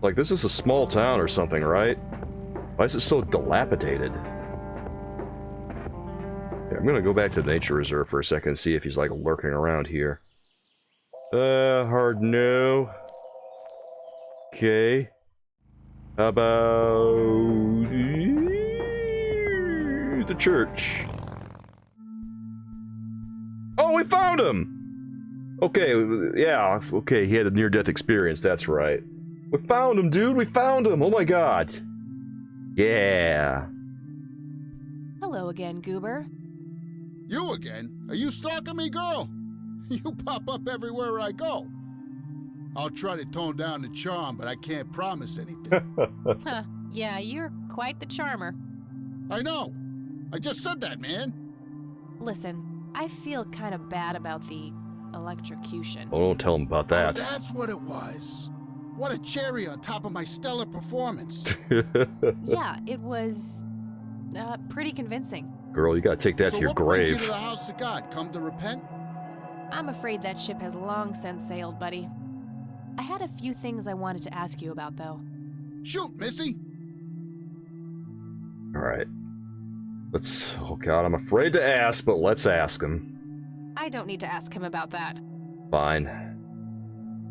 Like, this is a small town or something, right? Why is it so dilapidated? Yeah, I'm gonna go back to the nature reserve for a second and see if he's like lurking around here. Hard no. Okay. How about the church? Oh, we found him! Okay, yeah, okay, he had a near-death experience, that's right. We found him, dude, we found him! Oh my god. Yeah. Hello again, Goober. You again? Are you stalking me, girl? You pop up everywhere I go. I'll try to tone down the charm, but I can't promise anything. Huh, yeah, you're quite the charmer. I know. I just said that, man. Listen, I feel kind of bad about the electrocution. Oh, don't tell him about that. Oh, that's what it was. What a cherry on top of my stellar performance. Yeah, it was pretty convincing. Girl, you gotta take that So to your what brings you grave. to the house of God? Come to repent? I'm afraid that ship has long since sailed, buddy. I had a few things I wanted to ask you about, though. Shoot, Missy. Alright. Let's... Oh god, I'm afraid to ask, but let's ask him. I don't need to ask him about that. Fine.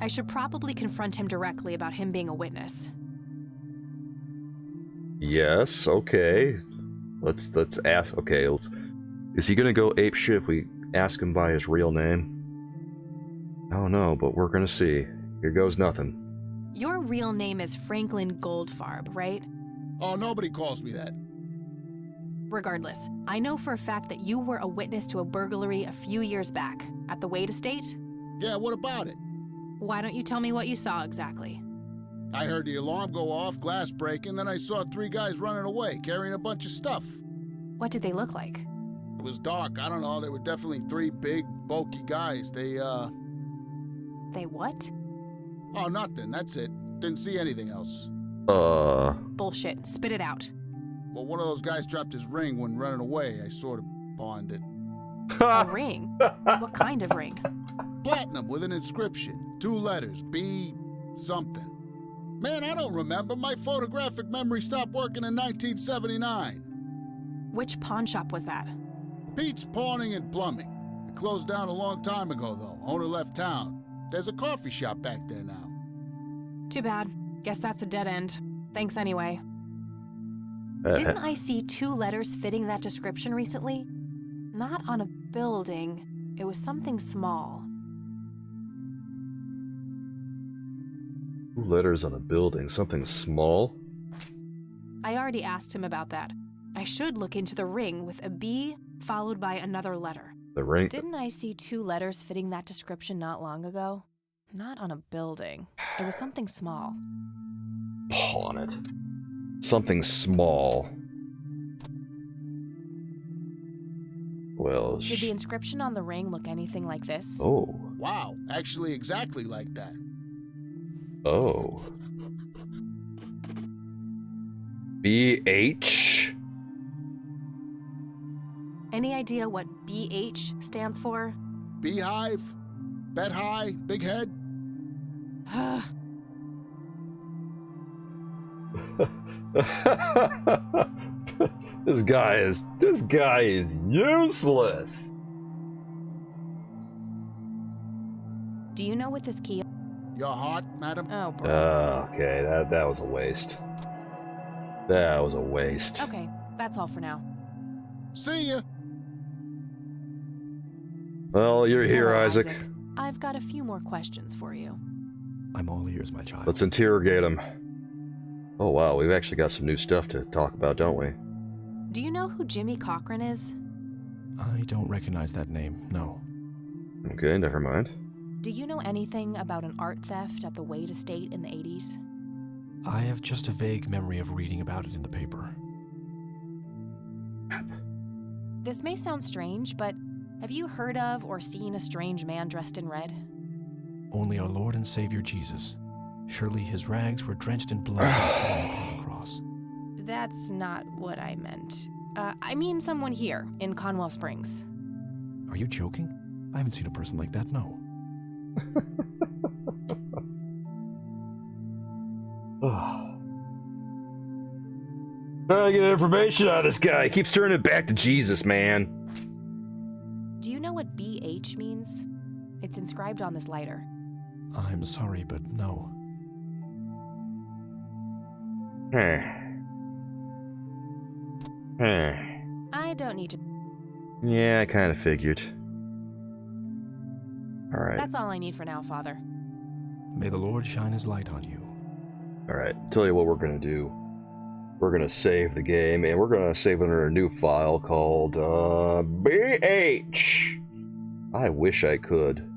I should probably confront him directly about him being a witness. Yes, okay. Let's ask. Okay, is he gonna go ape shit if we ask him by his real name? I don't know, but we're gonna see. Here goes nothing. Your real name is Franklin Goldfarb, right? Oh, nobody calls me that. Regardless, I know for a fact that you were a witness to a burglary a few years back at the Wade Estate. Yeah, what about it? Why don't you tell me what you saw exactly? I heard the alarm go off, glass breaking, then I saw 3 guys running away, carrying a bunch of stuff. What did they look like? It was dark, I don't know, they were definitely 3 big, bulky guys. They what? Oh, nothing, that's it. Didn't see anything else. Bullshit, spit it out. Well, one of those guys dropped his ring when running away. I sort of pawned it. A ring? What kind of ring? Platinum with an inscription. 2 letters, B something. Man, I don't remember. My photographic memory stopped working in 1979. Which pawn shop was that? Pete's Pawning and Plumbing. It closed down a long time ago, though. Owner left town. There's a coffee shop back there now. Too bad. Guess that's a dead end. Thanks anyway. Didn't I see 2 letters fitting that description recently? Not on a building. It was something small. 2 letters on a building, something small? I already asked him about that. I should look into the ring with a B followed by another letter. The ring? Didn't I see 2 letters fitting that description not long ago? Not on a building. It was something small. Pawn it. Something small. Well, Did the inscription on the ring look anything like this? Oh. Wow, actually exactly like that. Oh. BH? Any idea what BH stands for? Beehive? Bet high? Big head? This guy is useless. Do you know what this key? Your heart, madam? Oh, bro. Okay, that was a waste. That was a waste. Okay, that's all for now. See ya. Well, you're here, Hello, Isaac. I've got a few more questions for you. I'm all ears, my child. Let's interrogate him. Oh wow, we've actually got some new stuff to talk about, don't we? Do you know who Jimmy Cochran is? I don't recognize that name, no. Okay, never mind. Do you know anything about an art theft at the Wade Estate in the 80s? I have just a vague memory of reading about it in the paper. This may sound strange, but have you heard of or seen a strange man dressed in red? Only our Lord and Savior Jesus. Surely his rags were drenched in blood as he hung upon the cross. That's not what I meant. I mean someone here in Conwell Springs. Are you joking? I haven't seen a person like that, no. Trying to get information out of this guy. He keeps turning it back to Jesus, man. Do you know what BH means? It's inscribed on this lighter. I'm sorry, but no. I don't need to. Yeah, I kind of figured. Alright. That's all I need for now, Father. May the Lord shine his light on you. Alright, tell you what we're gonna do. We're gonna save the game, and we're gonna save it under a new file called, BH! I wish I could.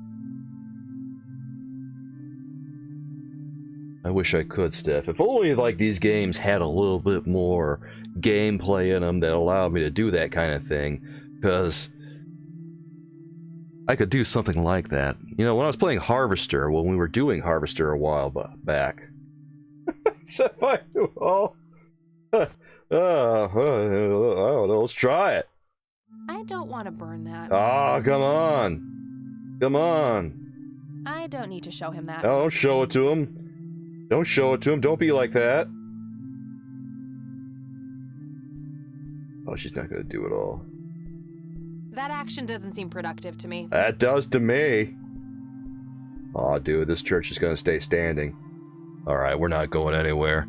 I wish I could, Steph. If only, like, these games had a little bit more gameplay in them that allowed me to do that kind of thing, because I could do something like that. You know, when I was playing Harvester, when we were doing Harvester a while back. So if I do all... I don't know, let's try it. I don't want to burn that. Ah, come on. Come on. I don't need to show him that. Don't show it to him. Don't show it to him. Don't be like that. Oh, she's not gonna do it all. That action doesn't seem productive to me. That does to me. Aw, dude, this church is gonna stay standing. Alright, we're not going anywhere.